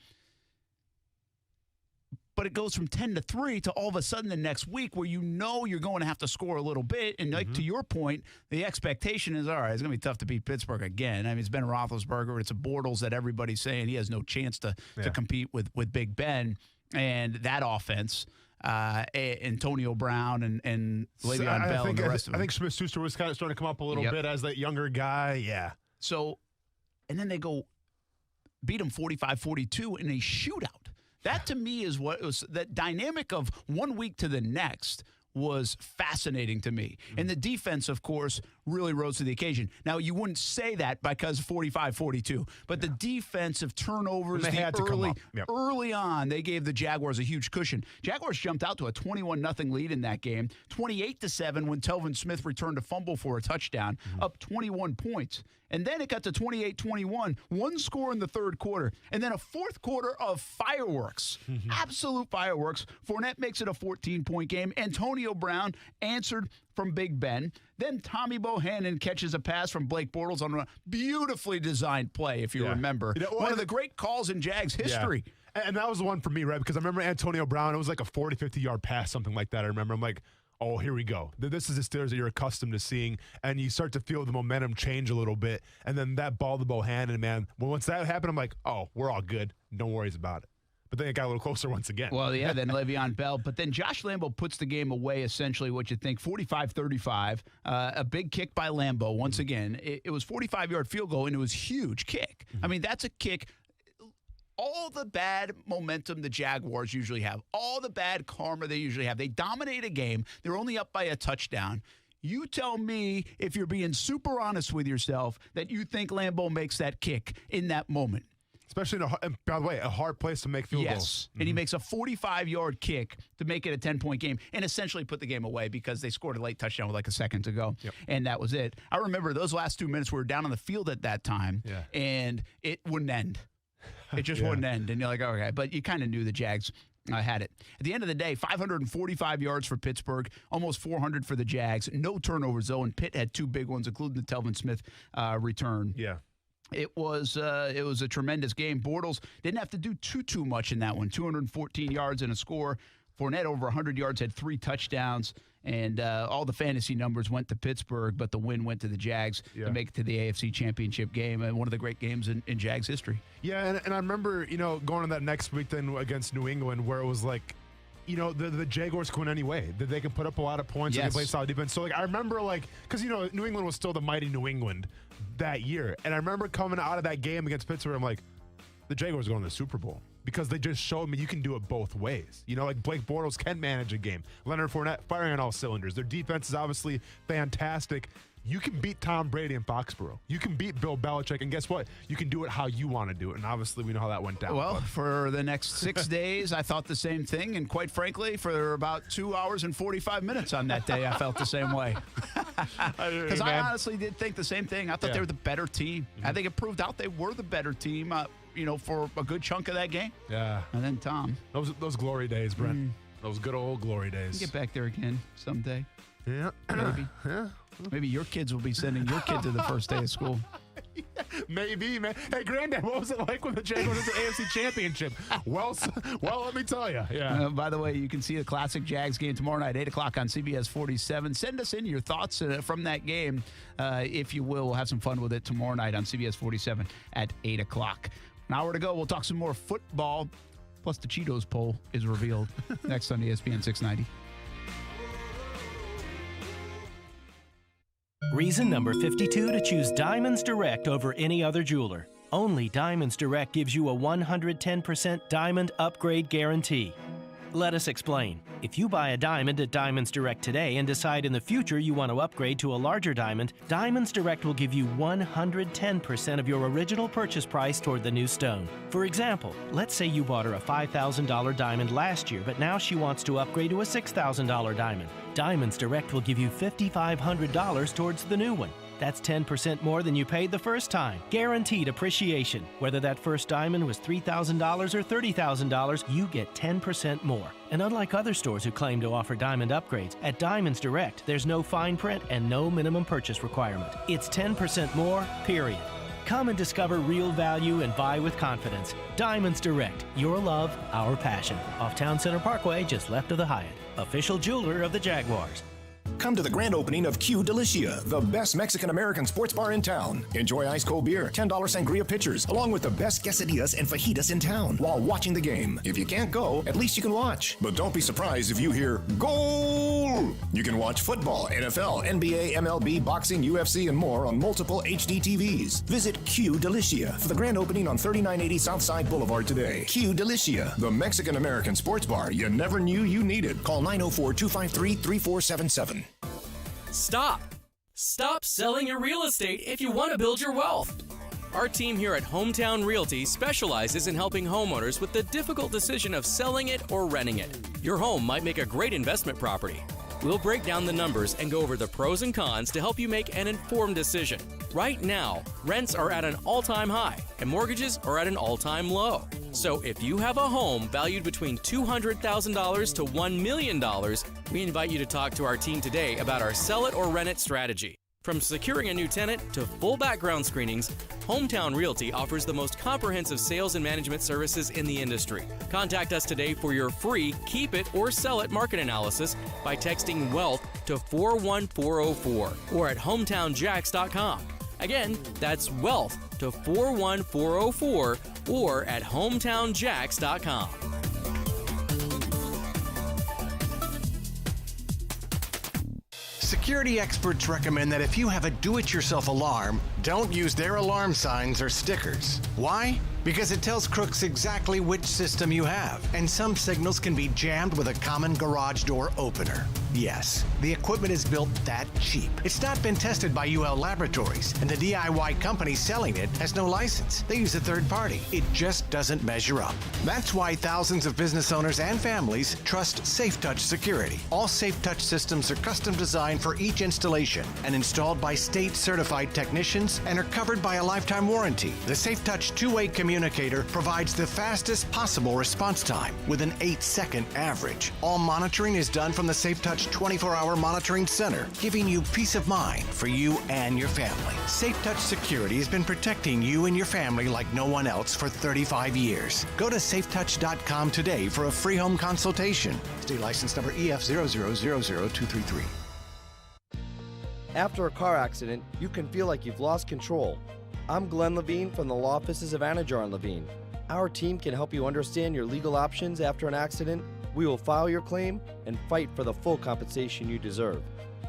But it goes from 10-3 to all of a sudden the next week where you know you're going to have to score a little bit. And like to your point, the expectation is, all right, it's going to be tough to beat Pittsburgh again. I mean, it's Ben Roethlisberger. It's a Bortles that everybody's saying he has no chance to compete with Big Ben. And that offense, Antonio Brown and Le'Veon Bell and the rest of them. I think Smith-Schuster was kind of starting to come up a little bit as that younger guy. Yeah. So, and then they go beat them 45-42 in a shootout. That, to me, is what it was. That dynamic of 1 week to the next was fascinating to me. And the defense, of course, really rose to the occasion. Now, you wouldn't say that because 45-42, but the defensive turnovers, early on, they gave the Jaguars a huge cushion. Jaguars jumped out to a 21-0 lead in that game, 28-7 when Telvin Smith returned a fumble for a touchdown, up 21 points. And then it got to 28-21, one score in the third quarter, and then a fourth quarter of fireworks, absolute fireworks. Fournette makes it a 14-point game. Antonio Brown answered from Big Ben. Then Tommy Bohannon catches a pass from Blake Bortles on a beautifully designed play, if you remember. One of the great calls in Jags history. Yeah. And that was the one for me, right? Because I remember Antonio Brown, it was like a 40, 50-yard pass, something like that. I remember. I'm like, oh, here we go. This is the Steelers that you're accustomed to seeing, and you start to feel the momentum change a little bit. And then that ball to Bohannon, man, once that happened, I'm like, oh, we're all good. No worries about it. But then it got a little closer once again. Well, yeah, then Le'Veon Bell. But then Josh Lambo puts the game away, essentially, what you think, 45-35. A big kick by Lambo. Once again, it was 45-yard field goal, and it was huge kick. I mean, that's a kick. All the bad momentum the Jaguars usually have, all the bad karma they usually have. They dominate a game. They're only up by a touchdown. You tell me, if you're being super honest with yourself, that you think Lambeau makes that kick in that moment. Especially, by the way, a hard place to make field goals. And he makes a 45-yard kick to make it a 10-point game and essentially put the game away because they scored a late touchdown with like a second to go, and that was it. I remember those last 2 minutes we were down on the field at that time, and it wouldn't end. It just wouldn't end, and you're like, okay. But you kind of knew the Jags had it. At the end of the day, 545 yards for Pittsburgh, almost 400 for the Jags. No turnovers, though, and Pitt had two big ones, including the Telvin Smith return. Yeah. It was a tremendous game. Bortles didn't have to do too much in that one. 214 yards and a score. Fournette over 100 yards, had 3 touchdowns, and all the fantasy numbers went to Pittsburgh, but the win went to the Jags to make it to the AFC Championship game, and one of the great games in Jags history. Yeah, and I remember, going to that next week then against New England where it was like, the Jaguars can win any way. They can put up a lot of points and they play solid defense. So, I remember, because, New England was still the mighty New England that year. And I remember coming out of that game against Pittsburgh, I'm like, the Jaguars are going to the Super Bowl. Because they just showed me you can do it both ways. Blake Bortles can manage a game. Leonard Fournette firing on all cylinders. Their defense is obviously fantastic. You can beat Tom Brady in Foxborough. You can beat Bill Belichick, and guess what? You can do it how you want to do it, and obviously we know how that went down. Well, for the next 6 days, I thought the same thing, and quite frankly, for about 2 hours and 45 minutes on that day, I felt the same way. Because I honestly did think the same thing. I thought they were the better team. I think it proved out they were the better team, for a good chunk of that game. Yeah. And then Tom. Those glory days, Brent. Those good old glory days. Get back there again someday. Yeah. Maybe. Yeah. Maybe your kids will be sending your kid to the first day of school. Maybe, man. Hey, Granddad, what was it like when the Jags went to the AFC Championship? Well, let me tell you. Yeah. By the way, you can see the classic Jags game tomorrow night, 8 o'clock on CBS 47. Send us in your thoughts from that game, if you will. We'll have some fun with it tomorrow night on CBS 47 at 8 o'clock. An hour to go. We'll talk some more football. Plus, the Cheetos poll is revealed next on ESPN 690. Reason number 52 to choose Diamonds Direct over any other jeweler. Only Diamonds Direct gives you a 110% diamond upgrade guarantee. Let us explain. If you buy a diamond at Diamonds Direct today and decide in the future you want to upgrade to a larger diamond, Diamonds Direct will give you 110% of your original purchase price toward the new stone. For example, let's say you bought her a $5,000 diamond last year, but now she wants to upgrade to a $6,000 diamond. Diamonds Direct will give you $5,500 towards the new one. That's 10% more than you paid the first time. Guaranteed appreciation. Whether that first diamond was $3,000 or $30,000, you get 10% more. And unlike other stores who claim to offer diamond upgrades, at Diamonds Direct, there's no fine print and no minimum purchase requirement. It's 10% more, period. Come and discover real value and buy with confidence. Diamonds Direct. Your love, our passion. Off Town Center Parkway, just left of the Hyatt. Official jeweler of the Jaguars. Come to the grand opening of Q Delicia, the best Mexican-American sports bar in town. Enjoy ice-cold beer, $10 sangria pitchers, along with the best quesadillas and fajitas in town while watching the game. If you can't go, at least you can watch. But don't be surprised if you hear, goal! You can watch football, NFL, NBA, MLB, boxing, UFC, and more on multiple HD TVs. Visit Q Delicia for the grand opening on 3980 Southside Boulevard today. Q Delicia, the Mexican-American sports bar you never knew you needed. Call 904-253-3477. Stop selling your real estate if you want to build your wealth. Our team here at Hometown Realty specializes in helping homeowners with the difficult decision of selling it or renting it. Your home might make a great investment property. We'll break down the numbers and go over the pros and cons to help you make an informed decision. Right now, rents are at an all-time high and mortgages are at an all-time low. So if you have a home valued between $200,000 to $1 million, we invite you to talk to our team today about our sell it or rent it strategy. From securing a new tenant to full background screenings, Hometown Realty offers the most comprehensive sales and management services in the industry. Contact us today for your free Keep It or Sell It market analysis by texting WEALTH to 41404 or at hometownjax.com. Again, that's WEALTH to 41404 or at hometownjax.com. Security experts recommend that if you have a do-it-yourself alarm, don't use their alarm signs or stickers. Why? Because it tells crooks exactly which system you have, and some signals can be jammed with a common garage door opener. Yes, the equipment is built that cheap. It's not been tested by UL Laboratories, and the DIY company selling it has no license. They use a third party. It just doesn't measure up. That's why thousands of business owners and families trust SafeTouch Security. All SafeTouch systems are custom designed for each installation and installed by state-certified technicians and are covered by a lifetime warranty. The SafeTouch two-way communicator provides the fastest possible response time with an 8-second average. All monitoring is done from the SafeTouch 24-hour monitoring center, giving you peace of mind for you and your family. SafeTouch Security has been protecting you and your family like no one else for 35 years. Go to safetouch.com today for a free home consultation. State license number EF0000233. After a car accident, you can feel like you've lost control. I'm Glenn Levine from the law offices of Anajar & Levine. Our team can help you understand your legal options after an accident. We will file your claim and fight for the full compensation you deserve.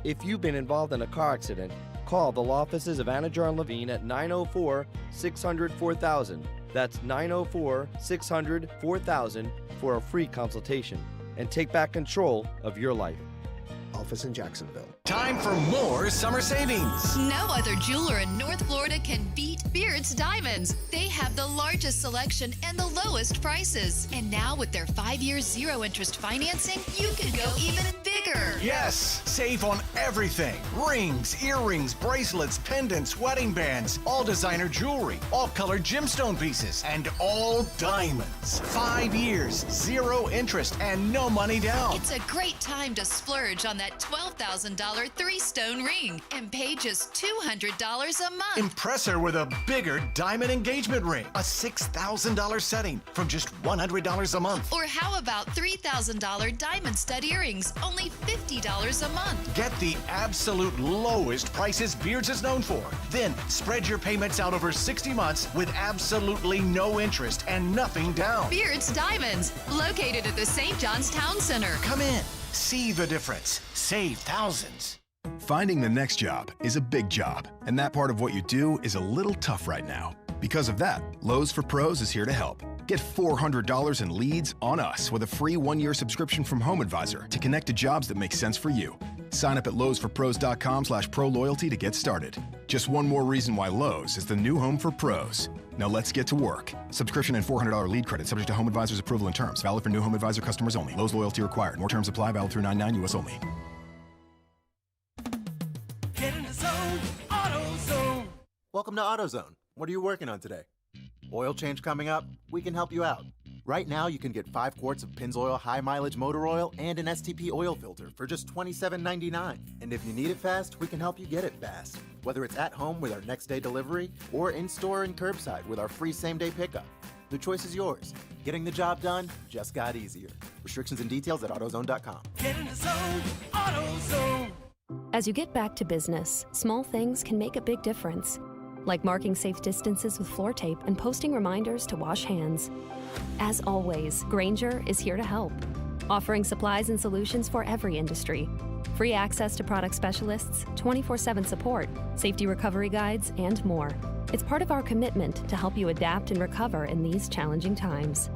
If you've been involved in a car accident, call the law offices of Anajar & Levine at 904-600-4000. That's 904-600-4000 for a free consultation and take back control of your life. Office in Jacksonville. Time time for more summer savings. No other jeweler in North Florida can beat Beard's Diamonds. They have the largest selection and the lowest prices. And now with their 5-year zero-interest financing, you can go even bigger. Yes, save on everything. Rings, earrings, bracelets, pendants, wedding bands, all designer jewelry, all colored gemstone pieces, and all diamonds. 5 years, zero interest, and no money down. It's a great time to splurge on that $12,000 3-stone ring and pay just $200 a month. Impress her with a bigger diamond engagement ring, a $6,000 setting from just $100 a month. Or how about $3,000 diamond stud earrings, only $50 a month? Get the absolute lowest prices Beards is known for. Then spread your payments out over 60 months with absolutely no interest and nothing down. Beard's Diamonds, located at the St. John's Town Center. Come in, see the difference, save thousands. Finding the next job is a big job, and that part of what you do is a little tough right now. Because of that, Lowe's for Pros is here to help. Get $400 in leads on us with a free 1-year subscription from HomeAdvisor to connect to jobs that make sense for you. Sign up at lowesforpros.com/pro-loyalty to get started. Just one more reason why Lowe's is the new home for pros. Now let's get to work. Subscription and $400 lead credit subject to HomeAdvisor's approval and terms. Valid for new HomeAdvisor customers only. Lowe's loyalty required. More terms apply. Valid through 9/9 U.S. only. Get in the zone, AutoZone. Welcome to AutoZone. What are you working on today? Oil change coming up? We can help you out. Right now, you can get 5 quarts of Pennzoil high mileage motor oil and an STP oil filter for just $27.99. And if you need it fast, we can help you get it fast. Whether it's at home with our next day delivery or in store and curbside with our free same day pickup. The choice is yours. Getting the job done just got easier. Restrictions and details at AutoZone.com. Get in the zone, AutoZone. As you get back to business, small things can make a big difference. Like marking safe distances with floor tape and posting reminders to wash hands. As always, Grainger is here to help, offering supplies and solutions for every industry. Free access to product specialists, 24/7 support, safety recovery guides, and more. It's part of our commitment to help you adapt and recover in these challenging times.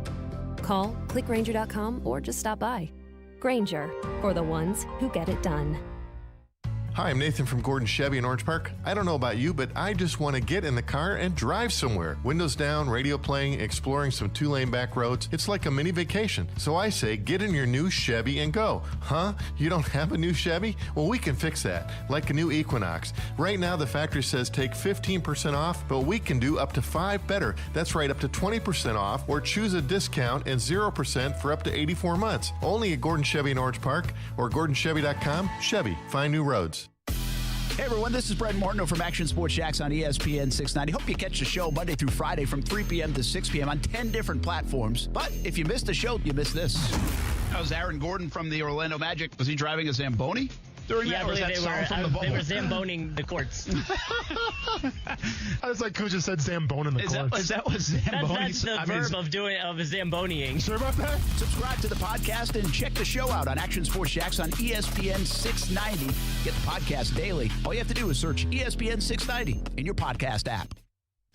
Call, click Grainger.com, or just stop by. Grainger, for the ones who get it done. Hi, I'm Nathan from Gordon Chevy in Orange Park. I don't know about you, but I just want to get in the car and drive somewhere. Windows down, radio playing, exploring some 2-lane back roads. It's like a mini vacation. So I say, get in your new Chevy and go. Huh? You don't have a new Chevy? Well, we can fix that, like a new Equinox. Right now, the factory says take 15% off, but we can do up to 5 better. That's right, up to 20% off, or choose a discount and 0% for up to 84 months. Only at Gordon Chevy in Orange Park or GordonChevy.com. Chevy, find new roads. Hey everyone, this is Brett Martineau from Action Sports Jax on ESPN 690. Hope you catch the show Monday through Friday from 3 p.m. to 6 p.m. on 10 different platforms. But if you missed the show, you missed this. That was Aaron Gordon from the Orlando Magic. Was he driving a Zamboni during that? I Or was believe that they sound from the were, bubble? they were Zamboning the courts. I was like, Coach just said Zambone in the courts. Is that what Zamboni That's the verb of Zamboniing. Sure about that? Subscribe to the podcast and check the show out on Action Sports Jax on ESPN 690. Get the podcast daily. All you have to do is search ESPN 690 in your podcast app.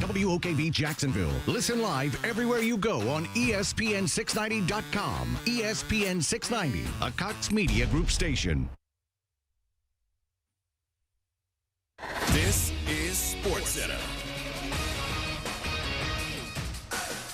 WOKV Jacksonville. Listen live everywhere you go on ESPN690.com. ESPN 690, a Cox Media Group station. This is SportsCenter.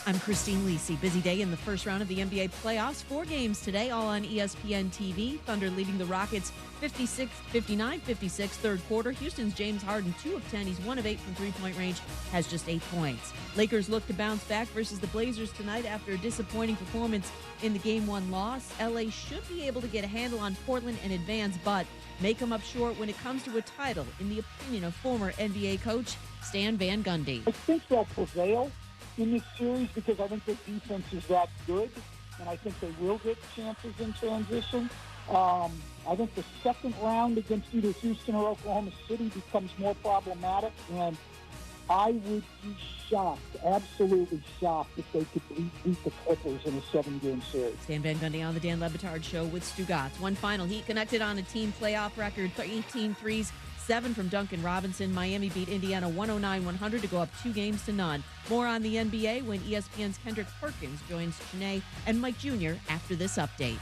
I'm Christine Lisi. Busy day in the first round of the NBA playoffs. 4 games today, all on ESPN TV. Thunder leading the Rockets 59-56 third quarter. Houston's James Harden 2 of 10. He's 1 of 8 from three-point range, has just 8 points. Lakers look to bounce back versus the Blazers tonight after a disappointing performance in the Game 1 loss. LA should be able to get a handle on Portland and advance, but may come up short when it comes to a title, in the opinion of former NBA coach Stan Van Gundy. I think they'll prevail in this series because I think their defense is that good, and I think they will get chances in transition. I think the second round against either Houston or Oklahoma City becomes more problematic, and I would be shocked, absolutely shocked, if they could beat the Clippers in a 7-game series. Stan Van Gundy on the Dan Le Batard Show with Stu Gatz. One final Heat connected on a team playoff record, 18 threes, 7 from Duncan Robinson. Miami beat Indiana 109-100 to go up 2-0. More on the NBA when ESPN's Kendrick Perkins joins Janae and Mike Jr. after this update.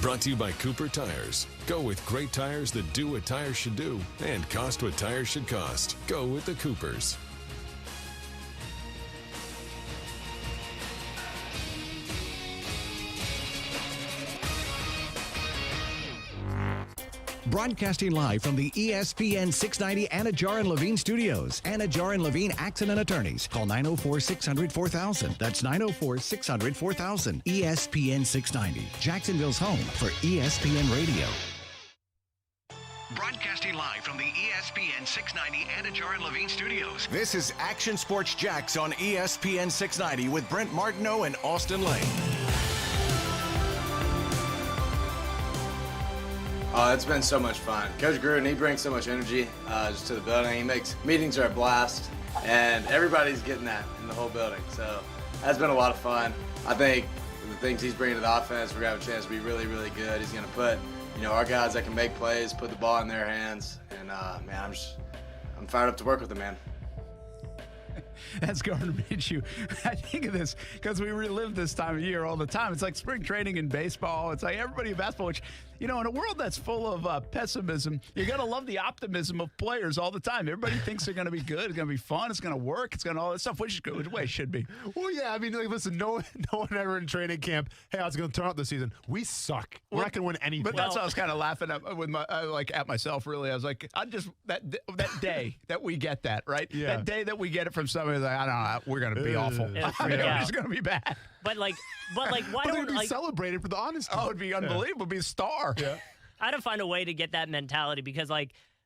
Brought to you by Cooper Tires. Go with great tires that do what tires should do and cost what tires should cost. Go with the Coopers. Broadcasting live from the ESPN 690 Anajar and Levine studios. Anajar and Levine Accident Attorneys. Call 904-600-4000. That's 904-600-4000. ESPN 690. Jacksonville's home for ESPN Radio. Broadcasting live from the ESPN 690 Anajar and Levine studios. This is Action Sports Jax on ESPN 690 with Brent Martineau and Austin Lane. Oh, it's been so much fun. Coach Gruden, he brings so much energy just to the building. He makes meetings are a blast, and everybody's getting that in the whole building. So that's been a lot of fun. I think the things he's bringing to the offense, we're going to have a chance to be really, really good. He's going to put, our guys that can make plays, put the ball in their hands. And, man, I'm fired up to work with him, man. That's going to meet you. I think of this because we relive this time of year all the time. It's like spring training in baseball. It's like everybody in basketball, which, in a world that's full of pessimism, you're going to love the optimism of players all the time. Everybody thinks they're going to be good. It's going to be fun. It's going to work. It's going to all that stuff, which is good, which way it should be. Well, yeah. I mean, listen, no one ever in training camp, hey, how's it going to turn out this season? We suck. We're not going to win anything. But that's what I was kind of laughing at with at myself, really. I was like, that day that we get that, right? Yeah. That day that we get it from somebody like, I don't know, we're going to be awful. It's going to be bad. But why it don't would be celebrated for the honesty? Oh, it'd be unbelievable. It'd be a star. Yeah. I had to find a way to get that mentality because,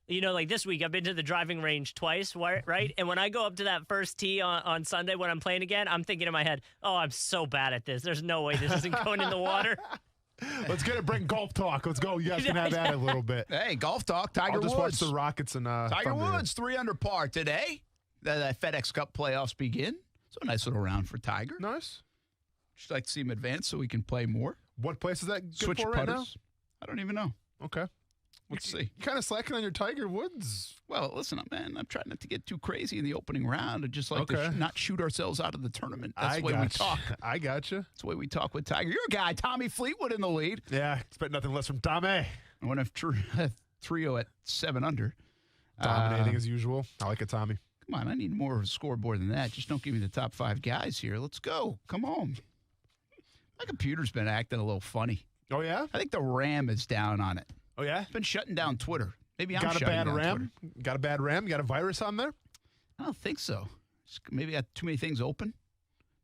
this week I've been to the driving range twice, right? And when I go up to that first tee on Sunday when I'm playing again, I'm thinking in my head, oh, I'm so bad at this. There's no way this isn't going in the water. Let's get it. Bring golf talk. Let's go. You guys can have that a little bit. Hey, golf talk. Tiger I'll just Woods. watch the Rockets and Tiger Thunder. Woods, 3 under par today. The FedEx Cup playoffs begin. So a nice little round for Tiger. Nice. Just like to see him advance so we can play more. What place is that good Switch for right putters. now? I don't even know. Okay. Let's see. You kind of slacking on your Tiger Woods. Well, listen, man, I'm trying not to get too crazy in the opening round and just like to not shoot ourselves out of the tournament. That's the way we talk. I got you. That's the way we talk with Tiger. Your guy, Tommy Fleetwood, in the lead. Yeah, expect nothing less from Tommy. I went a trio at 7 under. Dominating as usual. I like it, Tommy. Come on, I need more of a scoreboard than that. Just don't give me the top 5 guys here. Let's go. Come on. My computer's been acting a little funny. Oh, yeah? I think the RAM is down on it. Oh, yeah? It's been shutting down Twitter. Maybe I'm got a shutting bad down RAM? Twitter. Got a bad RAM? Got a virus on there? I don't think so. Maybe I got too many things open.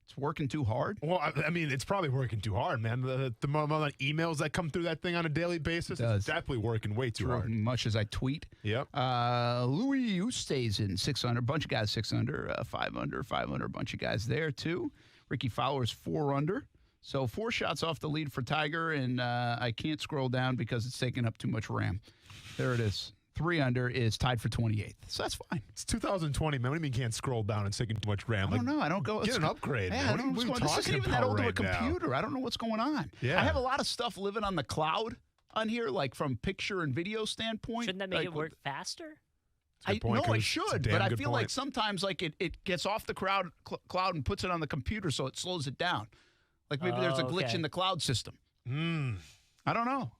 It's working too hard. Well, I mean, it's probably working too hard, man. The amount of emails that come through that thing on a daily basis is definitely working way too hard. Much as I tweet. Yep. Louis Oosthuizen in 6 under. A bunch of guys 6 under. 5 under. 5 under. A bunch of guys there, too. Ricky Fowler's 4 under. So 4 shots off the lead for Tiger, and I can't scroll down because it's taking up too much RAM. There it is. 3 under is tied for 28th. So that's fine. It's 2020, man. What do you mean you can't scroll down and taking too much RAM? I don't know. I don't go. Get an upgrade. Yeah, Man. I don't know what's going on. This isn't even that old of a computer. I don't know what's going on. Yeah. I have a lot of stuff living on the cloud on here, like from picture and video standpoint. Shouldn't that make it work faster? No, it should, but I feel like sometimes like it gets off the cloud and puts it on the computer, so it slows it down. Like maybe there's a glitch in the cloud system. I don't know.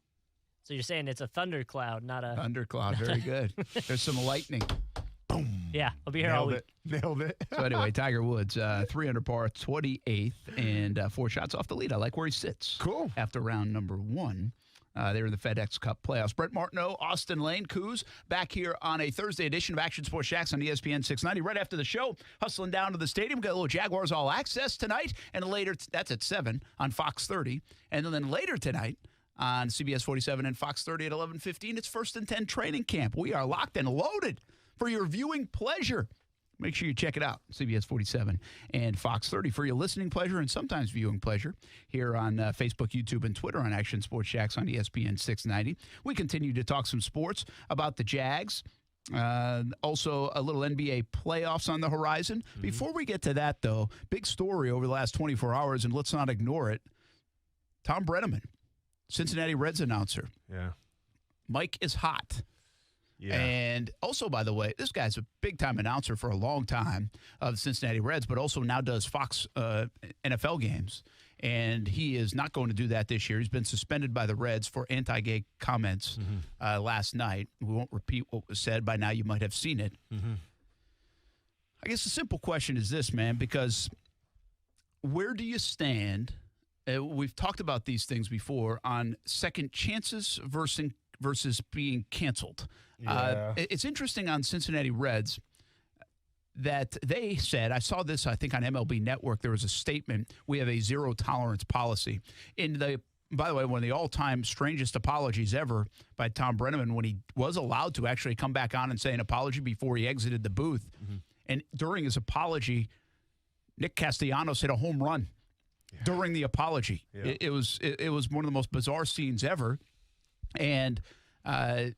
So you're saying it's a thundercloud, not a... Thundercloud, very good. There's some lightning. Boom. Yeah, I'll be here all week. Nailed it. So anyway, Tiger Woods, 3 under par, 28th, and 4 shots off the lead. I like where he sits. Cool. After round number 1. They're in the FedEx Cup playoffs. Brent Martineau, Austin Lane, Coos, back here on a Thursday edition of Action Sports Jax on ESPN 690. Right after the show, hustling down to the stadium. Got a little Jaguars All Access tonight, and later, that's at 7 on Fox 30. And then later tonight, on CBS 47 and Fox 30 at 11:15. It's First and 10 training camp. We are locked and loaded for your viewing pleasure. Make sure you check it out, CBS 47 and Fox 30 for your listening pleasure and sometimes viewing pleasure here on Facebook, YouTube, and Twitter on Action Sports Jax on ESPN 690. We continue to talk some sports about the Jags. Also, a little NBA playoffs on the horizon. Before we get to that, though, big story over the last 24 hours, and let's not ignore it. Tom Brenneman, Cincinnati Reds announcer. Yeah. Mike is hot. Yeah. And also, by the way, this guy's a big-time announcer for a long time of the Cincinnati Reds, but also now does Fox NFL games. and he is not going to do that this year. He's been suspended by the Reds for anti-gay comments last night. We won't repeat what was said. By now you might have seen it. I guess the simple question is this, man, because where do you stand? We've talked about these things before on second chances versus being canceled. Yeah. It's interesting on Cincinnati Reds that they said, I saw this, I think, on MLB Network. There was a statement, we have a zero tolerance policy. By the way, one of the all-time strangest apologies ever by Tom Brenneman when he was allowed to actually come back on and say an apology before he exited the booth. And during his apology, Nick Castellanos hit a home run during the apology. Yeah. It was one of the most bizarre scenes ever. And he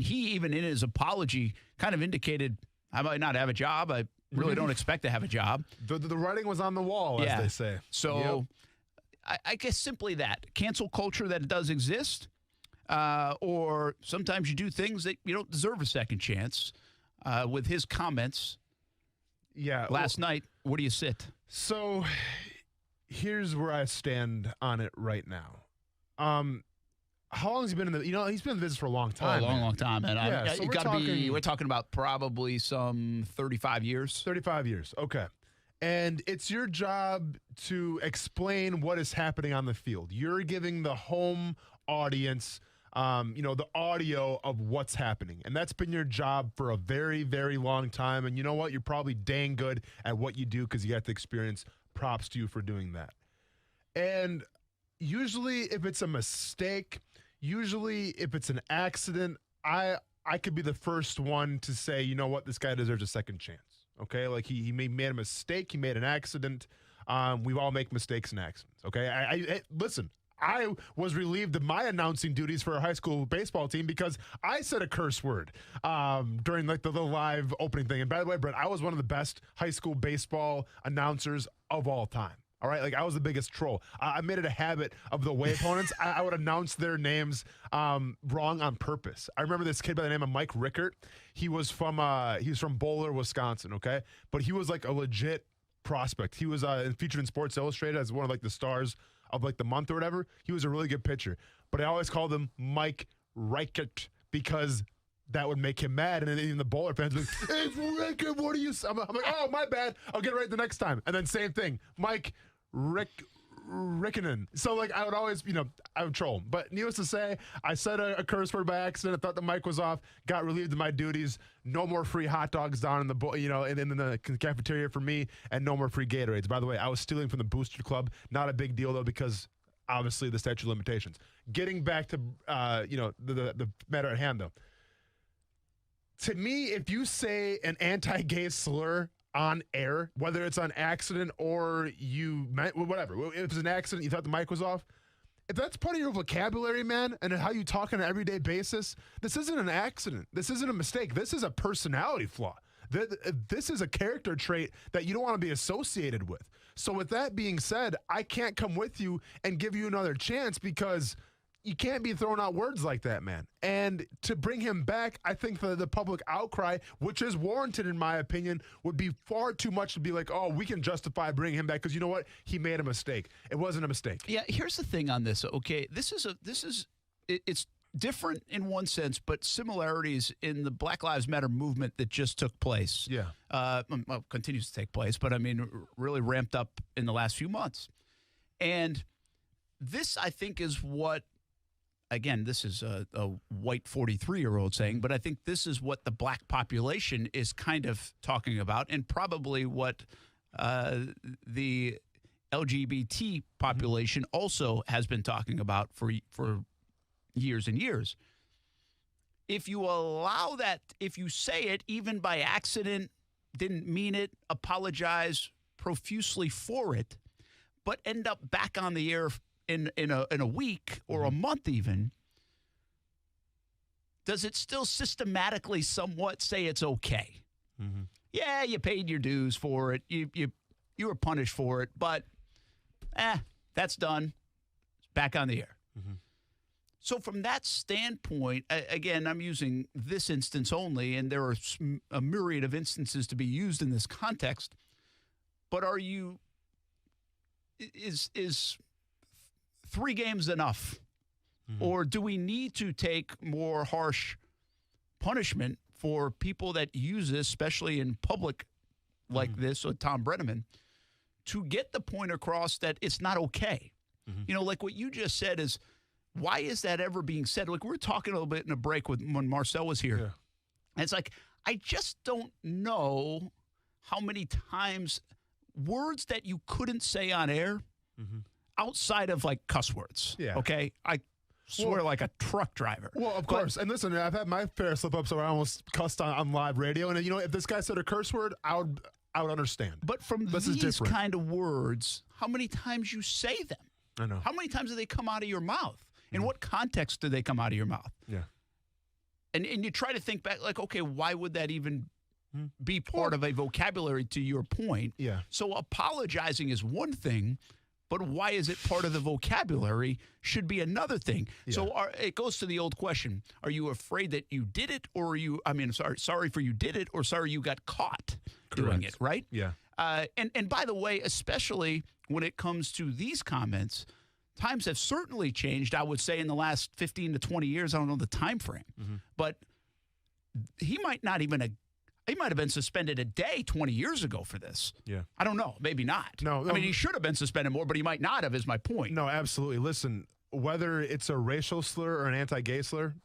even in his apology kind of indicated, I might not have a job. I really don't expect to have a job. The writing was on the wall, as they say. So I guess simply that. Cancel culture that does exist, or sometimes you do things that you don't deserve a second chance. With his comments last night, where do you sit? So here's where I stand on it right now. How long has he been in the? He's been in the business for a long time. Long time, man. Yeah, so we're talking about probably some 35 years. 35 years. Okay. And it's your job to explain what is happening on the field. You're giving the home audience, the audio of what's happening. And that's been your job for a very, very long time. And you know what? You're probably dang good at what you do because you got the experience. Props to you for doing that. And usually if it's a mistake, usually if it's an accident, I could be the first one to say, you know what? This guy deserves a second chance. Okay, like he made a mistake. He made an accident. We all make mistakes and accidents. Okay, listen. I was relieved of my announcing duties for a high school baseball team because I said a curse word during the live opening thing. And by the way, Brett, I was one of the best high school baseball announcers of all time. All right, like I was the biggest troll. I made it a habit of the away opponents. I would announce their names wrong on purpose. I remember this kid by the name of Mike Rickert. He was from Bowler, Wisconsin. Okay, but he was like a legit prospect. He was featured in Sports Illustrated as one of like the stars of like the month or whatever. He was a really good pitcher, but I always called him Mike Rickert because that would make him mad. And then even the Bowler fans would be like, hey, Rickert, what are you? I'm like, oh, my bad. I'll get it right the next time. And then same thing, Mike Rickinen. So like I would always, I would troll him. But needless to say, I said a curse word by accident. I thought the mic was off. Got relieved of my duties. No more free hot dogs down in the cafeteria for me, and no more free Gatorades. By the way, I was stealing from the Booster Club. Not a big deal though because obviously the statute of limitations. Getting back to the matter at hand though. To me, if you say an anti-gay slur on air, whether it's on accident or you meant whatever, if it's an accident, you thought the mic was off. If that's part of your vocabulary, man, and how you talk on an everyday basis, this isn't an accident. This isn't a mistake. This is a personality flaw. This is a character trait that you don't want to be associated with. So with that being said, I can't come with you and give you another chance because you can't be throwing out words like that, man. And to bring him back, I think the public outcry, which is warranted in my opinion, would be far too much to be like, oh, we can justify bringing him back because you know what? He made a mistake. It wasn't a mistake. Yeah, here's the thing on this. Okay, it's different in one sense, but similarities in the Black Lives Matter movement that just took place. Yeah. Continues to take place, but I mean, really ramped up in the last few months. And this, I think, is what, again, this is a white 43-year-old saying, but I think this is what the black population is kind of talking about, and probably what the LGBT population also has been talking about for years and years. If you allow that, if you say it, even by accident, didn't mean it, apologize profusely for it, but end up back on the air in a week or a month even, does it still systematically somewhat say it's okay? Yeah, you paid your dues for it. You were punished for it, but that's done. It's back on the air. So from that standpoint, again, I'm using this instance only, and there are a myriad of instances to be used in this context, but is 3 games enough? Or do we need to take more harsh punishment for people that use this, especially in public like this with Tom Brenneman, to get the point across that it's not okay? You know, like what you just said is, why is that ever being said? Like we were talking a little bit in a break when Marcel was here. And it's like, I just don't know how many times words that you couldn't say on air outside of like cuss words. Okay. I swear like a truck driver. Well, of course. And listen, I've had my fair slip-ups where I almost cussed on live radio. And, you know, if this guy said a curse word, I would understand. But from these kind of words, how many times you say them? I know. How many times do they come out of your mouth? In what context do they come out of your mouth? Yeah. And you try to think back, like, okay, why would that even be part of a vocabulary, to your point? Yeah. So apologizing is one thing, but why is it part of the vocabulary should be another thing. Yeah. So it goes to the old question. Are you afraid that you did it, or are you, sorry for you did it, or sorry you got caught doing it, right? Yeah. And by the way, especially when it comes to these comments, times have certainly changed, I would say, in the last 15 to 20 years. I don't know the time frame. But he might not even he might have been suspended a day 20 years ago for this. Yeah. I don't know. Maybe not. No. I mean, he should have been suspended more, but he might not have, is my point. No, absolutely. Listen, whether it's a racial slur or an anti-gay slur,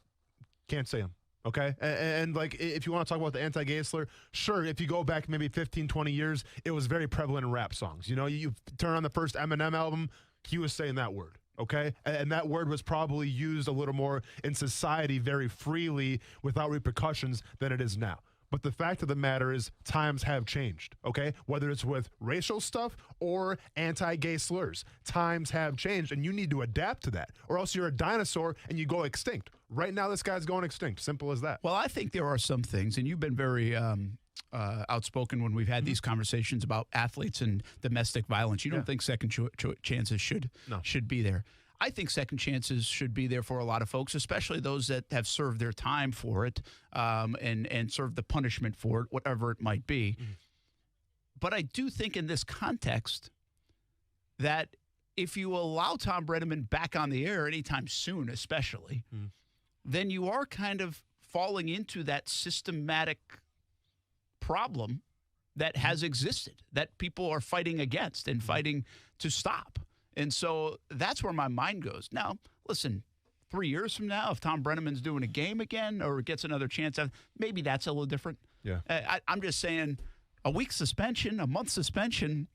can't say them. Okay? And like, if you want to talk about the anti-gay slur, sure, if you go back maybe 15, 20 years, it was very prevalent in rap songs. You know, you turn on the first Eminem album, he was saying that word. Okay? And that word was probably used a little more in society very freely without repercussions than it is now. But the fact of the matter is times have changed, okay? Whether it's with racial stuff or anti-gay slurs, times have changed, and you need to adapt to that, or else you're a dinosaur and you go extinct. Right now, this guy's going extinct. Simple as that. Well, I think there are some things, and you've been very outspoken when we've had these conversations about athletes and domestic violence. You don't think second chances should be there. I think second chances should be there for a lot of folks, especially those that have served their time for it and served the punishment for it, whatever it might be. But I do think in this context that if you allow Tom Brenneman back on the air anytime soon, especially, then you are kind of falling into that systematic problem that has existed, that people are fighting against and fighting to stop. And so that's where my mind goes. Now, listen, 3 years from now, if Tom Brenneman's doing a game again or gets another chance, maybe that's a little different. Yeah. I'm just saying a week suspension, a month suspension,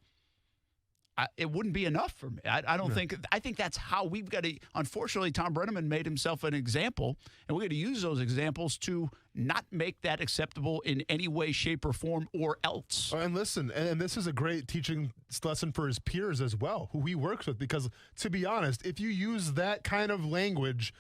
it wouldn't be enough for me. I don't think – I think that's how we've got to – unfortunately, Tom Brenneman made himself an example, and we're going to use those examples to not make that acceptable in any way, shape, or form or else. And listen, and this is a great teaching lesson for his peers as well, who he works with, because to be honest, if you use that kind of language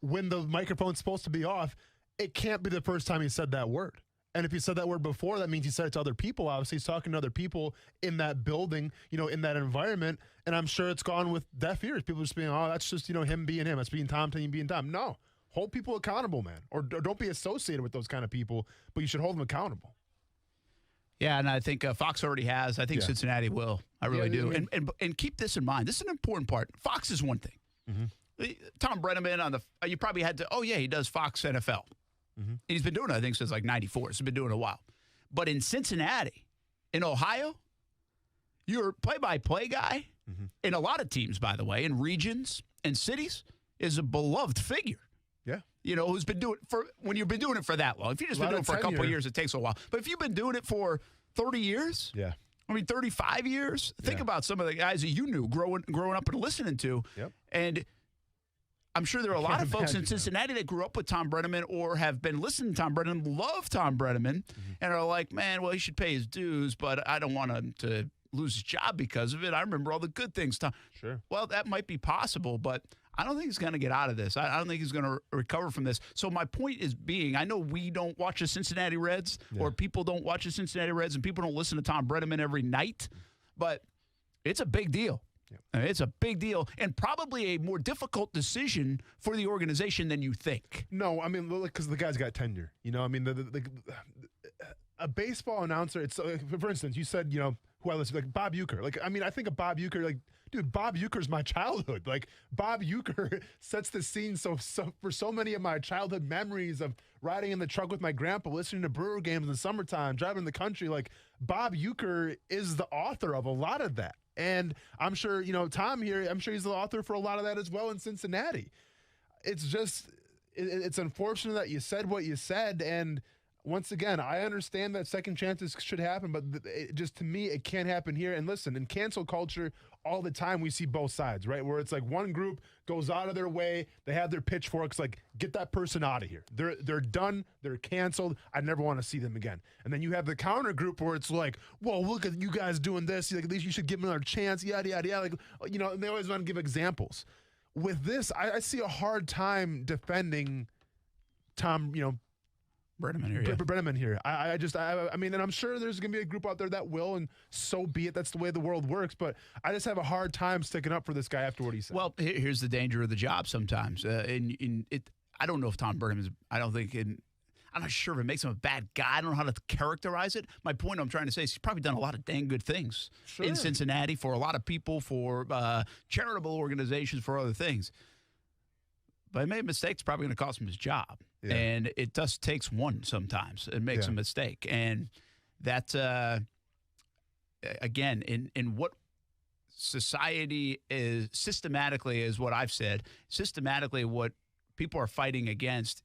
when the microphone's supposed to be off, it can't be the first time he said that word. And if he said that word before, that means he said it to other people. Obviously, he's talking to other people in that building, you know, in that environment. And I'm sure it's gone with deaf ears. People just being, oh, that's just, you know, him being him. That's being Tom being Tom. No. Hold people accountable, man. Or don't be associated with those kind of people, but you should hold them accountable. Yeah, and I think Fox already has. I think Cincinnati will. I really do. And keep this in mind. This is an important part. Fox is one thing. Tom Brenneman on you probably had to, he does Fox NFL. And he's been doing it, I think, since like 94. So he's been doing it a while. But in Cincinnati, in Ohio, your play-by-play guy, in a lot of teams, by the way, in regions and cities, is a beloved figure. Yeah. You know, who's been doing it when you've been doing it for that long. If you've just been doing it for a couple of years, it takes a while. But if you've been doing it for 30 years, 35 years, think about some of the guys that you knew growing up and listening to. And I'm sure there are a lot of folks in Cincinnati that grew up with Tom Brenneman or have been listening to Tom Brenneman, love Tom Brenneman, and are like, man, well, he should pay his dues, but I don't want him to lose his job because of it. I remember all the good things. Tom. Sure. Well, that might be possible, but I don't think he's going to get out of this. I don't think he's going to recover from this. So my point is being, I know we don't watch the Cincinnati Reds or people don't watch the Cincinnati Reds and people don't listen to Tom Brenneman every night, but it's a big deal. It's a big deal and probably a more difficult decision for the organization than you think. No, I mean, because the guy's got tenure. You know, I mean, a baseball announcer, it's for instance, you said, you know, who I listen to, like Bob Uecker. Like, I mean, I think of Bob Uecker, like, dude, Bob Euchre's my childhood. Like, Bob Uecker sets the scene for so many of my childhood memories of riding in the truck with my grandpa, listening to Brewer games in the summertime, driving the country. Like, Bob Uecker is the author of a lot of that. And I'm sure, Tom here, I'm sure he's the author for a lot of that as well in Cincinnati. It's just, it's unfortunate that you said what you said. And once again, I understand that second chances should happen, but just to me, it can't happen here. And listen, in cancel culture, all the time we see both sides, right? Where it's like one group goes out of their way, they have their pitchforks, like, get that person out of here. They're done, they're canceled, I never want to see them again. And then you have the counter group where it's like, well, look at you guys doing this, like, at least you should give them another chance, yada, yada, yada. Like, and they always want to give examples. With this, I see a hard time defending Tom, Brenneman here. Brenneman here. I mean, and I'm sure there's going to be a group out there that will, and so be it. That's the way the world works. But I just have a hard time sticking up for this guy after what he said. Well, here's the danger of the job sometimes. I don't know if Tom Brenneman's. I'm not sure if it makes him a bad guy. I don't know how to characterize it. My point I'm trying to say is he's probably done a lot of dang good things in Cincinnati for a lot of people, for charitable organizations, for other things. But he made mistakes, probably going to cost him his job. Yeah. And it just takes one sometimes. It makes a mistake. And that, again, in what society is systematically, is what I've said, systematically what people are fighting against,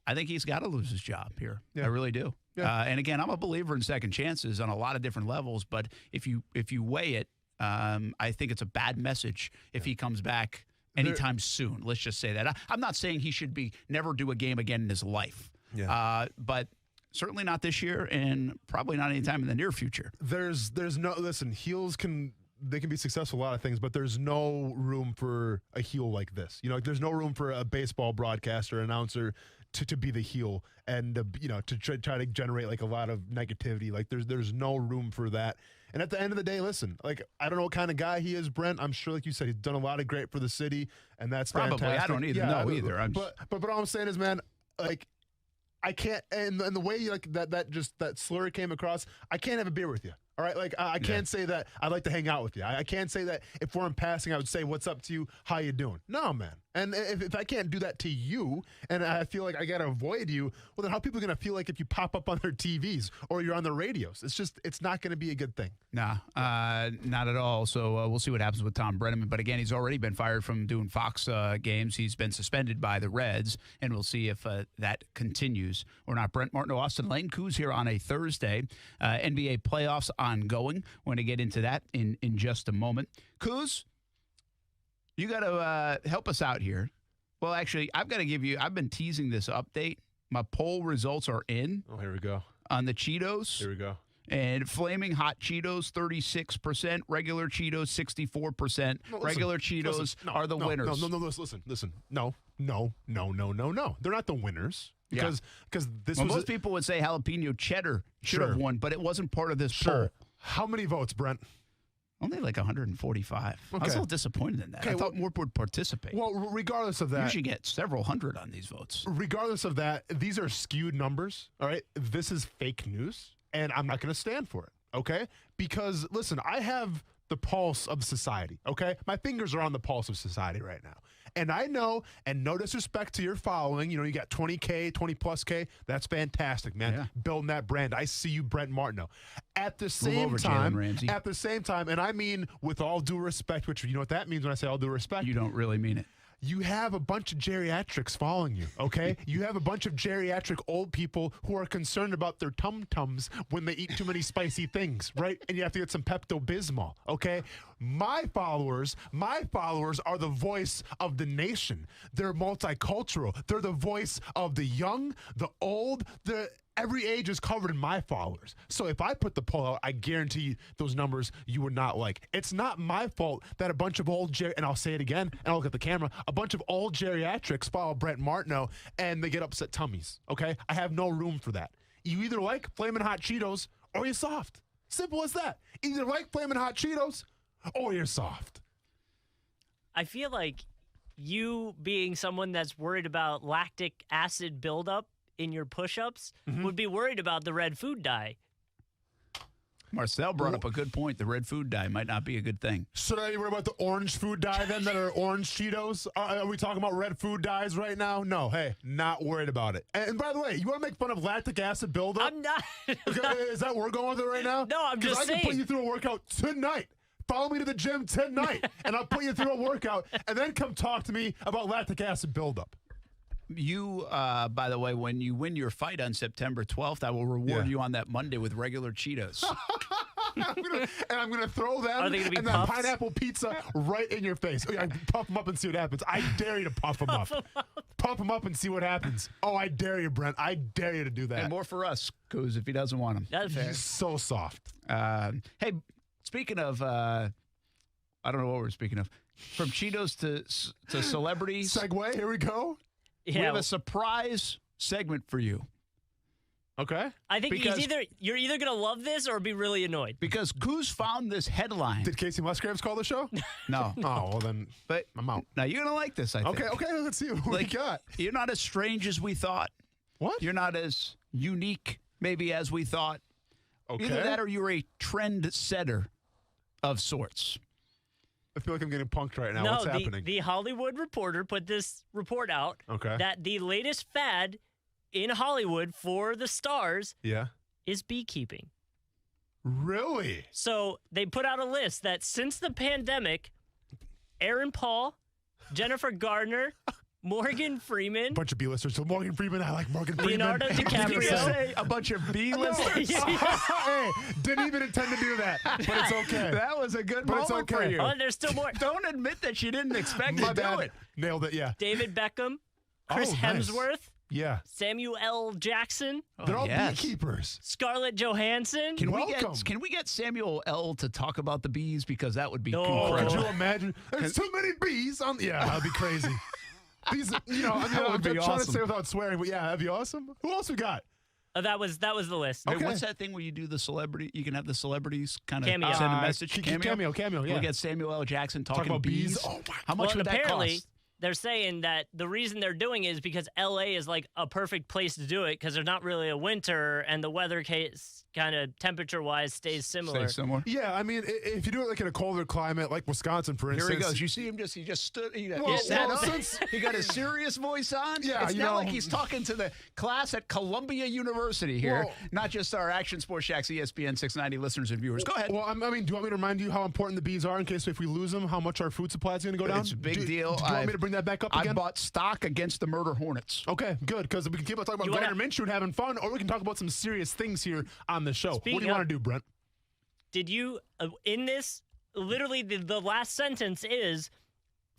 I think he's got to lose his job here. Yeah. I really do. Yeah. And again, I'm a believer in second chances on a lot of different levels. But if you weigh it, I think it's a bad message if he comes back anytime soon. Let's just say that. I'm not saying he should never do a game again in his life. Yeah. But certainly not this year, and probably not anytime in the near future. There's no, listen, heels can be successful a lot of things, but there's no room for a heel like this. There's no room for a baseball broadcaster, announcer to be the heel and to try to generate like a lot of negativity. Like there's no room for that. And at the end of the day, listen, like, I don't know what kind of guy he is, Brent. I'm sure, like you said, he's done a lot of great for the city, and that's probably fantastic. I don't either know either. But all I'm saying is, man, like, I can't, and the way you, like, that slur came across, I can't have a beer with you. All right, like, I can't say that I'd like to hang out with you. I can't say that if we're in passing, I would say, what's up to you? How you doing? No, man. And if I can't do that to you, and I feel like I got to avoid you, well, then how are people going to feel like if you pop up on their TVs or you're on the radios? It's not going to be a good thing. Nah, not at all. So we'll see what happens with Tom Brenneman. But again, he's already been fired from doing Fox games. He's been suspended by the Reds, and we'll see if that continues or not. Brent Martineau, Austin Lane, Coos here on a Thursday. NBA playoffs ongoing. We're going to get into that in just a moment. Coos, you got to help us out here. Well, actually, I've been teasing this update. My poll results are in. Oh, here we go. On the Cheetos. Here we go. And Flaming Hot Cheetos, 36%. Regular Cheetos, 64%. Regular Cheetos are the winners. No, listen. No. They're not the winners. Because most people would say jalapeno cheddar should have won, but it wasn't part of this poll. How many votes, Brent? Only like 145. Okay. I was a little disappointed in that. I thought more would participate. Well, regardless of that. You usually get several hundred on these votes. Regardless of that, these are skewed numbers, all right? This is fake news, and I'm not going to stand for it, okay? Because, listen, I have the pulse of society, okay? My fingers are on the pulse of society right now. And I know, and no disrespect to your following, you got 20K, 20 plus K. That's fantastic, man. Yeah. Building that brand. I see you, Brent Martineau. At the same time, and I mean with all due respect, which you know what that means when I say all due respect. You don't really mean it. You have a bunch of geriatrics following you, okay? You have a bunch of geriatric old people who are concerned about their tum-tums when they eat too many spicy things, right? And you have to get some Pepto-Bismol, okay? My followers are the voice of the nation. They're multicultural. They're the voice of the young, the old, every age is covered in my followers. So if I put the poll out, I guarantee you those numbers you would not like. It's not my fault that a bunch of old, and I'll say it again, and I'll look at the camera, a bunch of old geriatrics follow Brent Martineau, and they get upset tummies, okay? I have no room for that. You either like Flamin' Hot Cheetos or you're soft. Simple as that. Either like Flamin' Hot Cheetos or you're soft. I feel like you being someone that's worried about lactic acid buildup in your push-ups would be worried about the red food dye. Marcel brought up a good point. The red food dye might not be a good thing. Should I worry about the orange food dye then that are orange Cheetos? Are we talking about red food dyes right now? No. Hey, not worried about it. And by the way, you want to make fun of lactic acid buildup? I'm not. Is that where we're going with it right now? No, I'm just saying. I can put you through a workout tonight. Follow me to the gym tonight, and I'll put you through a workout, and then come talk to me about lactic acid buildup. You, by the way, when you win your fight on September 12th, I will reward you on that Monday with regular Cheetos. I'm gonna throw them Are they gonna be and that puffs? pineapple pizza right in your face. Oh, yeah, puff them up and see what happens. I dare you to puff them up. Puff them up and see what happens. Oh, I dare you, Brent. I dare you to do that. And more for us, Coos, if he doesn't want them. That's fair. He's so soft. Hey, speaking of, I don't know what we're speaking of. From Cheetos to celebrities. Segue, here we go. We have a surprise segment for you. Okay. I think you're either gonna love this or be really annoyed. Because Coos found this headline. Did Casey Musgraves call the show? No. Oh, well then, but I'm out. Now you're gonna like this, I think. Okay, let's see what we got. You're not as strange as we thought. What? You're not as unique, maybe, as we thought. Okay. Either that or you're a trend setter of sorts. I feel like I'm getting punked right now. No, What's happening? The Hollywood Reporter put this report out that the latest fad in Hollywood for the stars is beekeeping. Really? So they put out a list that since the pandemic, Aaron Paul, Jennifer Gardner, Morgan Freeman. Bunch of B-listers. So Morgan Freeman, I like Morgan Freeman. Leonardo DiCaprio. A bunch of B-listers. Hey, didn't even intend to do that, but it's okay. That was a good But it's moment for okay. you. Oh, there's still more. Don't admit that you didn't expect My to do bad. it. Nailed it, yeah. David Beckham, Chris nice. Hemsworth, Yeah. Samuel L. Jackson, They're all beekeepers. Scarlett Johansson. Can we get Samuel L. to talk about the bees? Because that would be Oh, incredible. could you imagine? There's too many bees on. Yeah, that'd be crazy. These, I'm would be trying to awesome. say without swearing, but yeah, that'd be awesome. Who else we got? That was the list. Hey, what's that thing where you do the celebrity? You can have the celebrities kind of Cameo. send a message. Cameo, Can yeah. we get Samuel L. Jackson talking about bees? Oh, how much would that apparently, cost? they're saying that the reason they're doing it is because LA is like a perfect place to do it because there's not really a winter and the weather case kind of temperature-wise stays similar. Stay similar. Yeah, I mean, if you do it like in a colder climate, like Wisconsin, for Here instance. he goes. You see him he just stood. He Well, sat up. since- He got his serious voice on. Yeah, it's you not know. like he's talking to the class at Columbia University here, Well- not just our Action Sports Shacks ESPN 690 listeners and viewers. Go ahead. Well, I mean, do you want me to remind you how important the bees are in case if we lose them, how much our food supply is going to go down? It's a big do, deal. Do you want me to bring that back up again? I bought stock against the Murder Hornets. Okay, good, because we can keep on talking about Gardner Minshew and having fun, or we can talk about some serious things here on the show. Speaking What do you want to do, Brent? Did you, in this, literally the last sentence is,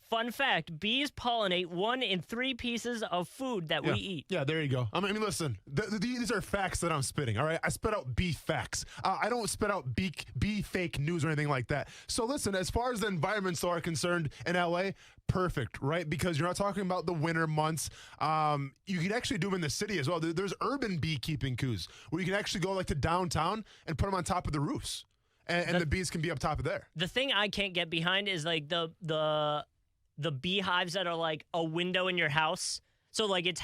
fun fact, bees pollinate 1 in 3 pieces of food that we eat. Yeah, there you go. I mean, listen, these are facts that I'm spitting, all right? I spit out bee facts. I don't spit out bee fake news or anything like that. So listen, as far as the environments are concerned in LA, perfect, right? Because you're not talking about the winter months. You can actually do them in the city as well. There's urban beekeeping coups where you can actually go like to downtown and put them on top of the roofs. And the bees can be up top of there. The thing I can't get behind is like the beehives that are like a window in your house. So like it's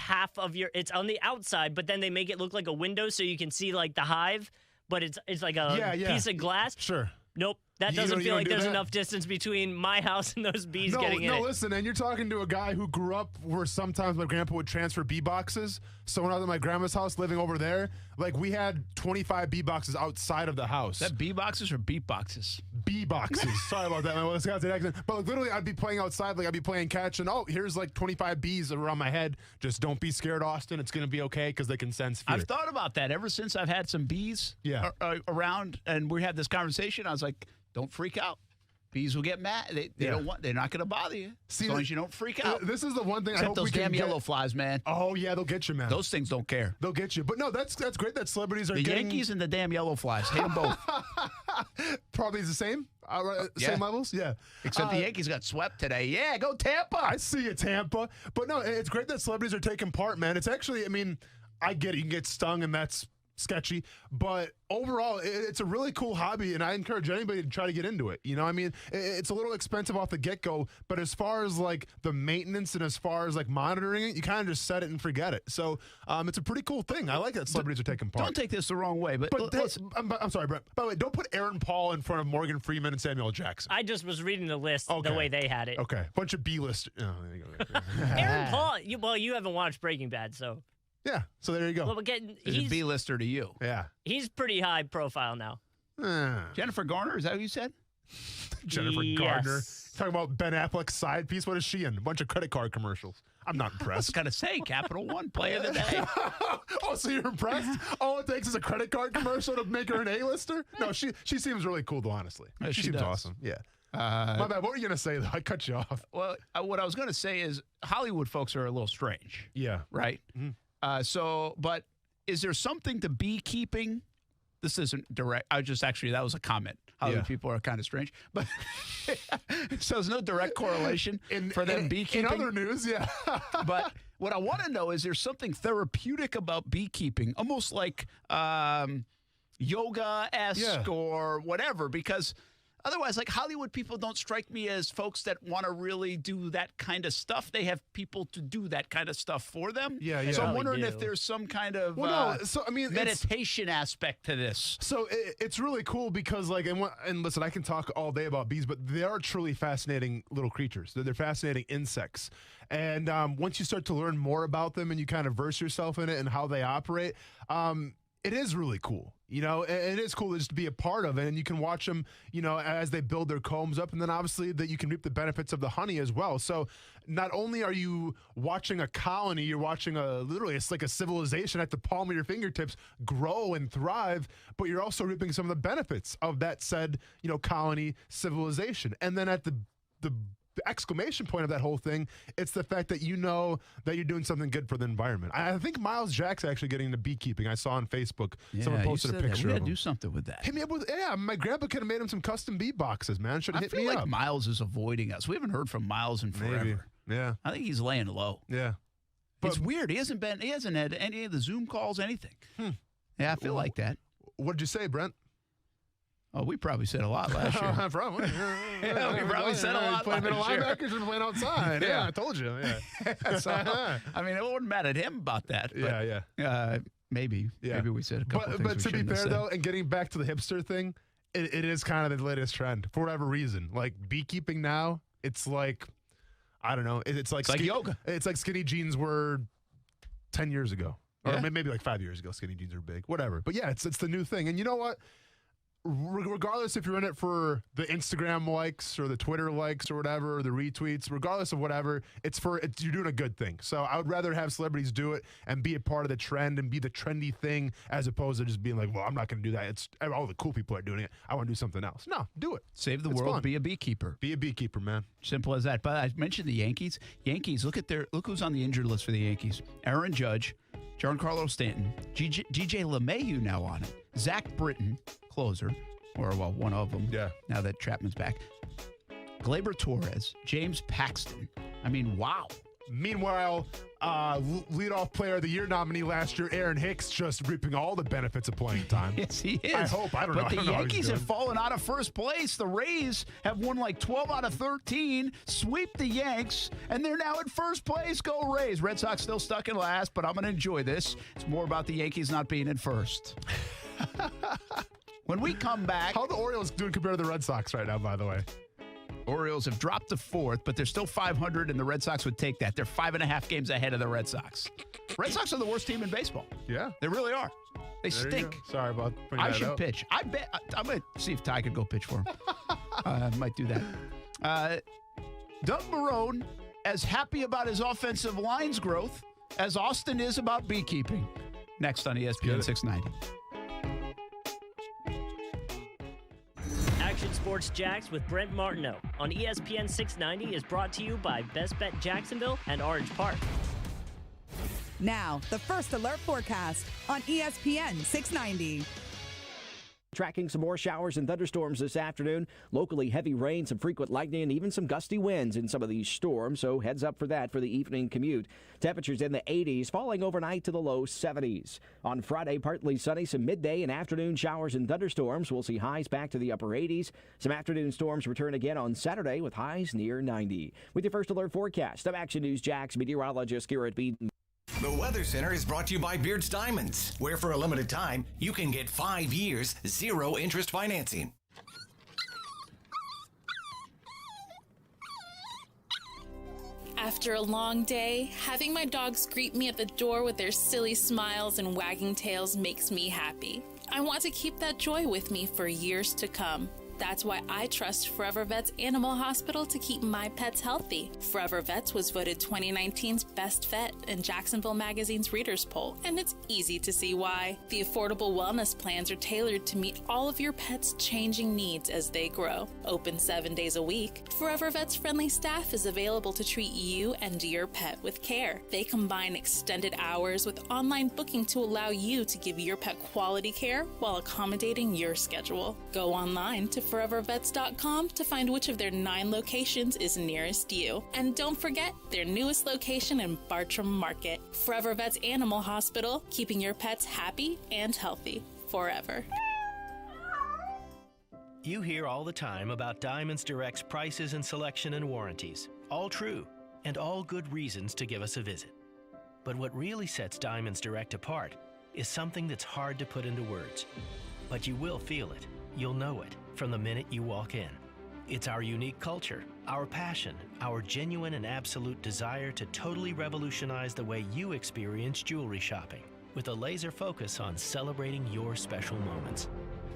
it's on the outside, but then they make it look like a window so you can see like the hive, but it's like a piece of glass. Sure. Nope. That You doesn't don't- you feel don't like do there's that? enough distance between my house and those bees No, getting in it. listen, and you're talking to a guy who grew up where sometimes my grandpa would transfer bee boxes. So when I was at my grandma's house living over there, like we had 25 bee boxes outside of the house. Is that bee boxes or beat boxes? Bee boxes. Sorry about that, my Wisconsin accent. But like, literally, I'd be playing outside, like I'd be playing catch, and here's like 25 bees around my head. Just don't be scared, Austin. It's gonna be okay because they can sense fear. I've thought about that ever since I've had some bees around, and we had this conversation. I was like, don't freak out. Bees will get mad. They don't want. They're not going to bother you as long as you don't freak out. This is the one thing. Except I hope those we can damn get. yellow flies, man. Oh yeah, they'll get you, man. Those things don't care. They'll get you. But no, that's great that celebrities are The getting Yankees and the damn yellow flies. Hate them both. probably the same. Yeah. Same levels, yeah. Except the Yankees got swept today. Yeah, go Tampa. I see you, Tampa. But no, it's great that celebrities are taking part, man. It's actually, I mean, I get it. You can get stung, and that's sketchy, but overall, it's a really cool hobby, and I encourage anybody to try to get into it. I mean, it's a little expensive off the get-go, but as far as like the maintenance and as far as like monitoring it, you kind of just set it and forget it. So it's a pretty cool thing. I like that celebrities are taking part. Don't take this the wrong way, but I'm sorry, Brett. By the way, don't put Aaron Paul in front of Morgan Freeman and Samuel Jackson. I just was reading the list the way they had it. Okay, bunch of B-list. Oh, there you go. Aaron Paul. You haven't watched Breaking Bad, so. Yeah, so there you go. Well, he's a B-lister to you. Yeah. He's pretty high profile now. Jennifer Garner, is that what you said? Jennifer Gardner. Talking about Ben Affleck's side piece. What is she in? A bunch of credit card commercials. I'm not impressed. I was going to say, Capital One play of the day. Oh, so you're impressed? All it takes is a credit card commercial to make her an A-lister? No, she seems really cool, though, honestly. She seems awesome. Yeah. My bad. What were you going to say, though? I cut you off. Well, what I was going to say is Hollywood folks are a little strange. Yeah. Right? Mm-hmm. But is there something to beekeeping? This isn't direct. That was a comment. Hollywood people are kind of strange. But so there's no direct correlation for them beekeeping. In other news, yeah. But what I want to know is there's something therapeutic about beekeeping, almost like yoga-esque or whatever, because otherwise, like Hollywood people don't strike me as folks that want to really do that kind of stuff. They have people to do that kind of stuff for them. Yeah. So I'm wondering if there's some kind of meditation aspect to this. So it's really cool because, like, and listen, I can talk all day about bees, but they are truly fascinating little creatures. They're fascinating insects. And once you start to learn more about them and you kind of verse yourself in it and how they operate, it is really cool. It is cool just to be a part of it, and you can watch them, as they build their combs up, and then obviously that you can reap the benefits of the honey as well. So not only are you watching a colony, you're watching it's like a civilization at the palm of your fingertips grow and thrive, but you're also reaping some of the benefits of that said, colony civilization. And then at the exclamation point of that whole thing, it's the fact that that you're doing something good for the environment. I think Miles Jack's actually getting into beekeeping. I saw on Facebook someone posted a picture. We of got to him. do something with that. Hit me up with my grandpa could have made him some custom bee boxes, man. Should have hit me up. I feel like up. Miles is avoiding us. We haven't heard from Miles in forever. Maybe. Yeah. I think he's laying low. Yeah. But it's weird. He hasn't had any of the Zoom calls, anything. Yeah, I feel like that. What did you say, Brent? Oh, we probably said a lot last year. Probably. We probably said a lot last year. Linebackers and playing outside. Yeah, I told you. Yeah. So, I mean, it wasn't mad at him about that. But, yeah. Maybe we said a couple things. But to be fair, though, and getting back to the hipster thing, it is kind of the latest trend for whatever reason. Like beekeeping now, it's like, I don't know. It's like yoga. It's like skinny jeans were 10 years ago. Or maybe like 5 years ago, skinny jeans were big. Whatever. But yeah, it's the new thing. And you know what? Regardless if you're in it for the Instagram likes or the Twitter likes or whatever, or the retweets, regardless of whatever, you're doing a good thing. So I would rather have celebrities do it and be a part of the trend and be the trendy thing as opposed to just being like, well, I'm not going to do that. It's all the cool people are doing it. I want to do something else. No, do it. Save the world. Fun. Be a beekeeper. Be a beekeeper, man. Simple as that. But I mentioned the Yankees. Look who's on the injured list for the Yankees. Aaron Judge, Giancarlo Stanton, DJ LeMahieu now on it. Zach Britton, closer, or one of them. Yeah. Now that Chapman's back. Gleyber Torres, James Paxton. I mean, wow. Meanwhile, leadoff player of the year nominee last year, Aaron Hicks, just reaping all the benefits of playing time. Yes, he is. I hope. I don't know. But the Yankees have fallen out of first place. The Rays have won like 12 out of 13, sweep the Yanks, and they're now in first place. Go Rays. Red Sox still stuck in last, but I'm going to enjoy this. It's more about the Yankees not being in first. When we come back... How are the Orioles doing compared to the Red Sox right now, by the way? Orioles have dropped to fourth, but they're still 500, and the Red Sox would take that. They're 5.5 games ahead of the Red Sox. Red Sox are the worst team in baseball. Yeah. They really are. They stink. Sorry about putting I that should out. pitch. I bet. I'm going to see if Ty could go pitch for him. I might do that. Doug Marrone, as happy about his offensive line's growth as Austin is about beekeeping. Next on ESPN 690. Action Sports Jax with Brent Martineau on ESPN 690 is brought to you by Best Bet Jacksonville and Orange Park. Now, the First Alert forecast on ESPN 690. Tracking some more showers and thunderstorms this afternoon. Locally heavy rain, some frequent lightning, and even some gusty winds in some of these storms, so heads up for that for the evening commute. Temperatures in the 80s, falling overnight to the low 70s. On Friday, partly sunny, some midday and afternoon showers and thunderstorms. We'll see highs back to the upper 80s. Some afternoon storms return again on Saturday with highs near 90. With your first alert forecast, I'm Action News Jax meteorologist Garrett Beaton. The Weather Center is brought to you by Beards Diamonds, where for a limited time, you can get 5 years, 0 interest financing. After a long day, having my dogs greet me at the door with their silly smiles and wagging tails makes me happy. I want to keep that joy with me for years to come. That's why I trust Forever Vets Animal Hospital to keep my pets healthy. Forever Vets was voted 2019's Best Vet in Jacksonville Magazine's Readers Poll, and it's easy to see why. The affordable wellness plans are tailored to meet all of your pets' changing needs as they grow. Open 7 days a week, Forever Vets friendly staff is available to treat you and your pet with care. They combine extended hours with online booking to allow you to give your pet quality care while accommodating your schedule. Go online to forevervets.com to find which of their 9 locations is nearest you. And don't forget their newest location in Bartram Market. Forever Vets Animal Hospital, keeping your pets happy and healthy forever. You hear all the time about Diamonds Direct's prices and selection and warranties. All true, and all good reasons to give us a visit. But what really sets Diamonds Direct apart is something that's hard to put into words. But you will feel it. You'll know it from the minute you walk in. It's our unique culture, our passion, our genuine and absolute desire to totally revolutionize the way you experience jewelry shopping, with a laser focus on celebrating your special moments.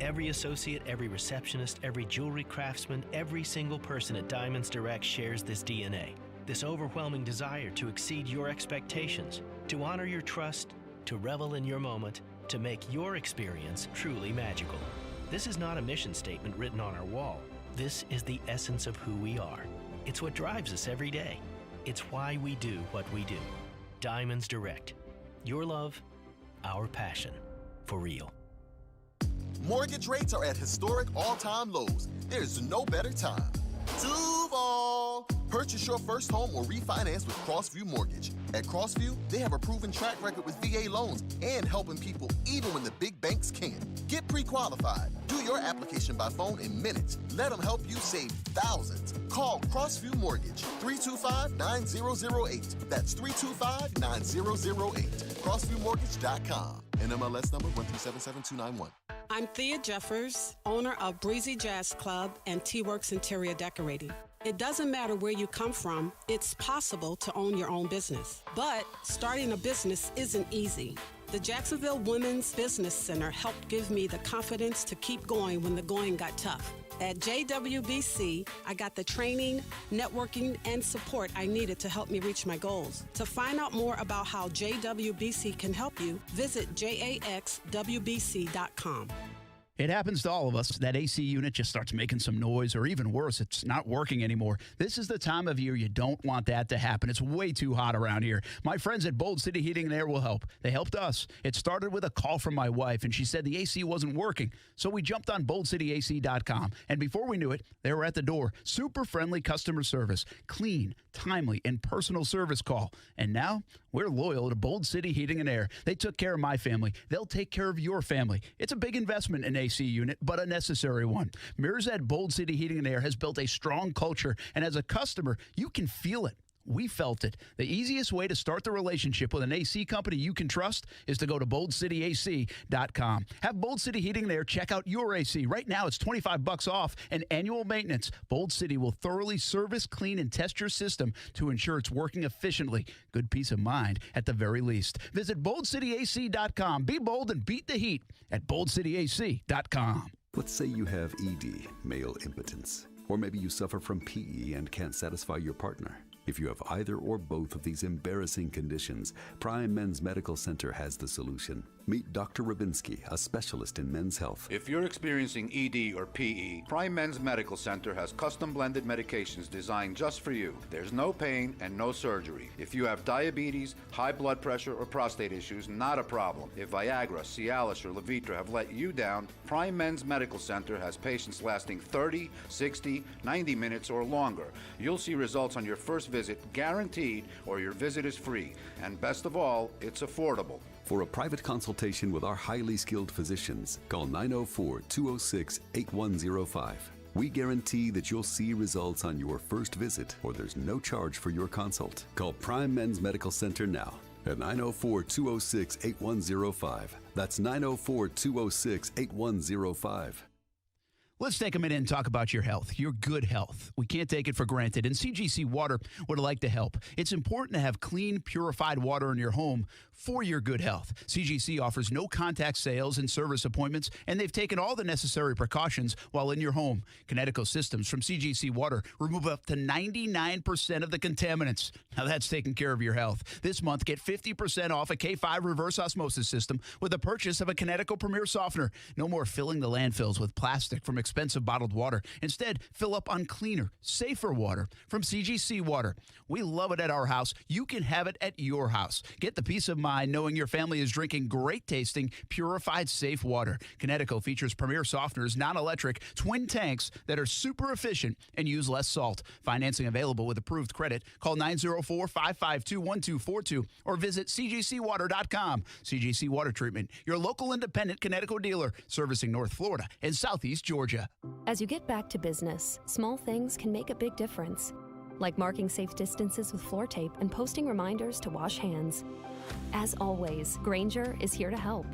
Every associate, every receptionist, every jewelry craftsman, every single person at Diamonds Direct shares this DNA, this overwhelming desire to exceed your expectations, to honor your trust, to revel in your moment, to make your experience truly magical. This is not a mission statement written on our wall. This is the essence of who we are. It's what drives us every day. It's why we do what we do. Diamonds Direct. Your love, our passion. For real. Mortgage rates are at historic all-time lows. There's no better time. Duval! Purchase your first home or refinance with Crossview Mortgage. At Crossview, they have a proven track record with VA loans and helping people even when the big banks can't. Get pre-qualified. Do your application by phone in minutes. Let them help you save thousands. Call Crossview Mortgage, 325-9008. That's 325-9008. CrossviewMortgage.com. NMLS number 1377291. I'm Thea Jeffers, owner of Breezy Jazz Club and T-Works Interior Decorating. It doesn't matter where you come from, it's possible to own your own business. But starting a business isn't easy. The Jacksonville Women's Business Center helped give me the confidence to keep going when the going got tough. At JWBC, I got the training, networking, and support I needed to help me reach my goals. To find out more about how JWBC can help you, visit jaxwbc.com. It happens to all of us. That AC unit just starts making some noise, or even worse, it's not working anymore. This is the time of year you don't want that to happen. It's way too hot around here. My friends at Bold City Heating and Air will help. They helped us. It started with a call from my wife, and she said the AC wasn't working. So we jumped on boldcityac.com, and before we knew it, they were at the door. Super friendly customer service, clean, timely, and personal service call. And now we're loyal to Bold City Heating and Air. They took care of my family. They'll take care of your family. It's a big investment in AC unit, but a necessary one. Mirrors at Bold City Heating and Air has built a strong culture, and as a customer, you can feel it. We felt it. The easiest way to start the relationship with an AC company you can trust is to go to boldcityac.com. Have Bold City Heating and Air check out your AC. Right now, it's $25 off and annual maintenance. Bold City will thoroughly service, clean, and test your system to ensure it's working efficiently. Good peace of mind at the very least. Visit boldcityac.com. Be bold and beat the heat at boldcityac.com. Let's say you have ED, male impotence, or maybe you suffer from PE and can't satisfy your partner. If you have either or both of these embarrassing conditions, Prime Men's Medical Center has the solution. Meet Dr. Rabinski, a specialist in men's health. If you're experiencing ED or PE, Prime Men's Medical Center has custom blended medications designed just for you. There's no pain and no surgery. If you have diabetes, high blood pressure, or prostate issues, not a problem. If Viagra, Cialis, or Levitra have let you down, Prime Men's Medical Center has patients lasting 30, 60, 90 minutes or longer. You'll see results on your first visit, guaranteed, or your visit is free. And best of all, it's affordable. For a private consultation with our highly skilled physicians, call 904-206-8105. We guarantee that you'll see results on your first visit, or there's no charge for your consult. Call Prime Men's Medical Center now at 904-206-8105. That's 904-206-8105. Let's take a minute and talk about your health, your good health. We can't take it for granted, and CGC Water would like to help. It's important to have clean, purified water in your home for your good health. CGC offers no contact sales and service appointments, and they've taken all the necessary precautions while in your home. Kinetico systems from CGC Water remove up to 99% of the contaminants. Now that's taking care of your health. This month, get 50% off a K5 reverse osmosis system with the purchase of a Kinetico Premier Softener. No more filling the landfills with plastic from expensive bottled water. Instead, fill up on cleaner, safer water from CGC Water. We love it at our house. You can have it at your house. Get the peace of mind knowing your family is drinking great tasting, purified, safe water. Kinetico features Premier Softeners, non-electric, twin tanks that are super efficient and use less salt. Financing available with approved credit. Call 904-552-1242 or visit cgcwater.com. CGC Water Treatment, your local independent Kinetico dealer, servicing North Florida and Southeast Georgia. As you get back to business, small things can make a big difference, like marking safe distances with floor tape and posting reminders to wash hands. As always, Grainger is here to help,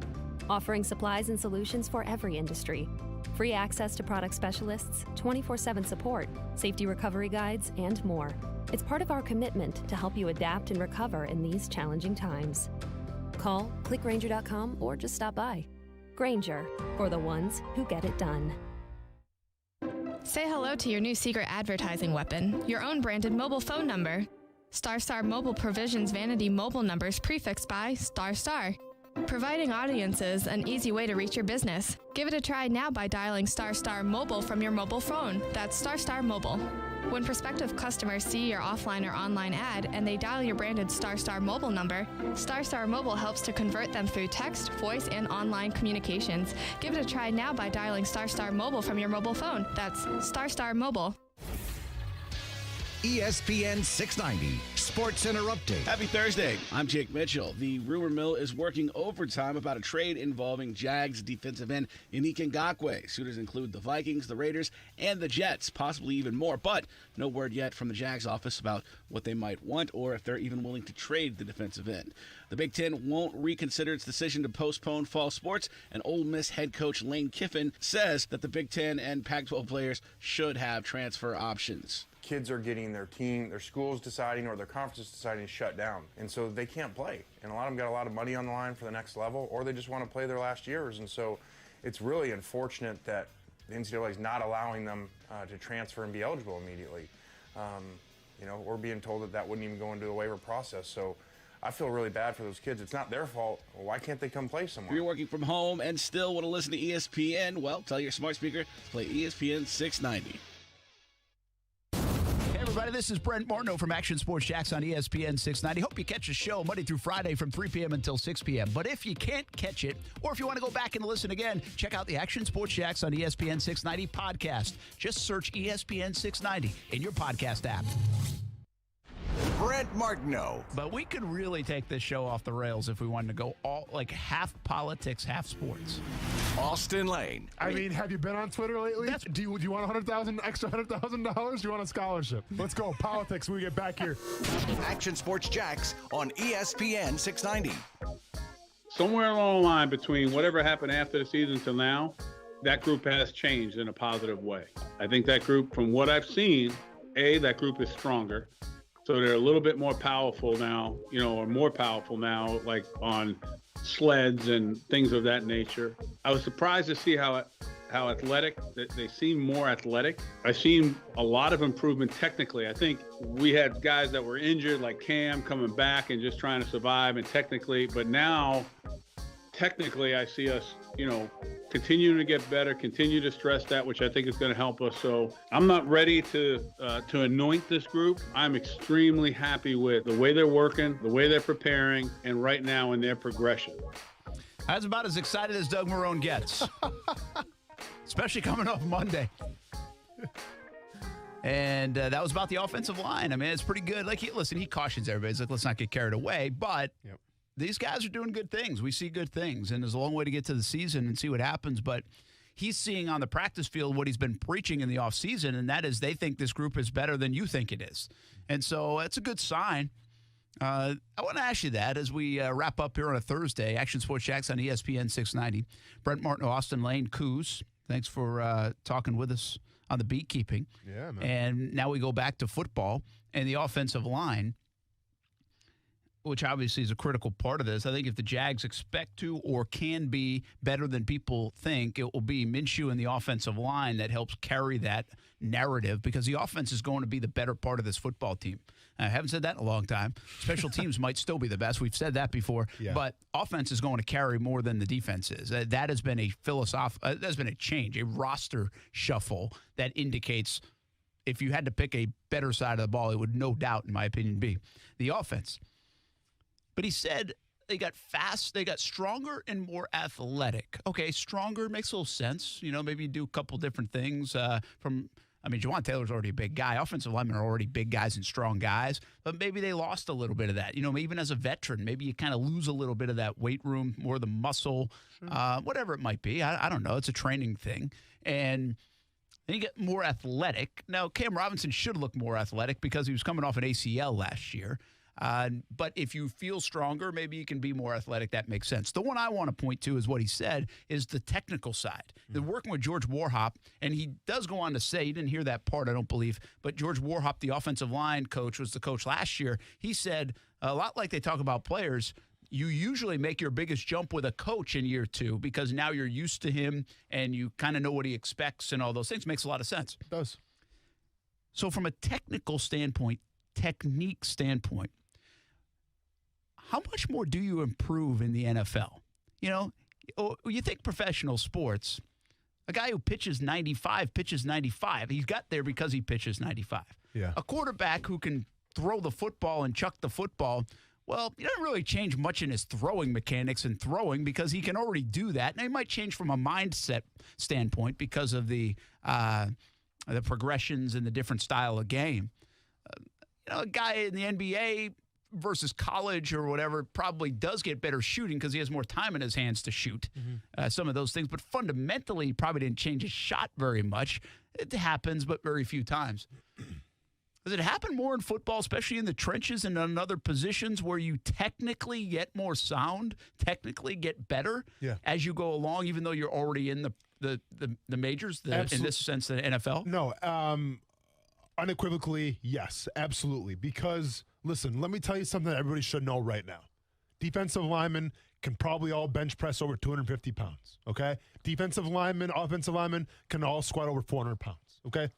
offering supplies and solutions for every industry. Free access to product specialists, 24/7 support, safety recovery guides, and more. It's part of our commitment to help you adapt and recover in these challenging times. Call, click Grainger.com, or just stop by. Grainger, for the ones who get it done. Say hello to your new secret advertising weapon, your own branded mobile phone number. StarStar Mobile provisions vanity mobile numbers prefixed by ***, providing audiences an easy way to reach your business. Give it a try now by dialing *** Mobile from your mobile phone. That's *** Mobile. When prospective customers see your offline or online ad and they dial your branded *** Mobile number, *** Mobile helps to convert them through text, voice, and online communications. Give it a try now by dialing *** Mobile from your mobile phone. That's *** Mobile. ESPN 690 Sports Center Update. Happy Thursday. I'm Jake Mitchell. The rumor mill is working overtime about a trade involving Jags defensive end Yannick Ngakoue. Suitors include the Vikings, the Raiders, and the Jets, possibly even more, but no word yet from the Jags office about what they might want or if they're even willing to trade the defensive end. The Big Ten won't reconsider its decision to postpone fall sports, and Ole Miss head coach Lane Kiffin says that the Big Ten and Pac-12 players should have transfer options. Kids are getting their team, their schools deciding or their conferences deciding to shut down. And so they can't play. And a lot of them got a lot of money on the line for the next level, or they just want to play their last years. And so it's really unfortunate that the NCAA is not allowing them to transfer and be eligible immediately. We're being told that that wouldn't even go into the waiver process. So I feel really bad for those kids. It's not their fault. Why can't they come play somewhere? If you're working from home and still want to listen to ESPN, well, tell your smart speaker to play ESPN 690. Everybody, this is Brent Martineau from Action Sports Jax on ESPN 690. Hope you catch the show Monday through Friday from 3 p.m. until 6 p.m. But if you can't catch it, or if you want to go back and listen again, check out the Action Sports Jax on ESPN 690 podcast. Just search ESPN 690 in your podcast app. Brent Martineau. But we could really take this show off the rails if we wanted to go all like half politics, half sports. Austin Lane. I mean, have you been on Twitter lately? Do you want extra $100,000? Do you want a scholarship? Let's go politics when we get back here. Action Sports Jax on ESPN 690. Somewhere along the line between whatever happened after the season till now, that group has changed in a positive way. I think that group, from what I've seen, that group is stronger. So they're a little bit more powerful now, or more powerful now, like on sleds and things of that nature. I was surprised to see how athletic, they seem more athletic. I've seen a lot of improvement technically. I think we had guys that were injured, like Cam, coming back and just trying to survive and technically, but now technically, I see us, continuing to get better, continue to stress that, which I think is going to help us. So I'm not ready to anoint this group. I'm extremely happy with the way they're working, the way they're preparing, and right now in their progression. That's about as excited as Doug Marrone gets, especially coming off Monday. And that was about the offensive line. I mean, it's pretty good. Like, he cautions everybody. He's like, let's not get carried away. But these guys are doing good things. We see good things. And there's a long way to get to the season and see what happens. But he's seeing on the practice field what he's been preaching in the offseason, and that is they think this group is better than you think it is. And so that's a good sign. I want to ask you that as we wrap up here on a Thursday. Action Sports Jax on ESPN 690. Brent Martin, Austin Lane, Coos. Thanks for talking with us on the beatkeeping. Yeah, man. And now we go back to football and the offensive line, which obviously is a critical part of this. I think if the Jags expect to or can be better than people think, it will be Minshew and the offensive line that helps carry that narrative, because the offense is going to be the better part of this football team. I haven't said that in a long time. Special teams might still be the best. We've said that before. Yeah. But offense is going to carry more than the defense is. That has been a that's been a change, a roster shuffle that indicates if you had to pick a better side of the ball, it would no doubt, in my opinion, be the offense. But he said they got fast, they got stronger and more athletic. Okay, stronger makes a little sense. Maybe you do a couple different things Jawan Taylor's already a big guy. Offensive linemen are already big guys and strong guys, but maybe they lost a little bit of that. Even as a veteran, maybe you kind of lose a little bit of that weight room, more of the muscle, whatever it might be. I don't know. It's a training thing. And then you get more athletic. Now, Cam Robinson should look more athletic because he was coming off an ACL last year. But if you feel stronger, maybe you can be more athletic. That makes sense. The one I want to point to is what he said is the technical side. They're working with George Warhop, and he does go on to say, you didn't hear that part, I don't believe, but George Warhop, the offensive line coach, was the coach last year. He said, a lot like they talk about players, you usually make your biggest jump with a coach in year 2 because now you're used to him and you kind of know what he expects and all those things. Makes a lot of sense. It does. So from a technique standpoint, how much more do you improve in the NFL? You think professional sports, a guy who pitches 95. He's got there because he pitches 95. Yeah. A quarterback who can throw the football and chuck the football, well, he doesn't really change much in his throwing mechanics and throwing because he can already do that. Now, he might change from a mindset standpoint because of the progressions and the different style of game. A guy in the NBA versus college or whatever probably does get better shooting because he has more time in his hands to shoot some of those things. But fundamentally, he probably didn't change his shot very much. It happens, but very few times. Does it happen more in football, especially in the trenches and in other positions where you technically get more sound, technically get better as you go along, even though you're already in the majors, in this sense, the NFL? No, unequivocally, yes, absolutely. Because, listen, let me tell you something that everybody should know right now. Defensive linemen can probably all bench press over 250 pounds, okay? Defensive linemen, offensive linemen can all squat over 400 pounds, okay?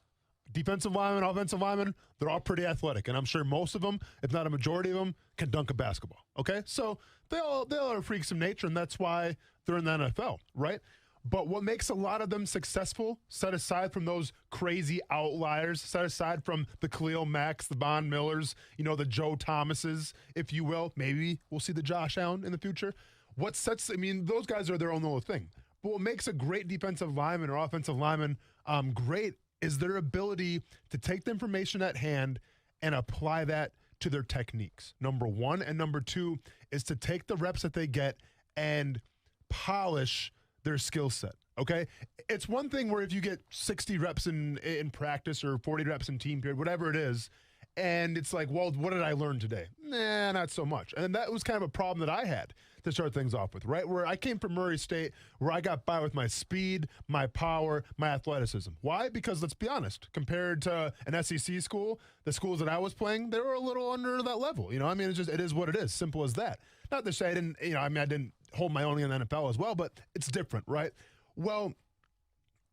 Defensive linemen, offensive linemen, they're all pretty athletic. And I'm sure most of them, if not a majority of them, can dunk a basketball, okay? So they all are freaks of nature, and that's why they're in the NFL, right? But what makes a lot of them successful, set aside from those crazy outliers, set aside from the Khalil Macks, the Von Millers, the Joe Thomases, if you will. Maybe we'll see the Josh Allen in the future. Those guys are their own little thing. But what makes a great defensive lineman or offensive lineman great is their ability to take the information at hand and apply that to their techniques, number one. And number two is to take the reps that they get and polish their skill set, okay? It's one thing where if you get 60 reps in practice or 40 reps in team period, whatever it is, and it's like, well, what did I learn today? Nah, not so much. And that was kind of a problem that I had to start things off with, right? Where I came from Murray State, where I got by with my speed, my power, my athleticism. Why? Because let's be honest, compared to an SEC school, the schools that I was playing, they were a little under that level. It is what it is, simple as that. Not to say I didn't hold my own in the NFL as well, but it's different, right? Well,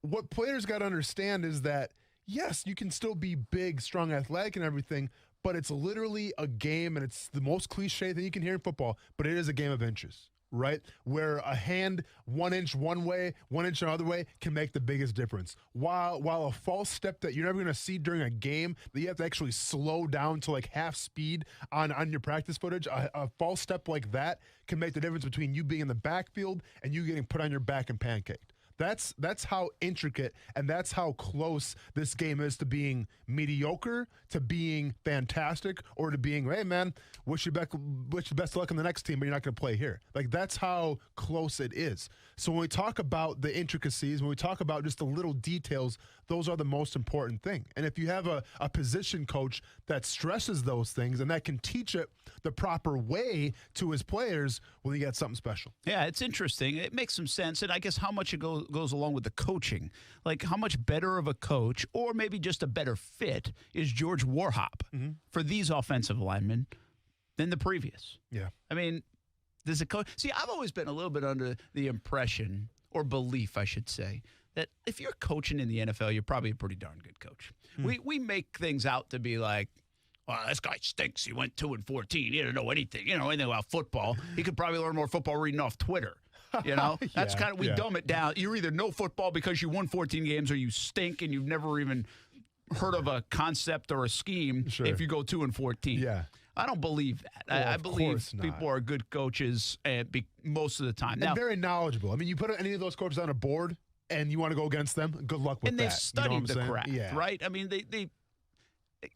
what players got to understand is that, yes, you can still be big, strong, athletic and everything, but it's literally a game, and it's the most cliche thing you can hear in football, but it is a game of inches, right? Where a hand 1 inch one way, 1 inch another way can make the biggest difference. While a false step that you're never going to see during a game that you have to actually slow down to like half speed on your practice footage, a false step like that can make the difference between you being in the backfield and you getting put on your back and pancaked. That's how intricate and that's how close this game is to being mediocre, to being fantastic, or to being, hey man, wish you best of luck on the next team, but you're not going to play here. Like that's how close it is. So when we talk about the intricacies, when we talk about just the little details, those are the most important thing. And if you have a position coach that stresses those things and that can teach it the proper way to his players, well, you got something special. Yeah, it's interesting. It makes some sense. And I guess how much it goes along with the coaching. Like how much better of a coach or maybe just a better fit is George Warhop for these offensive linemen than the previous. Yeah. I mean, does a coach – see, I've always been a little bit under the impression or belief, I should say, that if you're coaching in the NFL, you're probably a pretty darn good coach. We make things out to be like, well, this guy stinks. He went 2-14. He didn't know anything. Anything about football. He could probably learn more football reading off Twitter. That's kind of, we dumb it down. You either know football because you won 14 games or you stink and you've never even heard of a concept or a scheme if you go 2-14. Yeah. I don't believe that. I believe people are good coaches most of the time. And very knowledgeable. I mean, you put any of those coaches on a board and you want to go against them, good luck with that. And they've studied the craft, yeah. right? I mean, they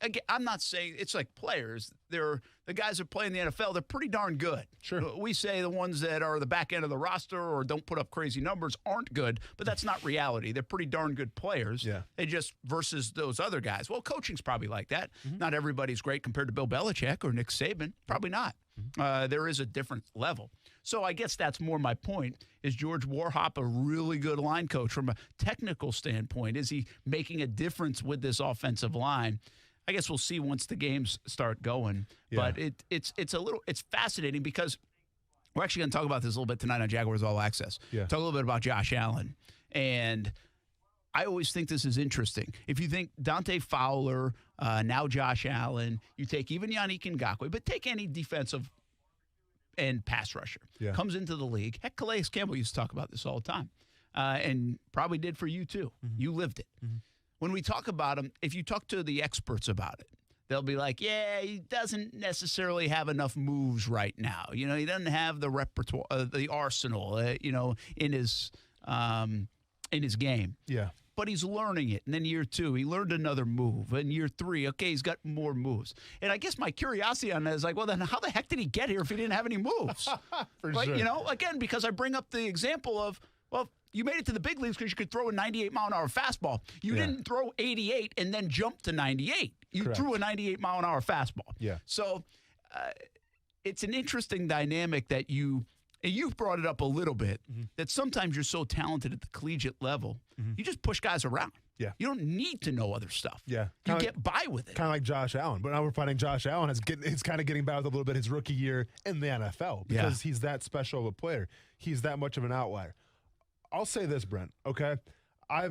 again, I'm not saying it's like players. The guys that play in the NFL, they're pretty darn good. Sure. We say the ones that are the back end of the roster or don't put up crazy numbers aren't good, but that's not reality. They're pretty darn good players. Yeah. They just versus those other guys. Well, coaching's probably like that. Not everybody's great compared to Bill Belichick or Nick Saban. Probably not. There is a different level. So I guess that's more my point. Is George Warhop a really good line coach from a technical standpoint? Is he making a difference with this offensive line? I guess we'll see once the games start going. Yeah. But it's fascinating because we're actually going to talk about this a little bit tonight on Jaguars All Access. Yeah. Talk a little bit about Josh Allen. And I always think this is interesting. If you think Dante Fowler, now Josh Allen, you take even Yannick Ngakoue, but take any defensive and pass rusher, comes into the league. Heck, Calais Campbell used to talk about this all the time, and probably did for you too. You lived it. When we talk about him, if you talk to the experts about it, they'll be like, yeah, he doesn't necessarily have enough moves right now. He doesn't have the repertoire, the arsenal, in his game. Yeah. But he's learning it. And then year 2, he learned another move. And year 3, okay, he's got more moves. And I guess my curiosity on that is like, well, then how the heck did he get here if he didn't have any moves? For right? sure. Again, because I bring up the example of, well, you made it to the big leagues because you could throw a 98-mile-an-hour fastball. You didn't throw 88 and then jump to 98. You threw a 98-mile-an-hour fastball. Yeah. So it's an interesting dynamic that you've brought it up a little bit, that sometimes you're so talented at the collegiate level, you just push guys around. Yeah. You don't need to know other stuff. Yeah. You get by with it. Kind of like Josh Allen. But now we're finding Josh Allen is kind of getting by with a little bit his rookie year in the NFL because he's that special of a player. He's that much of an outlier. I'll say this, Brent, okay?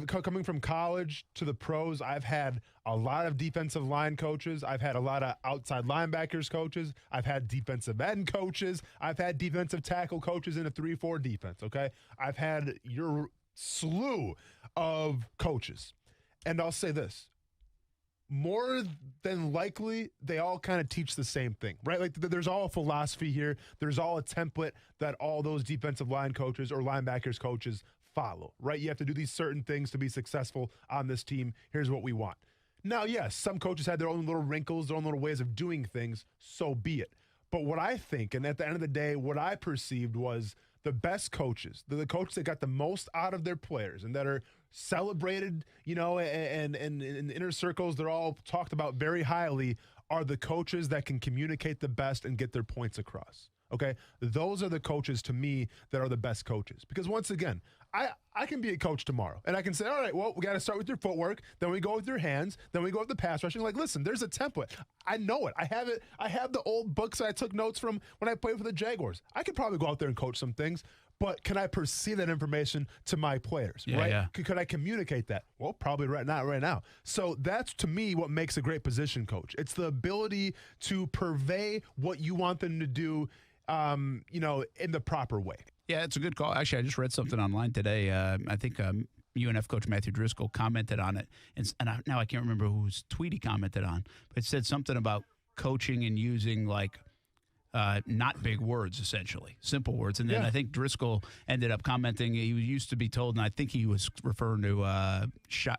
Coming from college to the pros, I've had a lot of defensive line coaches. I've had a lot of outside linebackers coaches. I've had defensive end coaches. I've had defensive tackle coaches in a 3-4 defense, okay? I've had your slew of coaches. And I'll say this. More than likely, they all kind of teach the same thing, right? Like there's all a philosophy here. There's all a template that all those defensive line coaches or linebackers coaches follow, right? You have to do these certain things to be successful on this team. Here's what we want. Now, yes, some coaches had their own little wrinkles, their own little ways of doing things. So be it. But what I think, and at the end of the day, what I perceived was the best coaches, the coaches that got the most out of their players and that are celebrated, and in inner circles, they're all talked about very highly, are the coaches that can communicate the best and get their points across. Okay? Those are the coaches to me that are the best coaches. Because once again, I can be a coach tomorrow and I can say, all right, well, we got to start with your footwork. Then we go with your hands. Then we go with the pass rushing. Like, listen, there's a template. I know it. I have it. I have the old books that I took notes from when I played for the Jaguars. I could probably go out there and coach some things, but can I perceive that information to my players, right? Yeah. Could I communicate that? Well, probably right now. So that's, to me, what makes a great position coach. It's the ability to purvey what you want them to do in the proper way. Yeah, it's a good call. Actually, I just read something online today. I think UNF coach Matthew Driscoll commented on it. Now I can't remember whose tweet he commented on, but it said something about coaching and using not big words, essentially, simple words. And then I think Driscoll ended up commenting, he used to be told, and I think he was referring to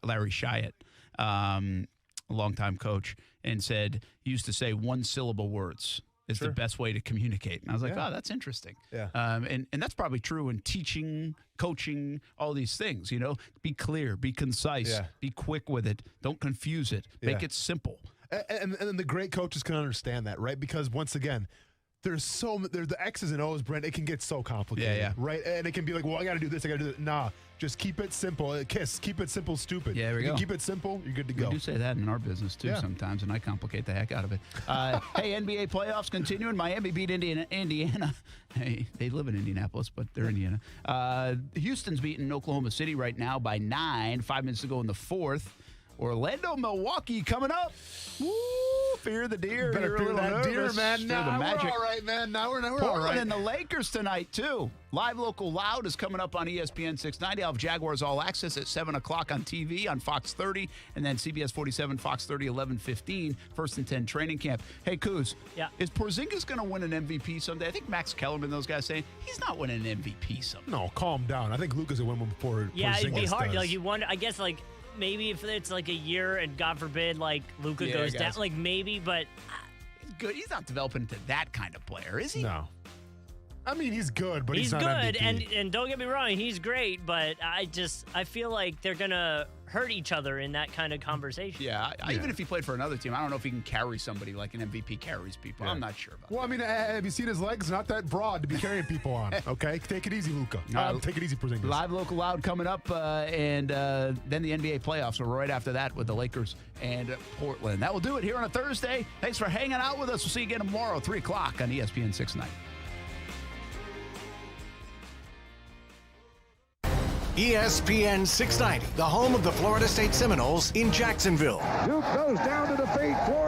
Larry Shiat, a longtime coach, and said he used to say one-syllable words is the best way to communicate. And I was like, oh, that's interesting. Yeah. And that's probably true in teaching, coaching, all these things, Be clear, be concise, be quick with it. Don't confuse it. Make it simple. And the great coaches can understand that, right? Because once again, there's the X's and O's, Brent. It can get so complicated, right? And it can be like, well, I got to do this, I got to do that. Nah, just keep it simple. Kiss, keep it simple, stupid. Yeah, there we go. Keep it simple, you're good to go. We do say that in our business, too, sometimes, and I complicate the heck out of it. Hey, NBA playoffs continuing. Miami beat Indiana. Hey, they live in Indianapolis, but they're Indiana. Houston's beating Oklahoma City right now by 9. 5 minutes to go in the fourth. Orlando, Milwaukee coming up. Woo! Fear the deer. Better fear that deer, man. Now we're all right, man. Now we're all Portland right. and the Lakers tonight, too. Live Local Loud is coming up on ESPN 690. I'll have Jaguars All Access at 7 o'clock on TV on Fox 30, and then CBS 47, Fox 30, 11:15, 1st and 10 training camp. Hey, Kuz, is Porzingis going to win an MVP someday? I think Max Kellerman, those guys saying he's not winning an MVP someday. No, calm down. I think Luka's going to win one before Porzingis it'd be hard. does. You wonder, I guess, maybe if it's a year and God forbid, Luka goes down, maybe, but he's good. He's not developing into that kind of player, is he? No. I mean, he's good, but he's good, not MVP. and don't get me wrong, he's great, but I feel like they're gonna hurt each other in that kind of conversation. Yeah, even if he played for another team, I don't know if he can carry somebody like an MVP carries people. I'm not sure about that. Well, I mean, have you seen his legs? Not that broad to be carrying people on, okay? Take it easy, Luka. Take it easy, Porzingis. Live Local Loud coming up, and then the NBA playoffs are right after that with the Lakers and Portland. That will do it here on a Thursday. Thanks for hanging out with us. We'll see you again tomorrow, 3 o'clock on ESPN 690. ESPN 690, the home of the Florida State Seminoles in Jacksonville. Duke goes down to the feet for